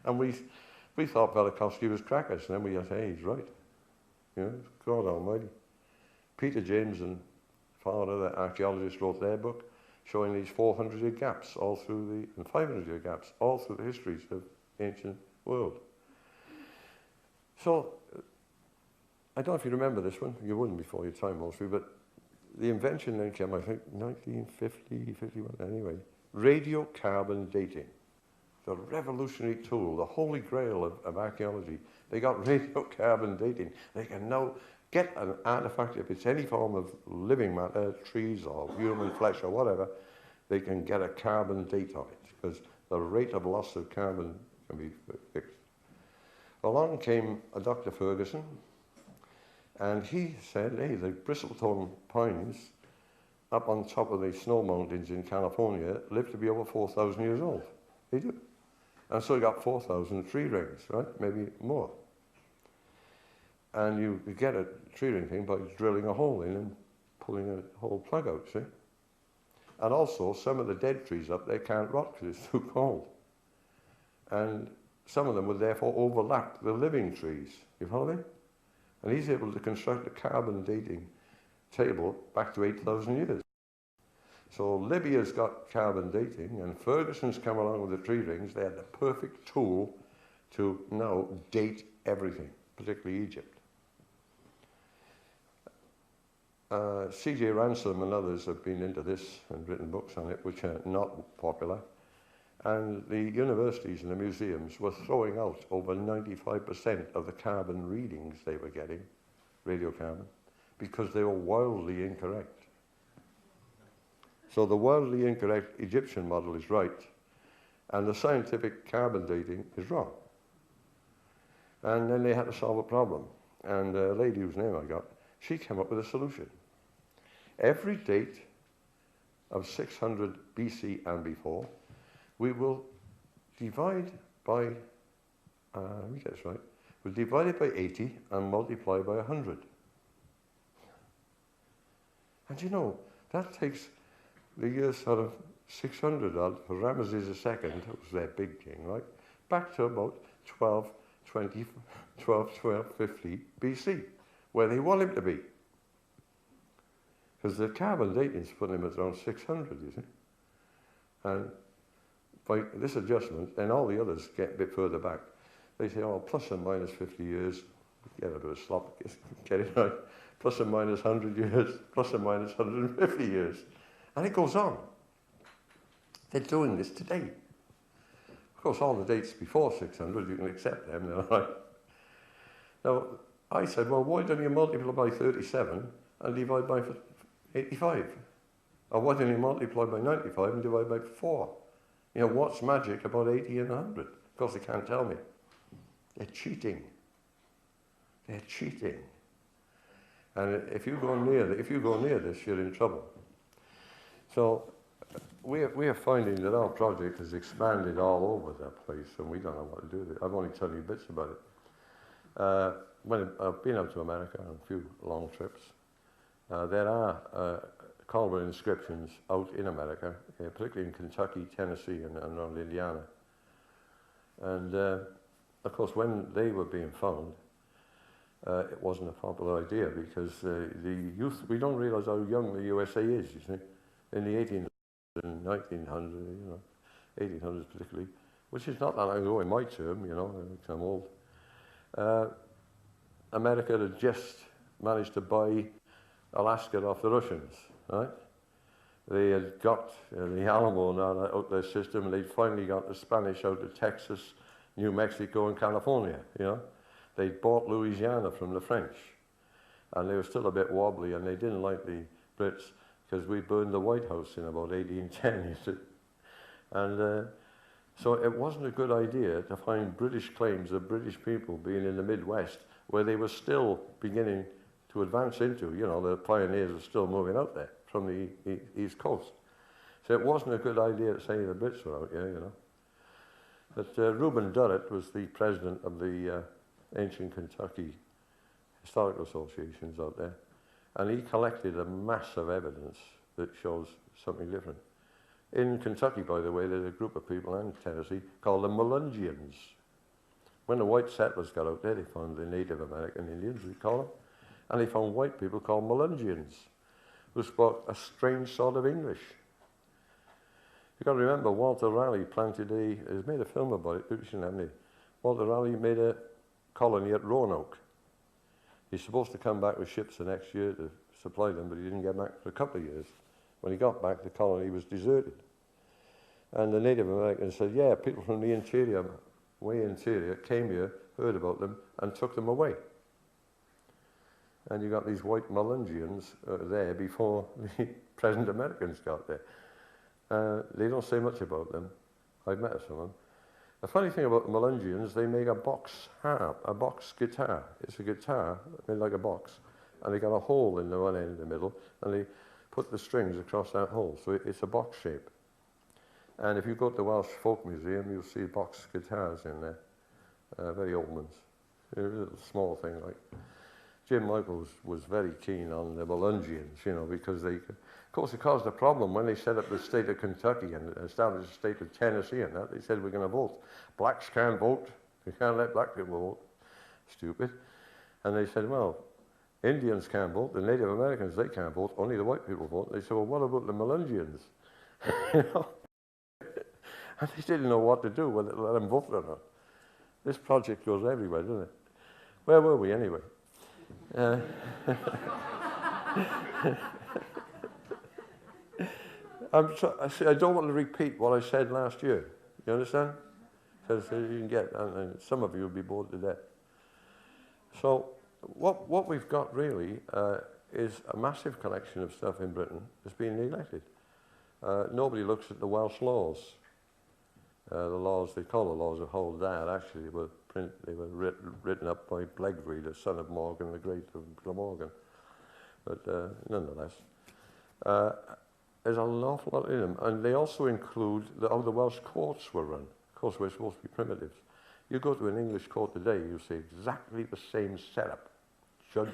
And we thought Velikovsky was crackers, and then we just, hey, he's right. You know, God almighty. Peter James and 5 other archaeologists wrote their book showing these 400-year gaps all through and 500-year gaps all through the histories of the ancient world. So, I don't know if you remember this one, you wouldn't before your time mostly, but the invention then came, I think, 1950, 51, anyway. Radiocarbon dating. The revolutionary tool, the holy grail of archaeology. They got radiocarbon dating. They can now get an artifact, if it's any form of living matter, trees or human flesh or whatever, they can get a carbon date on it, because the rate of loss of carbon can be fixed. Along came a Dr. Ferguson, and he said, hey, the bristletone pines up on top of the snow mountains in California live to be over 4,000 years old. They do. And so you got 4,000 tree rings, right? Maybe more. And you get a tree ring thing by drilling a hole in and pulling a whole plug out, see? And also, some of the dead trees up there can't rot because it's too cold. And some of them would therefore overlap the living trees. You follow me? And he's able to construct a carbon dating table back to 8,000 years. So Libya's got carbon dating, and Ferguson's come along with the tree rings. They had the perfect tool to now date everything, particularly Egypt. C.J. Ransom and others have been into this and written books on it, which are not popular. And the universities and the museums were throwing out over 95% of the carbon readings they were getting, radiocarbon, because they were wildly incorrect. So the wildly incorrect Egyptian model is right, and the scientific carbon dating is wrong. And then they had to solve a problem. And a lady whose name I got, she came up with a solution. Every date of 600 BC and before, we will divide by, let me get this right, we'll divide it by 80 and multiply by 100. And you know, that takes the year sort of 600 odd for Ramesses II, who was their big king, right, back to about 1250 BC, where they want him to be. Because the carbon dating's putting him at around 600, you see. And by this adjustment, then all the others get a bit further back. They say, oh, plus or minus 50 years, get a bit of slop, get it right, plus or minus 100 years, plus or minus 150 years. And it goes on. They're doing this today. Of course, all the dates before 600, you can accept them, they're right. Now, I said, well, why don't you multiply by 37 and divide by 85? Or why don't you multiply by 95 and divide by 4? You know, what's magic about 80 and 100? Of course, they can't tell me. They're cheating. They're cheating. And if you go near this, you're in trouble. So we are finding that our project has expanded all over the place, and we don't know what to do with it. I've only told you bits about it. When I've been out to America on a few long trips, there are Culver inscriptions out in America, particularly in Kentucky, Tennessee, and around Indiana. And of course, when they were being found, it wasn't a popular idea because the youth, we don't realize how young the USA is, you see. In the 1800s and 1900s, you know, 1800s particularly, which is not that long ago in my term, you know, because I'm old. America had just managed to buy Alaska off the Russians, right? They had got the Alamo now out of their system, and they'd finally got the Spanish out of Texas, New Mexico, and California, you know. They'd bought Louisiana from the French, and they were still a bit wobbly, and they didn't like the Brits because we burned the White House in about 1810, you see. And so it wasn't a good idea to find British claims of British people being in the Midwest where they were still beginning to advance into, you know, the pioneers were still moving out there from the East Coast. So it wasn't a good idea to say the Brits were out here, you know. But Reuben Durrett was the president of the ancient Kentucky Historical Associations out there, and he collected a mass of evidence that shows something different. In Kentucky, by the way, there's a group of people, and Tennessee, called the Melungians. When the white settlers got out there, they found the Native American Indians, we call them, and they found white people called Melungians, who spoke a strange sort of English. You've got to remember, Walter Raleigh he's made a film about it, haven't he? Walter Raleigh made a colony at Roanoke. He's supposed to come back with ships the next year to supply them, but he didn't get back for a couple of years. When he got back, the colony was deserted. And the Native Americans said, yeah, people from the interior, way interior, came here, heard about them, and took them away. And you got these white Melungians there before the present Americans got there. They don't say much about them. I've met some of them. The funny thing about the Melungians, they make a box harp, a box guitar. It's a guitar made like a box, and they got a hole in the one end in the middle, and they put the strings across that hole, so it's a box shape. And if you go to the Welsh Folk Museum, you'll see box guitars in there, very old ones. They're a little small thing like. Jim Michaels was very keen on the Melungians, you know, because they, of course, it caused a problem when they set up the state of Kentucky and established the state of Tennessee and that. They said, we're going to vote. Blacks can't vote, We can't let black people vote. Stupid. And they said, well, Indians can't vote, the Native Americans, they can't vote, only the white people vote. They said, well, what about the Melungians? You know? And they didn't know what to do, whether to let them vote or not. This project goes everywhere, doesn't it? Where were we anyway? I don't want to repeat what I said last year. You understand? So you can get, and some of you will be bored to death. So what we've got really is a massive collection of stuff in Britain that's been neglected. Nobody looks at the Welsh laws. The laws, they call the laws of Hold That, actually they were written up by Blegfrey, the son of Morgan the Great of Glamorgan. But nonetheless, there's an awful lot in them. And they also include how the Welsh courts were run. Of course, we're supposed to be primitives. You go to an English court today, you see exactly the same setup. Judge,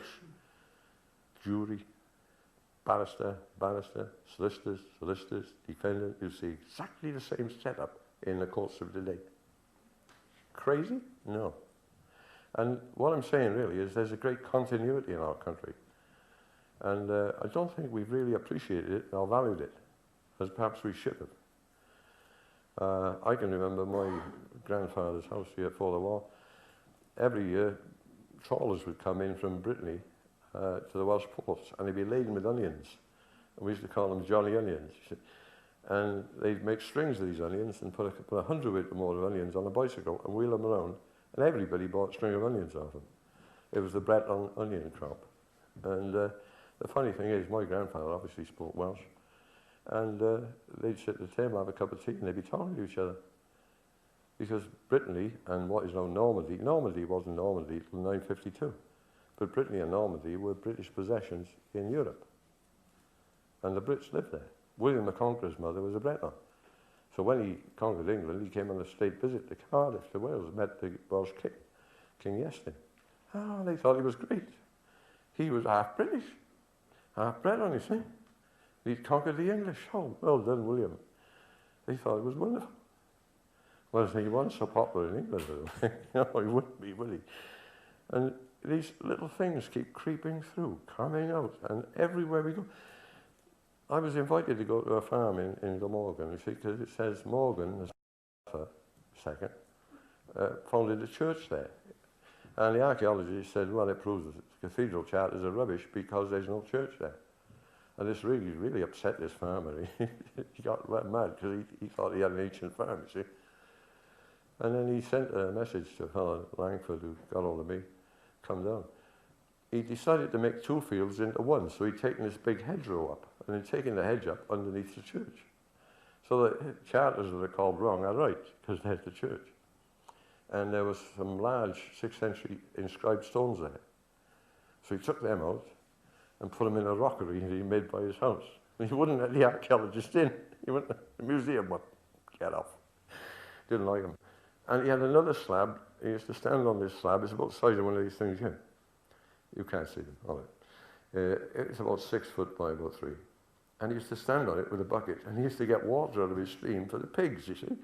jury, barrister, solicitors, defendant. You see exactly the same setup in the courts of today. Crazy? No. And what I'm saying really is there's a great continuity in our country. And I don't think we've really appreciated it or valued it, as perhaps we should have. I can remember my grandfather's house here before the war. Every year, trawlers would come in from Brittany to the Welsh ports, and they'd be laden with onions. And we used to call them Johnny Onions. And they'd make strings of these onions and put 100 weight or more of onions on a bicycle and wheel them around, and everybody bought a string of onions off them. It was the Breton onion crop. And the funny thing is, my grandfather obviously spoke Welsh, and they'd sit at the table, have a cup of tea, and they'd be talking to each other. Because Brittany and what is now Normandy, Normandy wasn't Normandy until 952, but Brittany and Normandy were British possessions in Europe. And the Brits lived there. William the Conqueror's mother was a Breton. So when he conquered England, he came on a state visit to Cardiff, to Wales, met the Welsh king, King Iestyn. Oh, they thought he was great. He was half British, half Breton, you see. He'd conquered the English. Oh, well done, William. They thought it was wonderful. Well, he wasn't so popular in England, though. No, he wouldn't be, would he? And these little things keep creeping through, coming out, and everywhere we go. I was invited to go to a farm in Glamorgan, you see, because it says Morgan, the second, founded a church there. And the archaeologist said, well, it proves that the cathedral charters are rubbish because there's no church there. And this really upset this farmer. He got mad because he thought he had an ancient farm, you see. And then he sent a message to a fellow Langford who got hold of me, come down. He decided to make two fields into one, so he'd taken this big hedgerow up, and he'd taken the hedge up underneath the church. So the charters that are called wrong are right, because there's the church. And there was some large 6th century inscribed stones there. So he took them out and put them in a rockery that he made by his house. And he wouldn't let the archaeologist in. He went to the museum, but get off. Didn't like him. And he had another slab. He used to stand on this slab. It's about the size of one of these things here. You can't see them, all right. It's about 6 foot by about 3. And he used to stand on it with a bucket, and he used to get water out of his stream for the pigs, you see.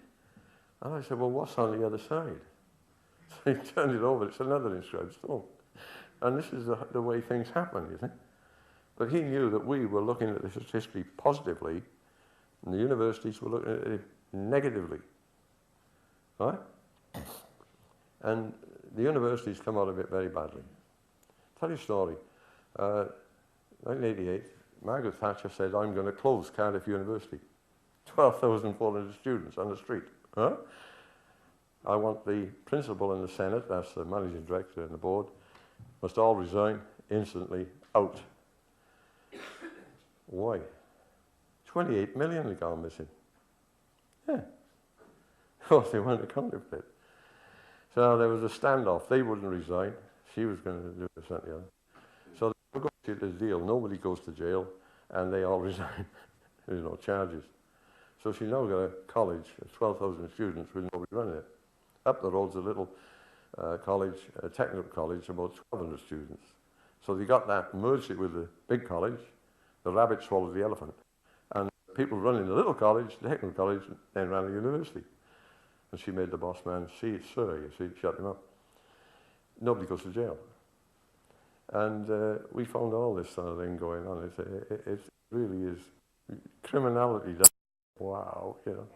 And I said, well, what's on the other side? So he turned it over. It's another inscribed stone. And this is the way things happen, you see. But he knew that we were looking at this history positively, and the universities were looking at it negatively. Right? And the universities come out of it very badly. Tell you a story. 1988, Margaret Thatcher said, I'm going to close Cardiff University. 12,400 students on the street. Huh? I want the principal and the Senate, that's the managing director and the board, must all resign instantly, out. Why? 28 million had gone missing. Yeah. Of course, they weren't accounted for it. So there was a standoff. They wouldn't resign. She was going to do this and the other. So they negotiated a deal. Nobody goes to jail, and they all resign. There's no charges. So she now got a college of 12,000 students with nobody running it. Up the road's a little college, a technical college, about 1,200 students. So they got that, merged it with the big college. The rabbit swallowed the elephant. And people running the little college, the technical college, then ran the university. And she made the boss man see it, sir, you see, shut him up. Nobody goes to jail. And we found all this sort of thing going on. It really is criminality. Wow, you know.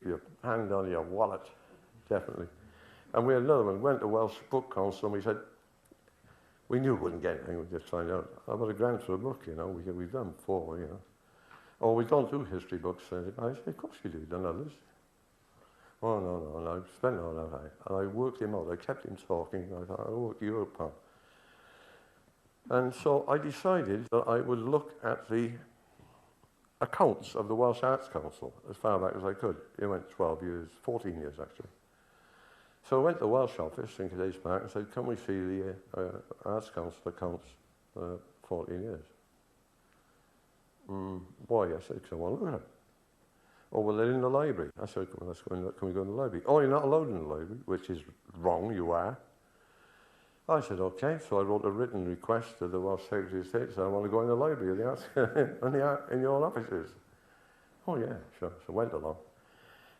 Your hand on your wallet, definitely. And we had another one. Went to Welsh Book Council and we said, we knew we wouldn't get anything, we just find out. How about a grant for a book, you know? We've done 4, you know. Oh, we don't do history books. I said, of course you do, you've done others. Oh, no, and I spent all that time. And I worked him out, I kept him talking. I thought, I'll work you out, pal. And so I decided that I would look at the accounts of the Welsh Arts Council as far back as I could. It went 12 years, 14 years actually. So I went to the Welsh office in Cadace Park and said, can we see the Arts Council accounts for 14 years? Why? I said, because I want to look at them. Oh, well, they're in the library. I said, well, can we go in the library? Oh, you're not allowed in the library, which is wrong, you are. I said, okay. So I wrote a written request to the Welsh Secretary of State, so I want to go in the library of the arts, in your offices. Oh, yeah, sure. So I went along.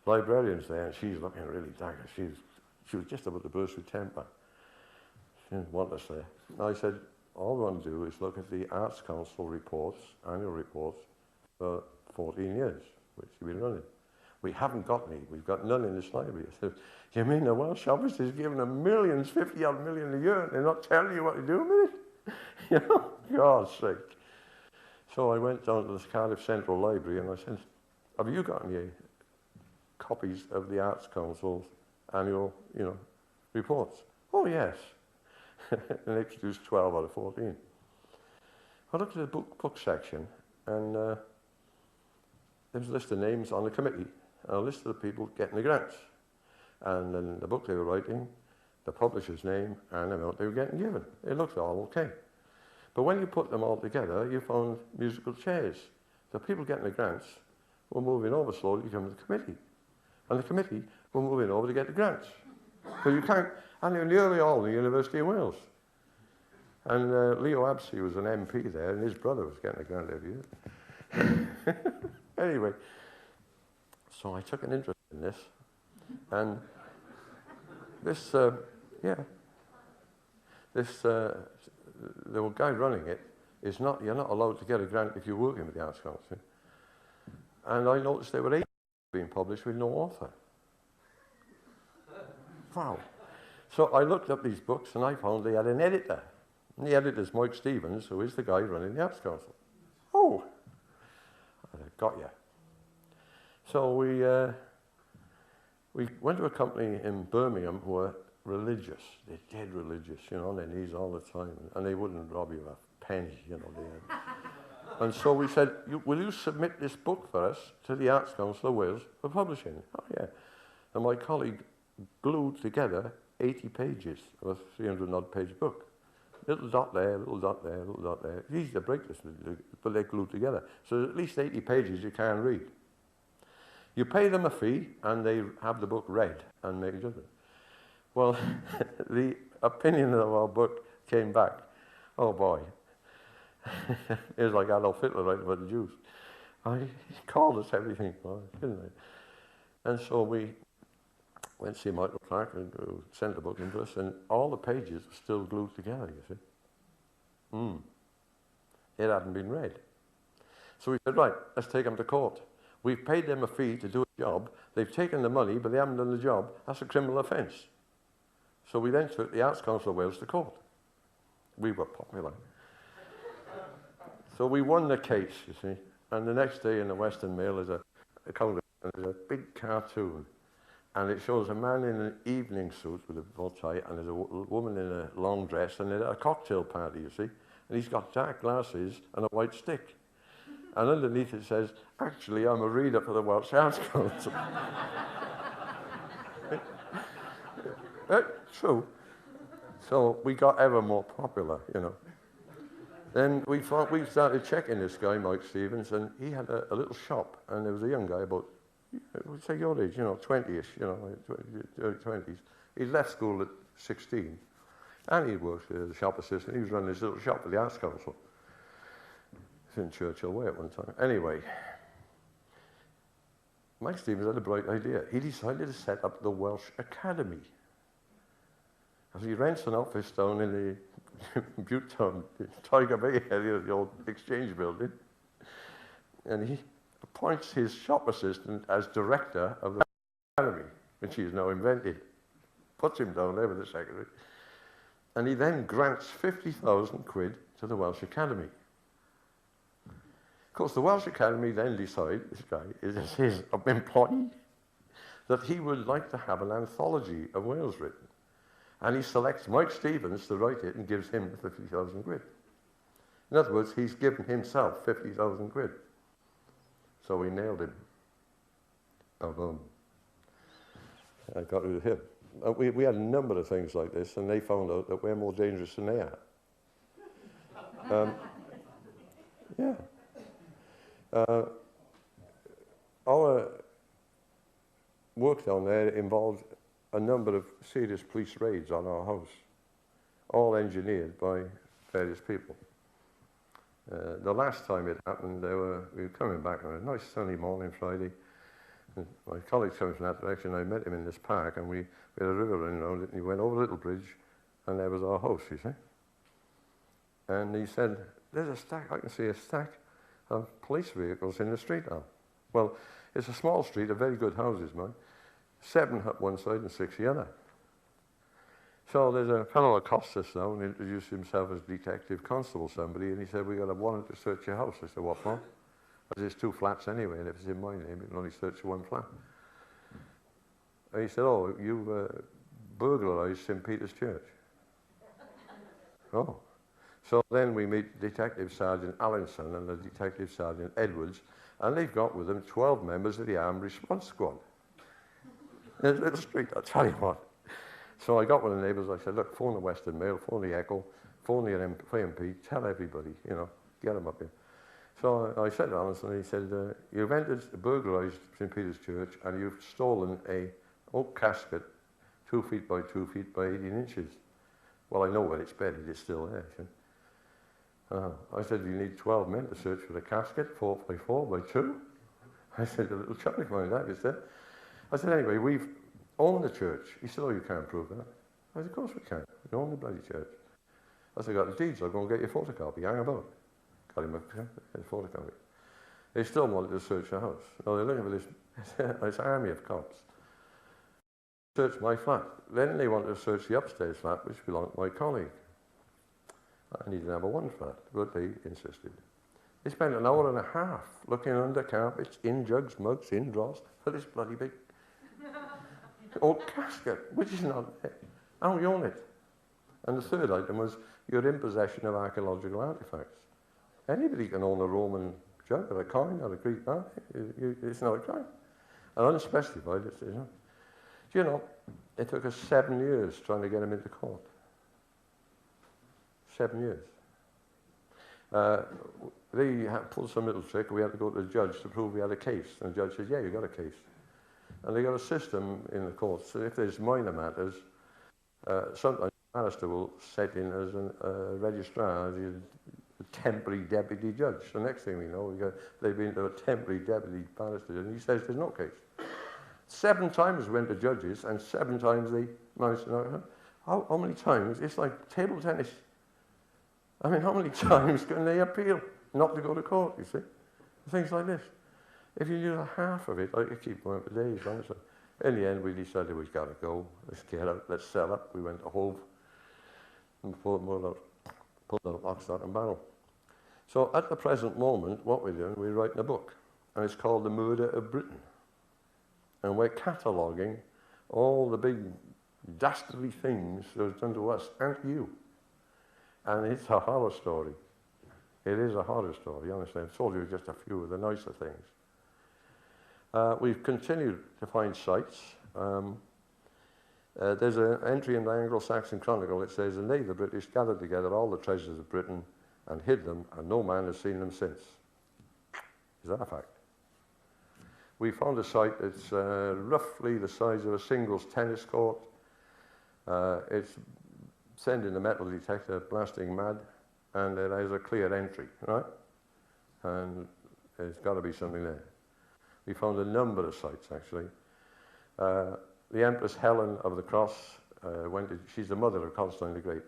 Librarian's there, and she's looking really dagger. She was just about to burst with temper. She didn't want us there. I said, all we want to do is look at the Arts Council reports, annual reports, for 14 years, which we've been running. We haven't got any. We've got none in this library. I said, do you mean the Welsh office is giving them millions, 50-odd million a year, and they're not telling you what to do with it? You know, God's sake. So I went down to the Cardiff Central Library and I said, have you got any copies of the Arts Council's annual, you know, reports? Oh, yes. And they produced 12 out of 14. I looked at the book section, and there was a list of names on the committee, and a list of the people getting the grants. And then the book they were writing, the publisher's name, and the amount they were getting given. It looked all okay. But when you put them all together, you found musical chairs. The people getting the grants were moving over slowly to come to the committee. And the committee were moving over to get the grants. So you can't, and they're nearly all the University of Wales. And Leo Absey was an MP there, and his brother was getting a grant every year. Anyway, so I took an interest in this, and this, the guy running it is not, you're not allowed to get a grant if you're working with the Arts Council. And I noticed there were 8 being published with no author. Wow. So I looked up these books and I found they had an editor. And the editor's Mike Stevens, who is the guy running the Arts Council. Oh, I got you. So we went to a company in Birmingham who were religious. They're dead religious, you know, on their knees all the time. And they wouldn't rob you of a penny, you know. And so we said, will you submit this book for us to the Arts Council of Wales for publishing? Oh, yeah. And my colleague glued together 80 pages of a 300-odd page book. Little dot there, little dot there, little dot there. It's easy to break this, but they're glued together. So there's at least 80 pages you can't read. You pay them a fee, and they have the book read and make a judgment. Well, the opinion of our book came back. Oh, boy. It was like Adolf Hitler writing about the Jews. He called us everything, didn't he? And so we went to see Michael Clark and sent the book in to us, and all the pages were still glued together, you see. It hadn't been read. So we said, right, let's take them to court. We've paid them a fee to do a job. They've taken the money, but they haven't done the job. That's a criminal offence. So we then took the Arts Council of Wales to court. We were popular. So we won the case, you see. And the next day in the Western Mail is a big cartoon. And it shows a man in an evening suit with a bow tie, and there's a woman in a long dress, and they're at a cocktail party, you see. And he's got dark glasses and a white stick. And underneath it says, actually, I'm a reader for the Welsh Arts Council. True. So we got ever more popular, you know. Then we started checking this guy, Mike Stevens, and he had a little shop, and there was a young guy about, say your age, you know, 20-ish, you know, early 20s. He left school at 16, and he worked as a shop assistant. He was running his little shop for the Arts Council. It's in Churchill Way at one time. Anyway, Mike Stevens had a bright idea. He decided to set up the Welsh Academy. As he rents an office down in the Butetown, Tiger Bay area of the old Exchange building, and he appoints his shop assistant as director of the academy, which he has now invented. Puts him down there with the secretary. And he then grants 50,000 quid to the Welsh Academy. Of course, the Welsh Academy then decide, this guy is his employee, that he would like to have an anthology of Wales written. And he selects Mike Stevens to write it and gives him 50,000 quid. In other words, he's given himself 50,000 quid. So we nailed him. Boom. I got rid of him. We had a number of things like this, and they found out that we're more dangerous than they are. Yeah. Our work down there involved a number of serious police raids on our house, all engineered by various people. The last time it happened, we were coming back on a nice sunny morning Friday, and my colleague's coming from that direction. I met him in this park, and we had a river running around it, and he went over a little bridge, and there was our house, you see. And he said, there's a stack, I can see a stack of police vehicles in the street now. Well, it's a small street of very good houses, man. 7 up one side and 6 the other. So there's a fellow accosts us now and introduced himself as Detective Constable somebody, and he said, we got a warrant to search your house. I said, what for? There's 2 flats anyway, and if it's in my name, you can only search 1 flat. And he said, oh, you've burglarized St. Peter's Church. Oh. So then we meet Detective Sergeant Allinson and the Detective Sergeant Edwards, and they've got with them 12 members of the Armed Response Squad. There's a little street, I'll tell you what. So I got one of the neighbours, I said, look, phone the Western Mail, phone the Echo, phone the MP, tell everybody, you know, get them up here. So I said to Allinson, and he said, you've entered, burglarised St. Peter's Church, and you've stolen a oak casket 2 feet by 2 feet by 18 inches. Well, I know where it's bedded, it's still there. I said, you need 12 men to search for the casket, 4 by 4 by 2. I said, a little chuckling like that, he said. I said, anyway, we've owned the church. He said, oh, you can't prove that. I said, of course we can. We own the bloody church. I said, I got the deeds, I'll go and get your photocopy, hang about. Got him a photocopy. They still wanted to search the house. Now they're looking for this army of cops. Search my flat. Then they wanted to search the upstairs flat, which belonged to my colleague. I needed number 1 flat, but they insisted. They spent an hour and a half looking under carpets, in jugs, mugs, in drawers, for this bloody big old casket, which is not there. How do you own it? And the third item was, you're in possession of archaeological artifacts. Anybody can own a Roman jug or a coin or a Greek art. It's not a crime. And unspecified, it's, you know. Do you know, it took us 7 years trying to get him into court. 7 years. They pulled some little trick. We had to go to the judge to prove we had a case. And the judge said, yeah, you got a case. And they got a system in the court. So if there's minor matters, sometimes the barrister will set in as a registrar, as a temporary deputy judge. The next thing we know, they've been to a temporary deputy barrister, and he says there's no case. 7 times we went to judges, and 7 times they managed to know. How many times? It's like table tennis. I mean, how many times can they appeal not to go to court, you see? Things like this. If you do half of it, I could keep going for days, honestly. In the end, we decided we've got to go. Let's get out, let's sell up. We went to Hove and pulled out lock, stock and barrel. So at the present moment, what we're doing, we're writing a book. And it's called The Murder of Britain. And we're cataloguing all the big dastardly things that was done to us and to you. And it's a horror story. It is a horror story, honestly. I've told you just a few of the nicer things. We've continued to find sites. There's an entry in the Anglo-Saxon Chronicle that says, and they, the British, gathered together all the treasures of Britain and hid them, and no man has seen them since. Is that a fact? We found a site that's roughly the size of a singles tennis court. It's sending the metal detector blasting mad, and there is a clear entry, right? And there's got to be something there. We found a number of sites, actually. The Empress Helen of the Cross, she's the mother of Constantine the Great.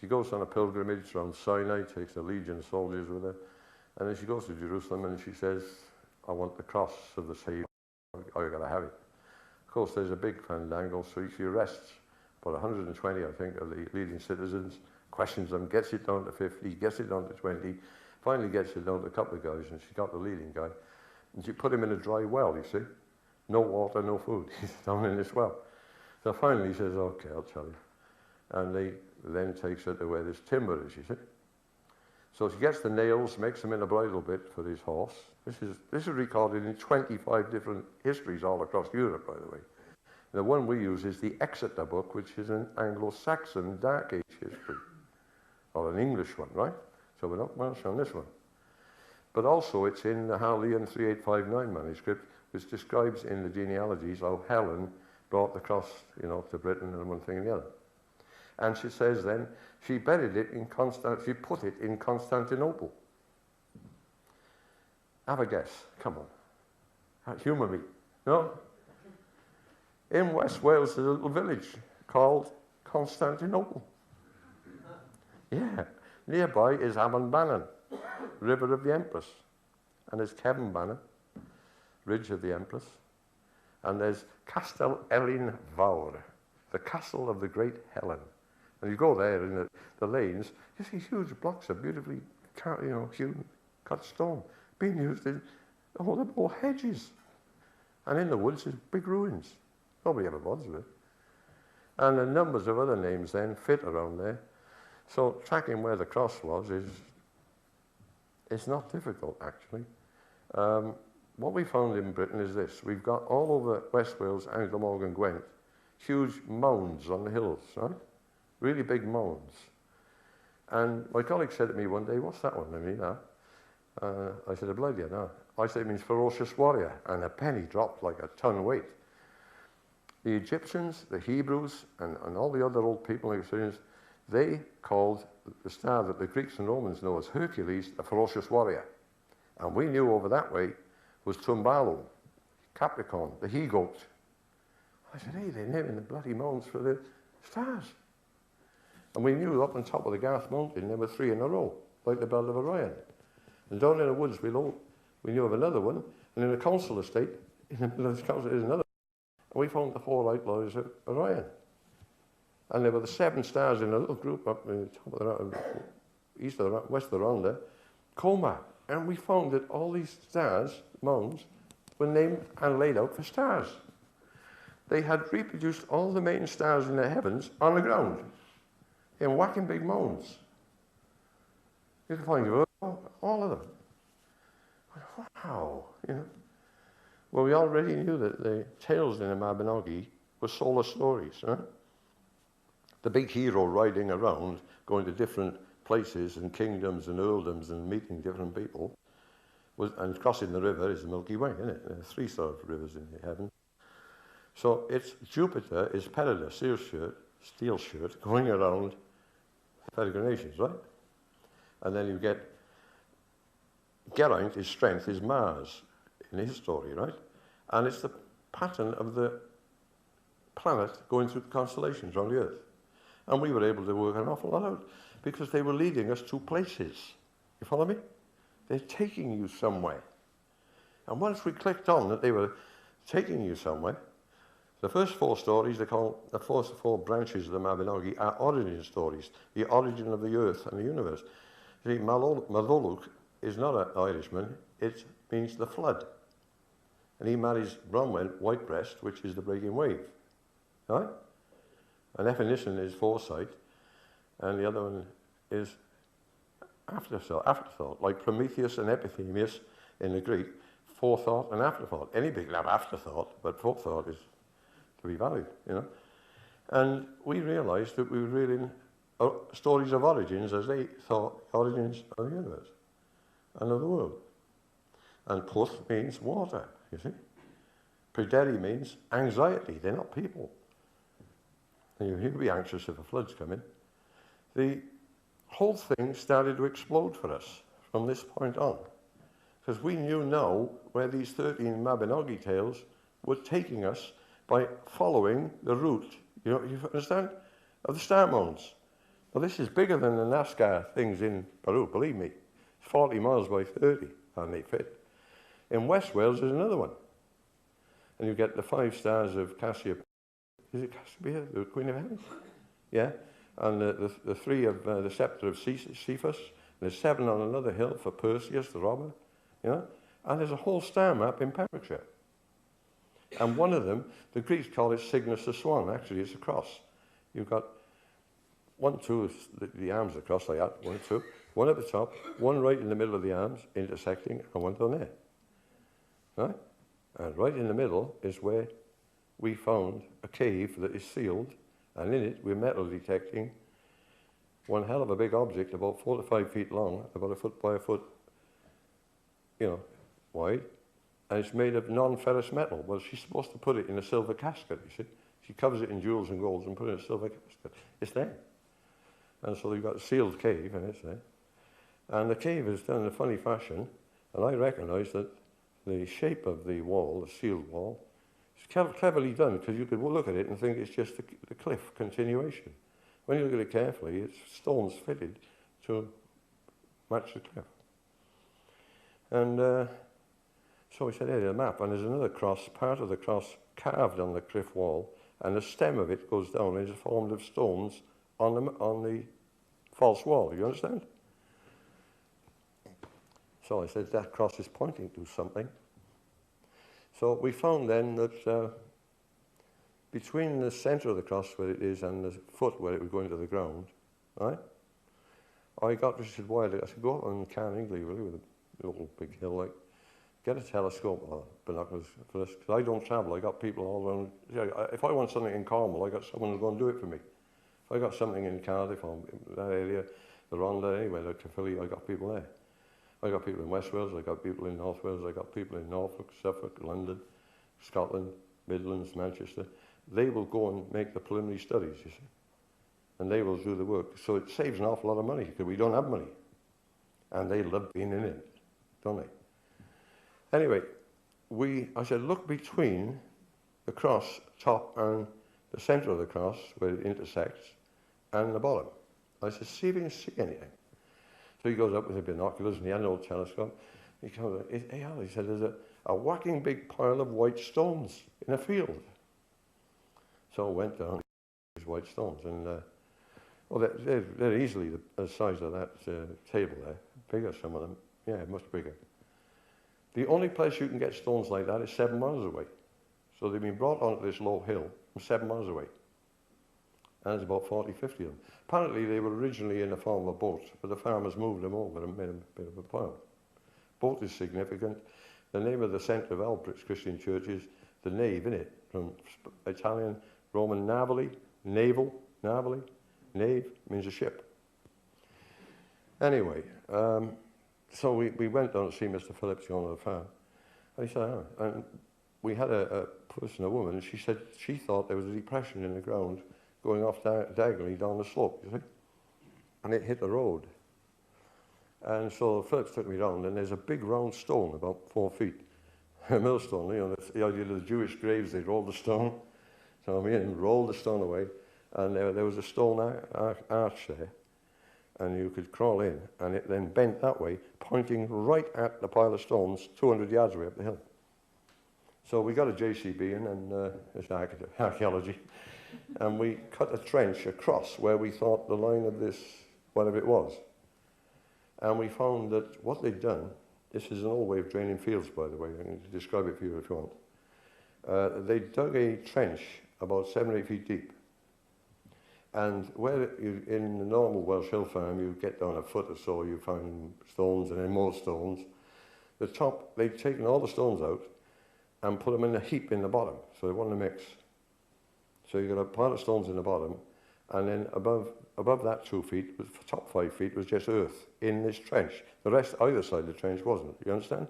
She goes on a pilgrimage around Sinai, takes a legion of soldiers with her, and then she goes to Jerusalem and she says, I want the cross of the Savior. I've got to have it. Of course, there's a big fandango, so she arrests about 120, I think, of the leading citizens, questions them, gets it down to 50, gets it down to 20, finally gets it down to a couple of guys, and she got the leading guy. And she put him in a dry well, you see. No water, no food. He's down in this well. So finally he says, okay, I'll tell you. And they then takes her to where this timber is, you see. So she gets the nails, makes them in a bridle bit for his horse. This is recorded in 25 different histories all across Europe, by the way. The one we use is the Exeter book, which is an Anglo-Saxon Dark Age history, or an English one, right? So we're not Welsh on this one. But also it's in the Harleian 3859 manuscript, which describes in the genealogies how Helen brought the cross, to Britain and one thing and the other. And she says then, she buried it in she put it in Constantinople. Have a guess, come on. Humour me, no? In West Wales, there's a little village called Constantinople. Yeah, nearby is Aberbannon, River of the Empress. And there's Kevin Banner, Ridge of the Empress. And there's Castell Elin Fawr, the castle of the great Helen. And you go there in the lanes, you see huge blocks of beautifully hewn cut stone being used in all hedges. And in the woods, there's big ruins. Nobody ever bothers with it. And the numbers of other names then fit around there. So tracking where the cross was is not difficult, actually. What we found in Britain is this. We've got all over West Wales, Anglo-Morgan, Gwent, huge mounds on the hills, right? Really big mounds. And my colleague said to me one day, what's that one? I mean, I said, bloody no. I said, it means ferocious warrior. And a penny dropped like a ton weight. The Egyptians, the Hebrews, and all the other old people who experienced, they called the star that the Greeks and Romans know as Hercules, a ferocious warrior. And we knew over that way was Tumbalo, Capricorn, the he-goat. I said, hey, they're naming the bloody mounds for the stars. And we knew up on top of the Garth Mountain there were 3 in a row, like the belt of Orion. And down in the woods below, we knew of another one, and in a council estate, in the middle of the council, there's another. And we found the 4 outliers of Orion. And there were the 7 stars in a little group up in the top of the east of the west of the round there, Comet. And we found that all these stars, mounds, were named and laid out for stars. They had reproduced all the main stars in the heavens on the ground, in whacking big mounds. You can find all of them. Wow, Well, we already knew that the tales in the Mabinogi were solar stories, right? The big hero riding around, going to different places and kingdoms and earldoms and meeting different people, and crossing the river is the Milky Way, isn't it? There are 3 sort of rivers in the heaven. So it's Jupiter is Peridot, steel shirt, going around peregrinations, right? And then you get Geraint, his strength, is Mars in his story, right? And it's the pattern of the planet going through the constellations around the Earth. And we were able to work an awful lot out because they were leading us to places. You follow me? They're taking you somewhere. And once we clicked on that they were taking you somewhere, the first 4 stories, they call the first 4 branches of the Mabinogi, are origin stories, the origin of the Earth and the universe. See, Matholwch is not an Irishman, it means the flood. And he marries Bronwen, Whitebreast, which is the breaking wave. Right? And Epheniston is foresight, and the other one is afterthought, like Prometheus and Epithemius in the Greek, forethought and afterthought. Anybody can have afterthought, but forethought is to be valued, And we realized that we were reading stories of origins as they thought origins of the universe and of the world. And Puth means water, you see. Pryderi means anxiety. They're not people. And you'll be anxious if a flood's coming. The whole thing started to explode for us from this point on. because we knew now where these 13 Mabinogi tails were taking us by following the route, you understand, of the star mounds. Well, this is bigger than the NASCAR things in Peru, believe me. It's 40 miles by 30, and they fit. In West Wales, there's another one. And you get the 5 stars of Cassiopeia. Is it Cassiopeia, the Queen of Heaven? Yeah. And the 3 of the sceptre of Cephas. And there's 7 on another hill for Perseus, the robber. You know? And there's a whole star map in Pembrokeshire. And one of them, the Greeks call it Cygnus the Swan. Actually, it's a cross. You've got 1, 2, the arms across like that, 1, 2. One at the top, one right in the middle of the arms, intersecting, and one down there. Right? And right in the middle is where we found a cave that is sealed, and in it we're metal detecting one hell of a big object, about 4 to 5 feet long, about 1 foot by 1 foot, wide, and it's made of non-ferrous metal. Well, she's supposed to put it in a silver casket, you see. She covers it in jewels and golds and put it in a silver casket. It's there. And so you've got a sealed cave, and it's there. And the cave is done in a funny fashion, and I recognise that the shape of the wall, the sealed wall, is cleverly done, because you could look at it and think it's just the cliff continuation. When you look at it carefully, it's stones fitted to match the cliff. And so we said, hey, there's a map, and there's another cross, part of the cross carved on the cliff wall, and the stem of it goes down and is formed of stones on the false wall. You understand? So I said, that cross is pointing to something. So we found then that between the centre of the cross where it is and the foot where it would go into the ground, right? I got Richard Wiley, I said, go up on Karen Sawyer, really, with a little big hill, like, get a telescope or binoculars for this, because I don't travel, I got people all around. If I want something in Cornwall, I got someone who's going to do it for me. If I got something in Cardiff or that area, the Rhondda, anywhere, like Caerphilly, I got people there. I got people in West Wales, I got people in North Wales, I got people in Norfolk, Suffolk, London, Scotland, Midlands, Manchester. They will go and make the preliminary studies, you see, and they will do the work. So it saves an awful lot of money, because we don't have money. And they love being in it, don't they? Anyway, I said, look between the cross top and the centre of the cross, where it intersects, and the bottom. I said, see if you can see anything. So he goes up with the binoculars, and he had an old telescope. He comes up, hey Al, he said, there's a whacking big pile of white stones in a field. So I went down these white stones, and well, they're easily the size of that table there. Bigger, some of them. Yeah, much bigger. The only place you can get stones like that is 7 miles away. So they've been brought onto this low hill from 7 miles away. And there's about 40, 50 of them. Apparently they were originally in the form of a boat, but the farmers moved them over and made a bit of a pile. Boat is significant. The name of the centre of all British Christian churches, the nave, innit? From Italian, Roman navale, naval, navale, nave means a ship. Anyway, so we went down to see Mr. Phillips on the farm. And he said, oh. And we had a person, a woman, and she said she thought there was a depression in the ground going off diagonally down the slope, you see. And it hit the road. And so Phillips took me down, and there's a big round stone, about 4 feet, a millstone, you know, the idea of the Jewish graves, they rolled the stone. So I mean, rolled the stone away, and there was a stone arch there, and you could crawl in, and it then bent that way, pointing right at the pile of stones 200 yards away up the hill. So we got a JCB in, and it's archaeology, and we cut a trench across where we thought the line of this, whatever it was. And we found that what they'd done, this is an old way of draining fields, by the way, I can describe it for you if you want. They dug a trench about 7 or 8 feet deep. And where in the normal Welsh hill farm, you get down a foot or so, you find stones and then more stones. The top, they'd taken all the stones out and put them in a heap in the bottom, so they wasn't a mix. So you got a pile of stones in the bottom, and then above that 2 feet, the top 5 feet was just earth in this trench. The rest, either side of the trench wasn't, you understand?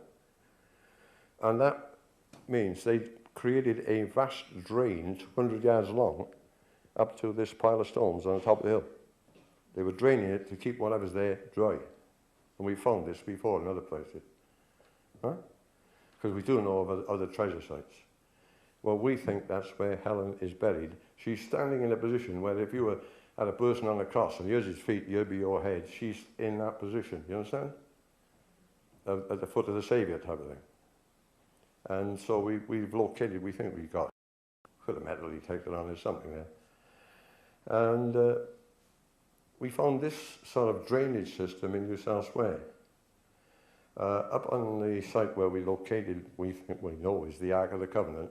And that means they created a vast drain 200 yards long up to this pile of stones on the top of the hill. They were draining it to keep whatever's there dry. And we found this before in other places. Because we do know of other treasure sites. Well, we think that's where Helen is buried. She's standing in a position where if you had a person on the cross and here's his feet, here'd be your head, she's in that position, you understand? At the foot of the Saviour type of thing. And so we've located, we think we've got a metal detector on, there's something there. And we found this sort of drainage system in New South Wales. Up on the site where we located, we know is the Ark of the Covenant.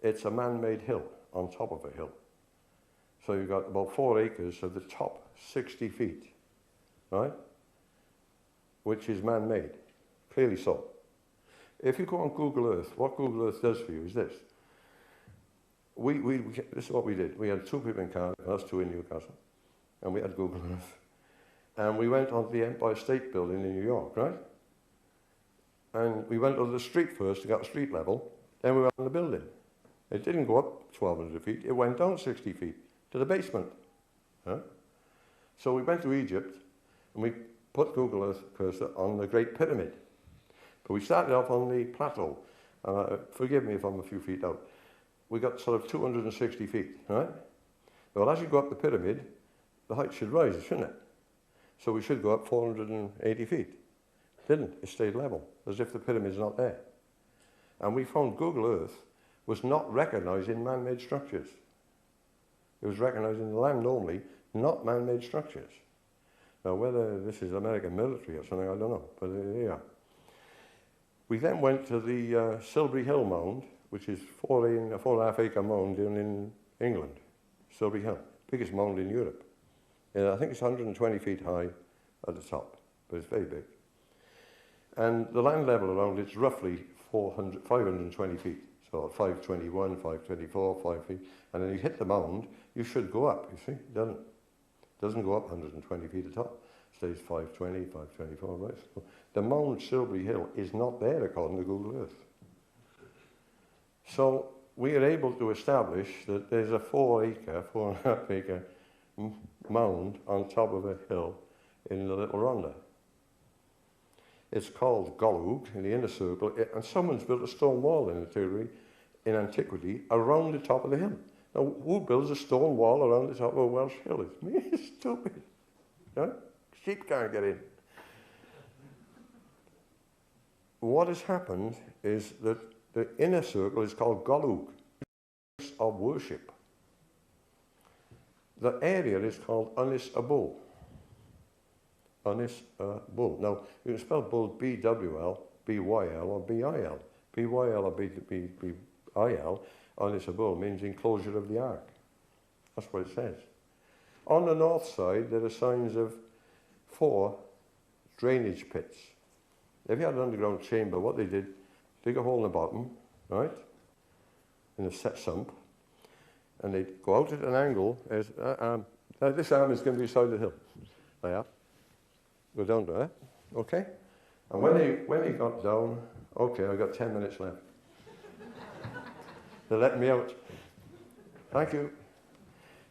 It's a man-made hill on top of a hill. So you've got about 4 acres of the top 60 feet, right? Which is man-made, clearly so. If you go on Google Earth, what Google Earth does for you is this. This is what we did. We had 2 people in Cardiff, us 2 in Newcastle, and we had Google Earth. And we went onto the Empire State Building in New York, right? And we went onto the street first to get street level, then we went on the building. It didn't go up 1,200 feet, it went down 60 feet to the basement. So we went to Egypt, and we put Google Earth cursor on the Great Pyramid. But we started off on the plateau. Forgive me if I'm a few feet out. We got sort of 260 feet, right? Well, as you go up the pyramid, the height should rise, shouldn't it? So we should go up 480 feet. Didn't. It stayed level, as if the pyramid's not there. And we found Google Earth was not recognising man-made structures. It was recognising the land only, not man-made structures. Now, whether this is American military or something, I don't know, but there you are. We then went to the Silbury Hill Mound, which is a 4.5 acre mound down in England. Silbury Hill, biggest mound in Europe. And I think it's 120 feet high at the top, but it's very big. And the land level around it's roughly 520 feet. So 521, 524, 5 feet. And then you hit the mound, you should go up, you see. It doesn't go up 120 feet at the top. It stays 520, 524, right? So the mound Silbury Hill is not there according to Google Earth. So we are able to establish that there's a 4.5 acre mound on top of a hill in the Little Rhondda. It's called Golug in the inner circle, and someone's built a stone wall in the Silbury in antiquity around the top of the hill. Now, who builds a stone wall around the top of a Welsh hill? It's me, it's stupid. Right? Sheep can't get in. What has happened is that the inner circle is called Golug, place of worship. The area is called Ynys y Bull. Ynys y Bull. Now, you can spell bull B-W-L, B-Y-L, or B-I-L. B-Y-L or B-I-L, Ynys y Bull means enclosure of the ark. That's what it says. On the north side, there are signs of 4 drainage pits. If you had an underground chamber, what they did, dig a hole in the bottom, right, in a set sump, and they'd go out at an angle. As, this arm is going to be beside the hill. There. Go down there, okay? And when he got down, okay, I've got 10 minutes left. They're letting me out. Thank you.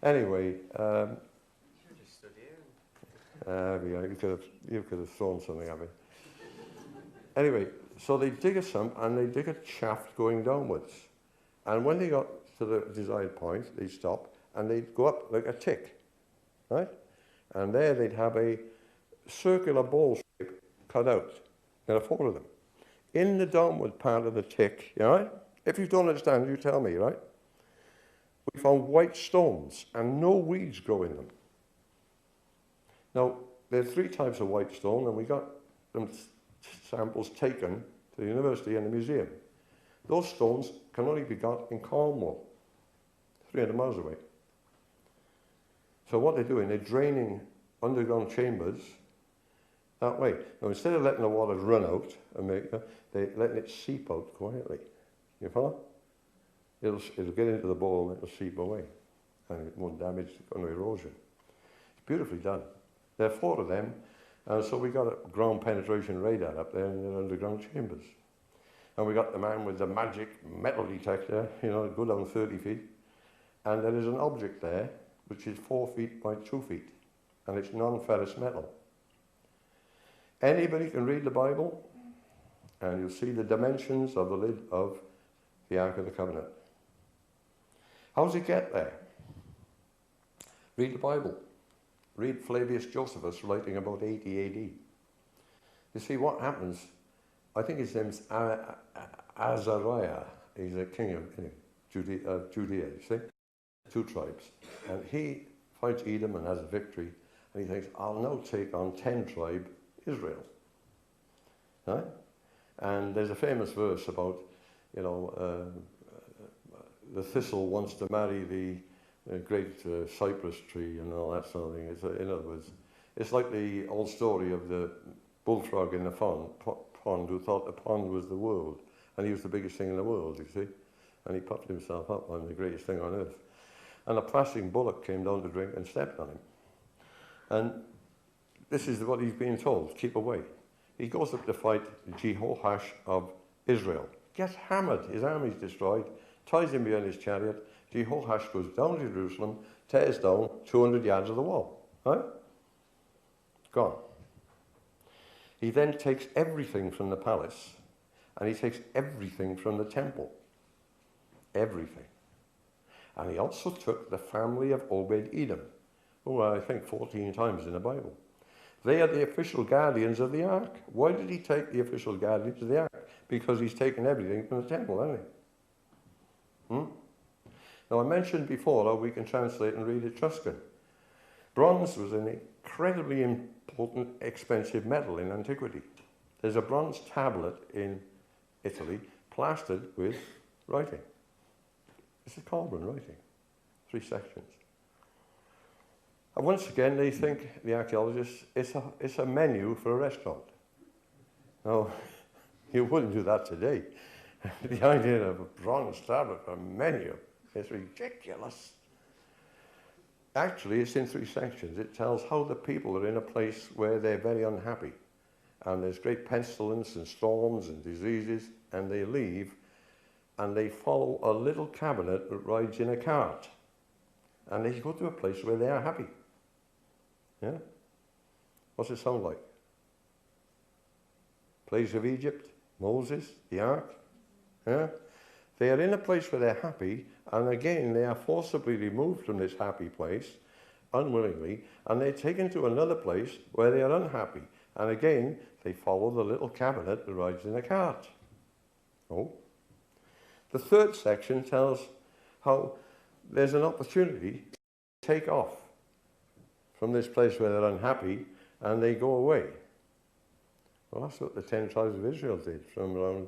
Anyway, you should just stood here. you could have thrown something at me. Anyway, so they dig a sump and they dig a shaft going downwards. And when they got to the desired point, they'd stop and they'd go up like a tick, right? And there they'd have a circular bowl shape cut out. There are 4 of them. In the downward part of the tick, you know, right? If you don't understand, you tell me, right? We found white stones and no weeds grow in them. Now, there are 3 types of white stone, and we got them samples taken to the university and the museum. Those stones can only be got in Cornwall, 300 miles away. So what they're doing, they're draining underground chambers that way. Now, instead of letting the water run out, they're letting it seep out quietly. You follow? It'll get into the bowl and it'll seep away, and it won't damage the erosion. It's beautifully done. There are 4 of them, and so we got a ground penetration radar up there in the underground chambers. And we got the man with the magic metal detector, you know, go down 30 feet, and there is an object there which is 4 feet by 2 feet, and it's non-ferrous metal. Anybody can read the Bible? and you'll see the dimensions of the lid of the Ark of the Covenant. How does it get there? Read the Bible. Read Flavius Josephus writing about 80 AD. You see what happens, I think his name's Azariah. He's a king of Judea, you see? 2 tribes. And he fights Edom and has a victory. And he thinks, I'll now take on 10-tribe Israel. Right? And there's a famous verse about, you know, the thistle wants to marry the great cypress tree and all that sort of thing. In other words, it's like the old story of the bullfrog in the pond who thought the pond was the world. And he was the biggest thing in the world, you see. And he puffed himself up on the greatest thing on earth. And a passing bullock came down to drink and stepped on him. And this is what he's being told, keep away. He goes up to fight Jehoash of Israel. Gets hammered, his army's destroyed, ties him behind his chariot. Jehoash goes down to Jerusalem, tears down 200 yards of the wall. Right? Gone. He then takes everything from the palace, and he takes everything from the temple. Everything. And he also took the family of Obed-Edom, who are, I think, 14 times in the Bible. They are the official guardians of the ark. Why did he take the official guardians of the ark? Because he's taken everything from the temple, hasn't he? Now, I mentioned before how we can translate and read Etruscan. Bronze was an incredibly important, expensive metal in antiquity. There's a bronze tablet in Italy plastered with writing. This is carbon writing, 3 sections. And once again, they think, the archaeologists, it's a menu for a restaurant. Now, you wouldn't do that today. The idea of a bronze tablet for a menu is ridiculous. Actually, it's in 3 sections. It tells how the people are in a place where they're very unhappy. And there's great pestilence and storms and diseases, and they leave, and they follow a little cabinet that rides in a cart. And they go to a place where they are happy. Yeah? What's it sound like? Plagues of Egypt, Moses, the ark. Yeah? They are in a place where they're happy, and again, they are forcibly removed from this happy place, unwillingly, and they're taken to another place where they are unhappy. And again, they follow the little cabinet that rides in a cart. Oh. The 3rd section tells how there's an opportunity to take off from this place where they're unhappy, and they go away. Well, that's what the 10 tribes of Israel did from around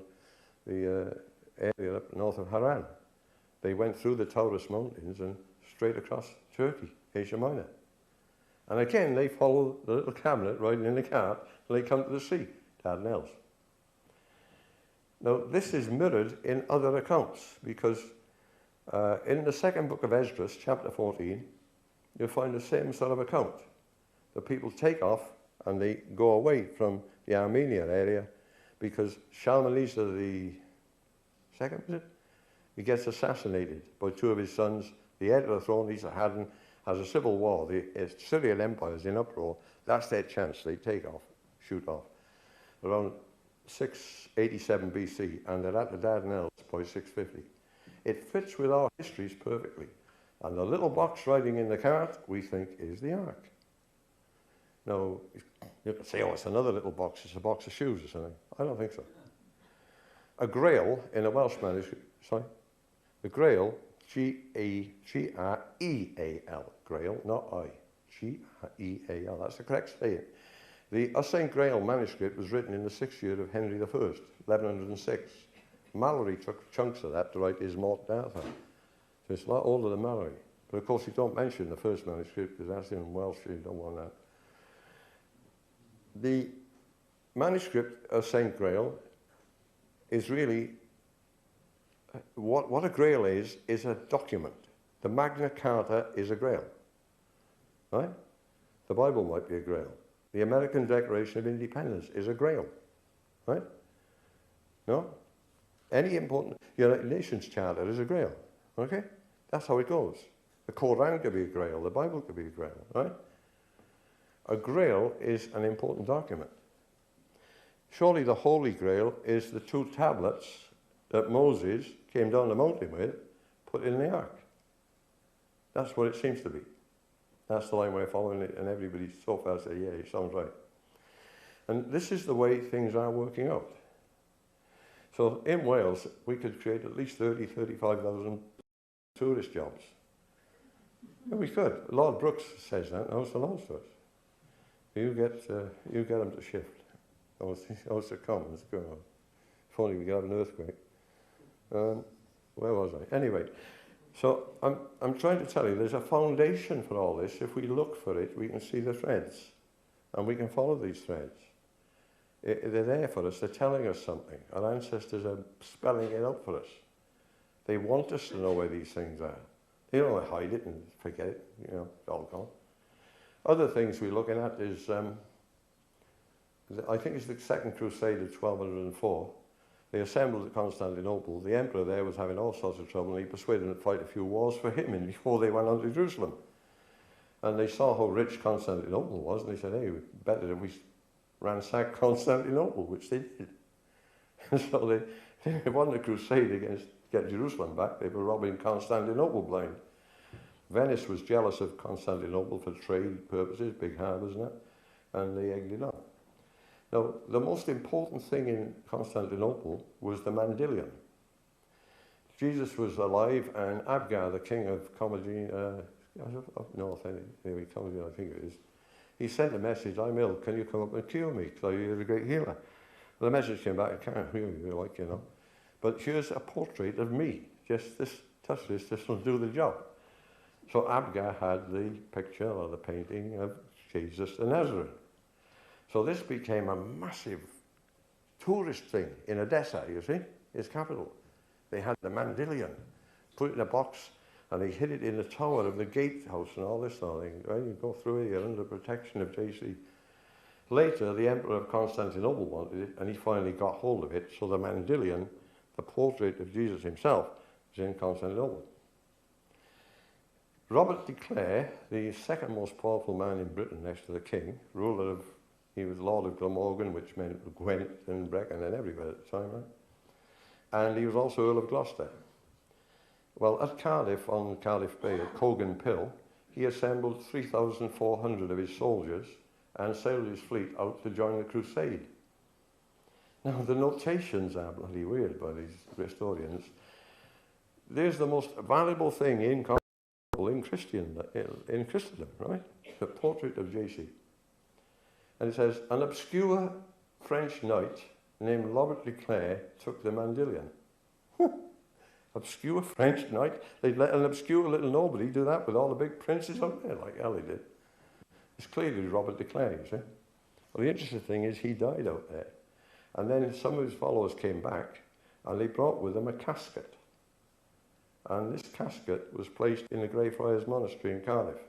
the area up north of Haran. They went through the Taurus Mountains and straight across Turkey, Asia Minor. And again, they follow the little cabinet riding in the cart, and they come to the sea, Dardanelles. Now, this is mirrored in other accounts, because in the 2nd book of Esdras, chapter 14, you'll find the same sort of account. The people take off and they go away from the Armenian area because Shalmaneser the second, is it? He gets assassinated by 2 of his sons. The heir to the throne, Esarhaddon, has a civil war. The Syrian Empire is in uproar. That's their chance. They take off, shoot off. Around 687 BC, and they're at the Dardanelles by 650. It fits with our histories perfectly. And the little box riding in the cart, we think, is the ark. Now, you could say, oh, it's another little box. It's a box of shoes or something. I don't think so. A grail in a Welsh manuscript, sorry? The grail, G-R-E-A-L, grail, not I. G-R-E-A-L, that's the correct saying. The St. Grail manuscript was written in the 6th year of Henry I, 1106. Mallory took chunks of that to write his Morte d'Arthur. So it's a lot older than Mallory. But of course, you don't mention the first manuscript because that's in Welsh, you don't want that. The manuscript of St. Grail is really, what a grail is a document. The Magna Carta is a grail, right? The Bible might be a grail. The American Declaration of Independence is a grail, right? No? Any important United Nations Charter is a grail, okay? That's how it goes. The Quran could be a grail, the Bible could be a grail, right? A grail is an important document. Surely the Holy Grail is the 2 tablets that Moses came down the mountain with, put in the ark. That's what it seems to be. That's the line we're following, and everybody so far says, yeah, it sounds right. And this is the way things are working out. So in Wales, we could create at least 35,000 tourist jobs. And we could. Lord Brooks says that, and also knows to us. You get them to shift. Also comes. If only we could have an earthquake. Where was I? Anyway, so I'm trying to tell you, there's a foundation for all this. If we look for it, we can see the threads, and we can follow these threads. They're there for us. They're telling us something. Our ancestors are spelling it out for us. They want us to know where these things are. They don't want to hide it and forget it. You know, it's all gone. Other things we're looking at is, I think it's the Second Crusade of 1204. They assembled at Constantinople. The emperor there was having all sorts of trouble, and he persuaded them to fight a few wars for him before they went on to Jerusalem. And they saw how rich Constantinople was, and they said, hey, better if we ransack Constantinople, which they did. So it wasn't a crusade against get Jerusalem back, they were robbing Constantinople blind. Venice was jealous of Constantinople for trade purposes, big harbours and that, and they egged it on. Now, the most important thing in Constantinople was the Mandilion. Jesus was alive, and Abgar, the king of Comet, North, anyway, Comet, I think it is, he sent a message, I'm ill, can you come up and cure me? Because you're a great healer. Well, the message came back, I can't heal you, like, you know. But here's a portrait of me. Just this, touch this will do the job. So Abgar had the picture or the painting of Jesus the Nazarene. So this became a massive tourist thing in Odessa, you see, its capital. They had the Mandilion, put it in a box, and they hid it in the tower of the gatehouse and all this sort of thing. Right? You go through here under protection of JC. Later, the Emperor of Constantinople wanted it, and he finally got hold of it. So the Mandilion, the portrait of Jesus himself, is in Constantinople. Robert de Clare, the second most powerful man in Britain next to the king, he was Lord of Glamorgan, which meant Gwent and Brecon and everywhere at the time, right? And he was also Earl of Gloucester. Well, at Cardiff, on Cardiff Bay, at Cogan Pill, he assembled 3,400 of his soldiers and sailed his fleet out to join the crusade. Now, the notations are bloody weird by these historians. There's the most valuable thing in Christendom, right? The portrait of JC. And it says, an obscure French knight named Robert de Clare took the Mandilion. Obscure French knight? They'd let an obscure little nobody do that with all the big princes out there, like hell he did. It's clearly Robert de Clare, you see. Well, the interesting thing is he died out there. And then some of his followers came back, and they brought with them a casket. And this casket was placed in the Greyfriars Monastery in Cardiff.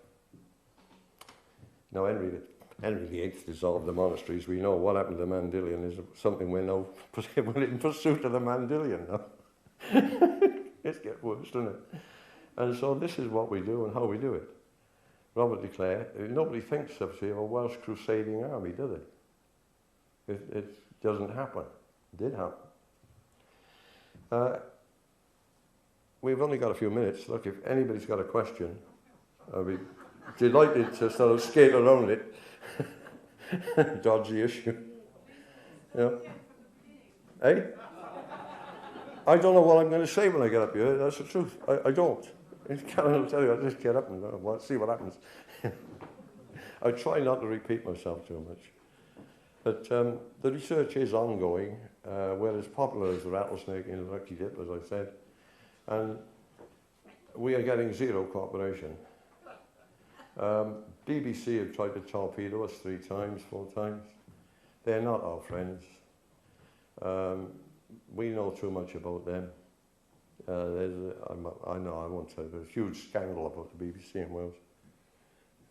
Now, Henry VIII dissolved the monasteries. We know what happened to the Mandilion is something we're now in pursuit of the Mandilion now. It gets worse, doesn't it? And so this is what we do and how we do it. Robert de Clare, nobody thinks of, say, a Welsh crusading army, do they? It doesn't happen. It did happen. We've only got a few minutes. Look, if anybody's got a question, I'll be delighted to sort of skate around it. Dodgy issue. Yeah. Hey? I don't know what I'm going to say when I get up here. That's the truth. I don't. Karen will tell you, I just get up and see what happens. I try not to repeat myself too much. But the research is ongoing. We're as popular as the rattlesnake in the lucky dip, as I said. And we are getting zero cooperation. BBC have tried to torpedo us 3 times, 4 times. They're not our friends. We know too much about them. I know I won't say there's a huge scandal about the BBC in Wales.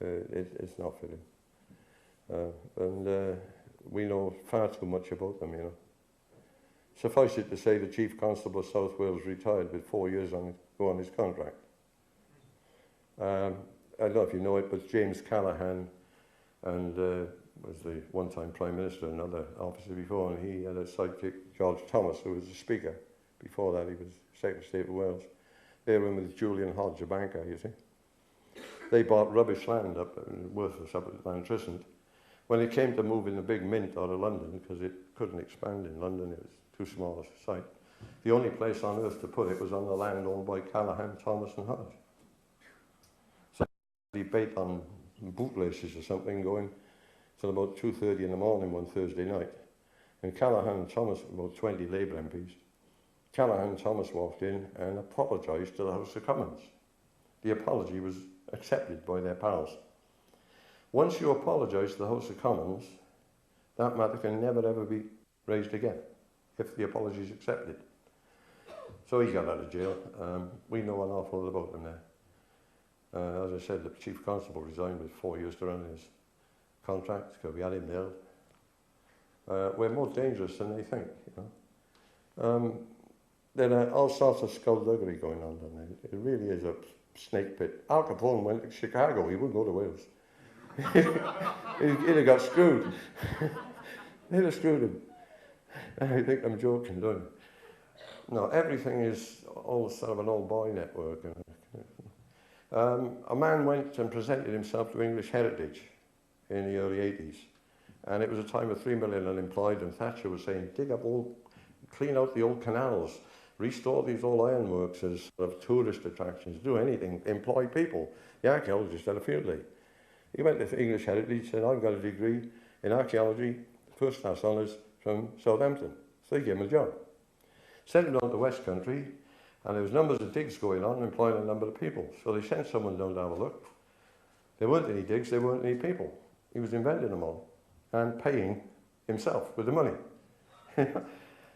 It's not fitting. And we know far too much about them, you know. Suffice it to say the Chief Constable of South Wales retired with 4 years on his contract. I don't know if you know it, but James Callaghan and was the one-time Prime Minister, another officer before, and he had a sidekick, George Thomas, who was the Speaker. Before that, he was Secretary of State of Wales. They were in with Julian Hodge, a banker, you see. They bought rubbish land up, worthless up at Mount. When it came to moving the big mint out of London, because it couldn't expand in London, it was too small a site, the only place on earth to put it was on the land owned by Callaghan, Thomas and Hodge. So debate on bootlaces or something going till about 2:30 in the morning one Thursday night. And Callaghan and Thomas, about 20 Labour MPs, Callaghan and Thomas walked in and apologised to the House of Commons. The apology was accepted by their pals. Once you apologise to the House of Commons, that matter can never ever be raised again, if the apology is accepted. So he got out of jail. We know an awful lot about him there. As I said, the Chief Constable resigned with 4 years to run his contract, because we had him nailed. We're more dangerous than they think, you know. There are all sorts of skullduggery going on down there. It really is a snake pit. Al Capone went to Chicago, he wouldn't go to Wales. He'd have got screwed. They'd have screwed him. I think I'm joking, don't I? No, everything is all sort of an old boy network. A man went and presented himself to English Heritage in the early 80s. And it was a time of 3 million unemployed, and Thatcher was saying, clean out the old canals, restore these old ironworks as sort of tourist attractions, do anything, employ people. The archaeologist had a field day. He went to English Heritage, said, I've got a degree in archaeology, first class honours from Southampton. So they gave him a job. Sent him down to West Country, and there was numbers of digs going on, employing a number of people. So they sent someone down to have a look. There weren't any digs, there weren't any people. He was inventing them all and paying himself with the money.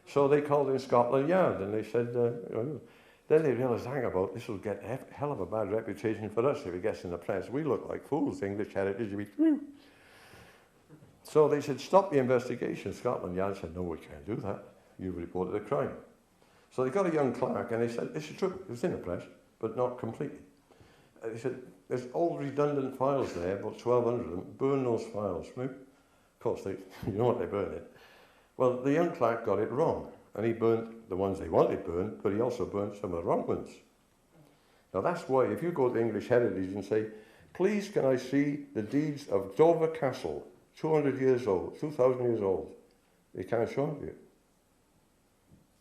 So they called in Scotland Yard, and they said, then they realised, hang about, this will get a hell of a bad reputation for us if it gets in the press. We look like fools, English Heritage, will be. So they said, stop the investigation. Scotland Yard said, no, we can't do that. You've reported a crime. So they got a young clerk, and they said, this is true, it was in the press, but not completely. They said, there's old redundant files there, about 1,200 of them, burn those files. Of course, you know what they burn it. Well, the young clerk got it wrong, and he burnt the ones they wanted burned, but he also burnt some of the wrong ones. Now that's why, if you go to English Heritage and say, please can I see the deeds of Dover Castle, 200 years old, 2,000 years old, they can't show them to you.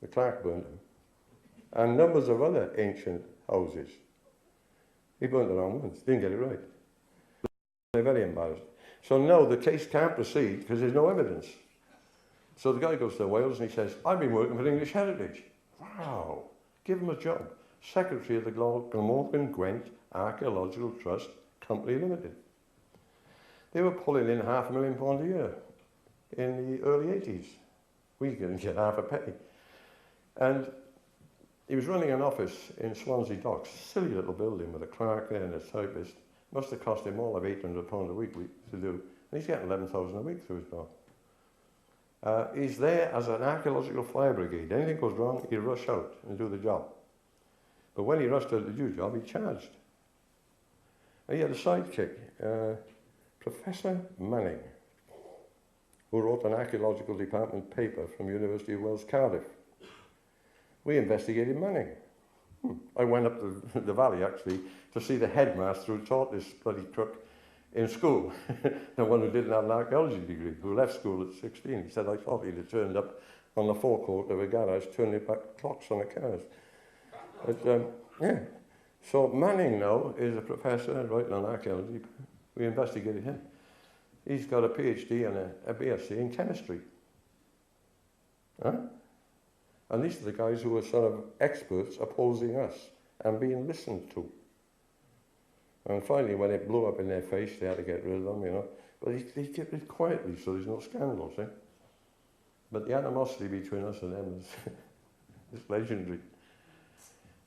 The clerk burned them. And numbers of other ancient houses. He burnt the wrong ones, didn't get it right. They're very embarrassed. So now the case can't proceed because there's no evidence. So the guy goes to Wales and he says, I've been working for English Heritage. Wow, give him a job. Secretary of the Glamorgan Gwent Archaeological Trust Company Limited. They were pulling in £500,000 a year in the early 80s. We couldn't get half a penny. And he was running an office in Swansea Docks, silly little building with a clerk there and a typist. Must have cost him all of £800 a week to do. And he's getting 11,000 a week through his door. He's there as an archaeological fire brigade. Anything goes wrong, he'll rush out and do the job. But when he rushed out to do the job, he charged. And he had a sidekick, Professor Manning, who wrote an archaeological department paper from University of Wales, Cardiff. We investigated Manning. I went up to the valley, actually, to see the headmaster who taught this bloody crook in school, the one who didn't have an archaeology degree, who left school at 16. He said, I thought he'd have turned up on the forecourt of a garage, turning back clocks on the cars. But, yeah. So Manning now is a professor writing on archaeology. We investigated him. He's got a PhD and a BSc in chemistry. Huh? And these are the guys who are sort of experts opposing us and being listened to. And finally, when it blew up in their face, they had to get rid of them, you know. But they kept it quietly, so there's no scandals, eh? But the animosity between us and them is legendary.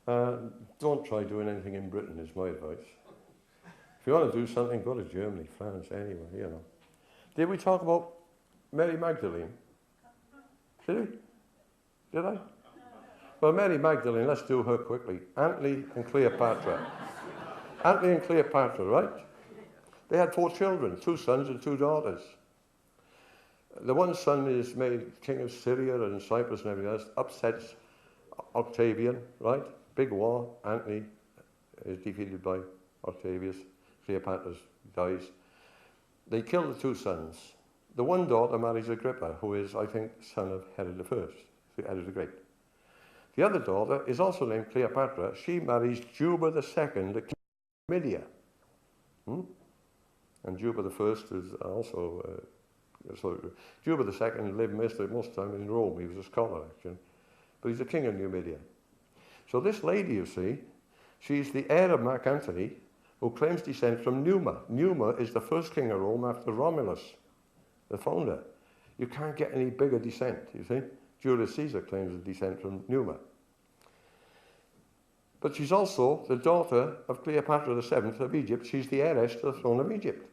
Don't try doing anything in Britain, is my advice. If you want to do something, go to Germany, France, anywhere, you know. Did we talk about Mary Magdalene? Did we? Did I? Well, Mary Magdalene, let's do her quickly. Antony and Cleopatra. Antony and Cleopatra, right? They had 4 children, 2 sons and 2 daughters. the one son is made king of Syria and Cyprus and everything else, upsets Octavian, right? Big war, Antony is defeated by Octavius, Cleopatra dies. They kill the two sons. The one daughter marries Agrippa, who is, I think, son of Herod I, Herod the Great. The other daughter is also named Cleopatra. She marries Juba II, the king of Media. And Juba I is also, Juba II lived most of the time in Rome. He was a scholar, actually. But he's the king of Numidia. So this lady, you see, she's the heir of Mark Antony, who claims descent from Numa. Numa is the first king of Rome after Romulus, the founder. You can't get any bigger descent, you see. Julius Caesar claims a descent from Numa. But she's also the daughter of Cleopatra VII of Egypt. She's the heiress to the throne of Egypt.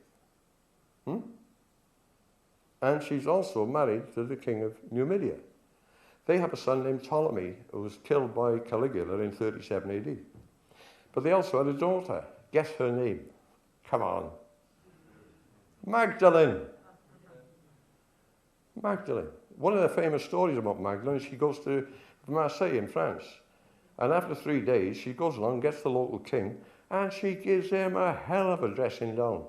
And she's also married to the king of Numidia. They have a son named Ptolemy, who was killed by Caligula in 37 AD. But they also had a daughter. Guess her name. Come on. Magdalene. Magdalene. One of the famous stories about Magdalene is she goes to Marseille in France. And after 3 days, she goes along, gets the local king, and she gives him a hell of a dressing down.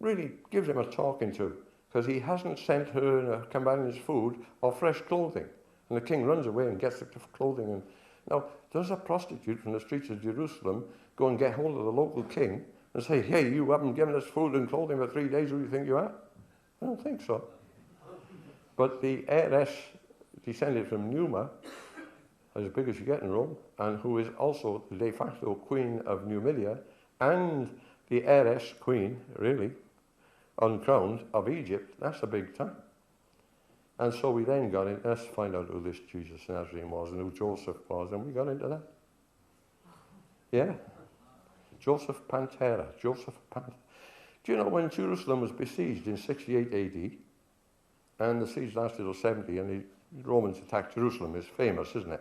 Really gives him a talking to, because he hasn't sent her and her companions food or fresh clothing. And the king runs away and gets the clothing. And now, does a prostitute from the streets of Jerusalem go and get hold of the local king and say, hey, you haven't given us food and clothing for 3 days, who do you think you are? I don't think so. But the heiress descended from Numa, as big as you get in Rome, and who is also the de facto queen of Numidia, and the heiress queen, really, uncrowned, of Egypt. That's a big time. And so we then got in, let's find out who this Jesus Nazarene was and who Joseph was, and we got into that. Yeah. Joseph Pantera. Joseph Pantera. Do you know when Jerusalem was besieged in 68 AD, and the siege lasted till 70, and the Romans attacked Jerusalem, is famous, isn't it?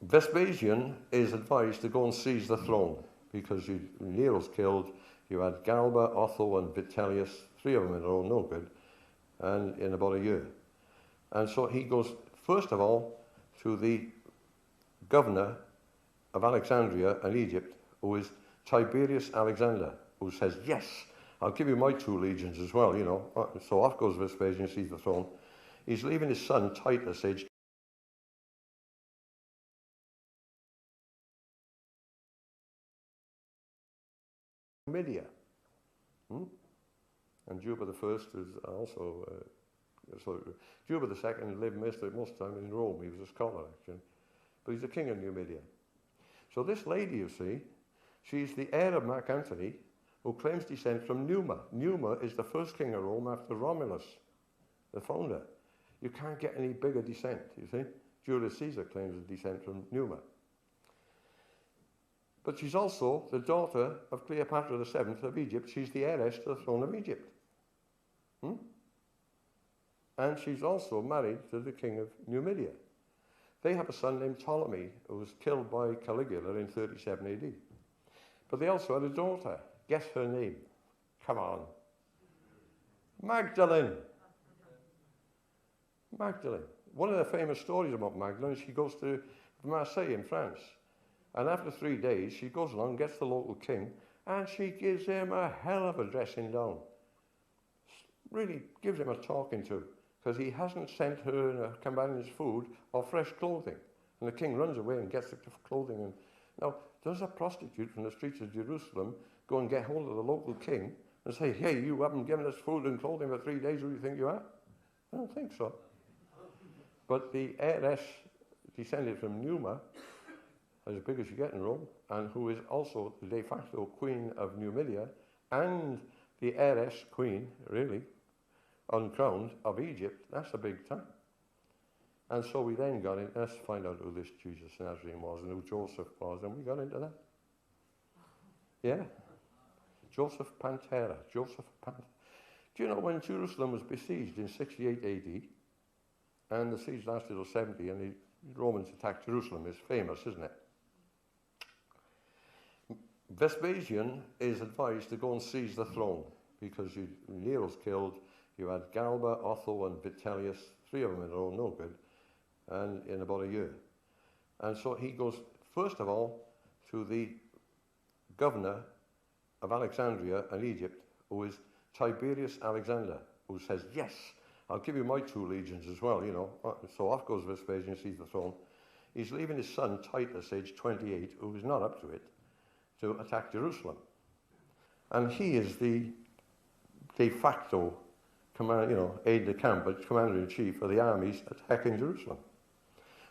Vespasian is advised to go and seize the throne, because Nero's killed. You had Galba, Otho, and Vitellius, 3 of them in a row, no good, and in about a year. And so he goes, first of all, to the governor of Alexandria and Egypt, who is Tiberius Alexander, who says, yes, I'll give you my 2 legions as well, you know. So off goes Vespasian, sees the throne. He's leaving his son Titus, aged Media. And Juba I is also, Juba II lived most of the time in Rome. He was a scholar, actually. But he's the king of Numidia. So this lady, you see, she's the heir of Mark Antony, who claims descent from Numa. Numa is the first king of Rome after Romulus, the founder. You can't get any bigger descent, you see. Julius Caesar claims a descent from Numa. But she's also the daughter of Cleopatra VII of Egypt. She's the heiress to the throne of Egypt. And she's also married to the king of Numidia. They have a son named Ptolemy, who was killed by Caligula in 37 AD. But they also had a daughter. Guess her name. Come on. Magdalene. Magdalene. One of the famous stories about Magdalene is she goes to Marseille in France. And after 3 days, she goes along, gets the local king, and she gives him a hell of a dressing down. Really gives him a talking to, because he hasn't sent her and her companions food or fresh clothing. And the king runs away and gets the clothing. And now, does a prostitute from the streets of Jerusalem go and get hold of the local king and say, hey, you haven't given us food and clothing for 3 days, who do you think you are? I don't think so. But the heiress descended from Numa, as big as you get in Rome, and who is also the de facto queen of Numidia, and the heiress queen, really, uncrowned, of Egypt. That's a big time. And so we then got in, let's find out who this Jesus Nazarene was and who Joseph was, and we got into that. Yeah. Joseph Pantera. Joseph Pantera. Do you know when Jerusalem was besieged in 68 AD, and the siege lasted till 70, and the Romans attacked Jerusalem, is famous, isn't it? Vespasian is advised to go and seize the throne, because Nero's killed. You had Galba, Otho, and Vitellius, 3 of them in a row, no good, and in about a year. And so he goes, first of all, to the governor of Alexandria and Egypt, who is Tiberius Alexander, who says, yes, I'll give you my 2 legions as well, you know. So off goes Vespasian, sees the throne. He's leaving his son Titus, aged 28, who is not up to it, to attack Jerusalem. And he is the de facto aide-de-camp, but commander-in-chief of the armies attacking Jerusalem.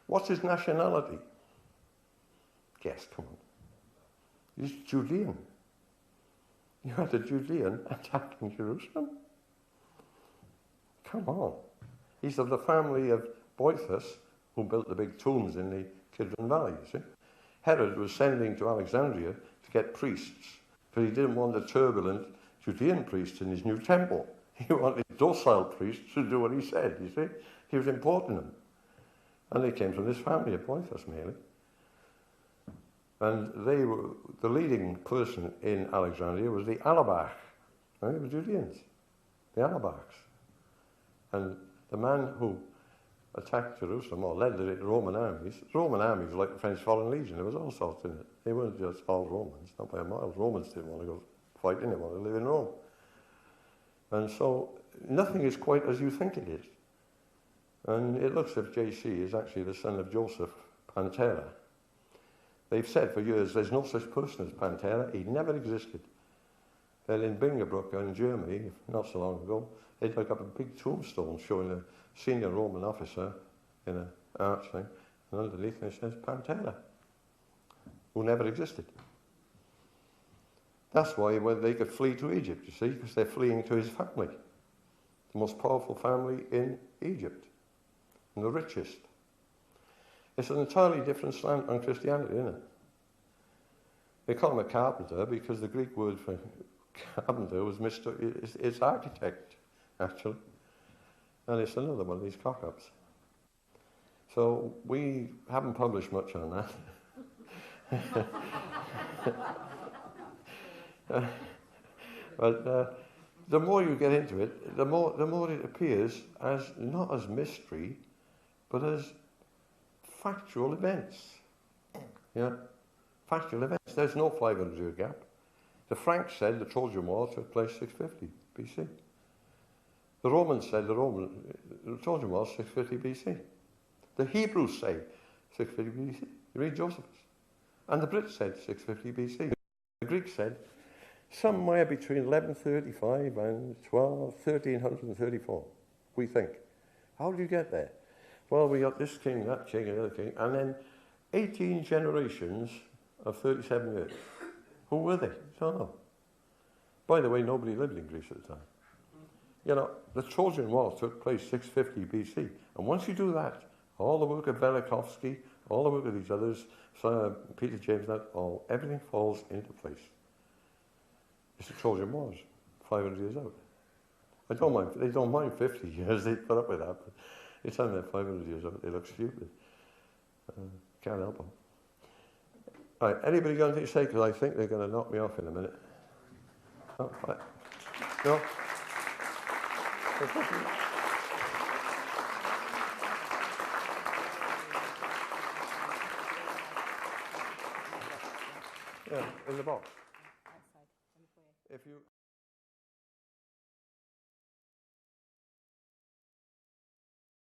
What's his nationality? Guess, come on. He's Judean. You had a Judean attacking Jerusalem? Come on. He's of the family of Boethus, who built the big tombs in the Kidron Valley, you see. Herod was sending to Alexandria to get priests, because he didn't want the turbulent Judean priests in his new temple. He wanted docile priests to do what he said, you see. He was importing them. And they came from this family of Boethus, mainly. And they were, the leading person in Alexandria was the Alabach. Right? They were Judeans, the Alabachs. And the man who attacked Jerusalem, or led the Roman armies were like the French Foreign Legion. There was all sorts in it. They weren't just all Romans, not by a mile. Romans didn't want to go fighting, they wanted to live in Rome. And so nothing is quite as you think it is. And it looks as if JC is actually the son of Joseph Pantera. They've said for years there's no such person as Pantera. He never existed. Then in Bingerbrook in Germany, not so long ago, they dug up a big tombstone showing a senior Roman officer in an arch thing, and underneath it says Pantera, who never existed. That's why they could flee to Egypt, you see, because they're fleeing to his family, the most powerful family in Egypt, and the richest. It's an entirely different slant on Christianity, isn't it? They call him a carpenter because the Greek word for carpenter was it's architect, actually. And it's another one of these cock-ups. So we haven't published much on that. But the more you get into it, the more it appears as not as mystery, but as factual events. Yeah, factual events. There's no 500-year gap. The Franks said the Trojan War took place 650 BC. The Romans said the Trojan War 650 BC. The Hebrews say 650 BC. You read Josephus. And the Brits said 650 BC. The Greeks said somewhere between 1135 and 1334, we think. How did you get there? Well, we got this king, that king, and the other king, and then 18 generations of 37 years. Who were they? Don't know. By the way, nobody lived in Greece at the time. You know, the Trojan War took place 650 BC. And once you do that, all the work of Velikovsky, all the work of these others, Peter James, everything falls into place. It's the Trojan Wars, 500 years out. I don't mind, they don't mind 50 years, they put up with that, but it's time they're 500 years out, they look stupid. Can't help them. Right, anybody got anything to say? Because I think they're going to knock me off in a minute. Oh, right. No? Yeah, in the box. Outside, in the foyer. If you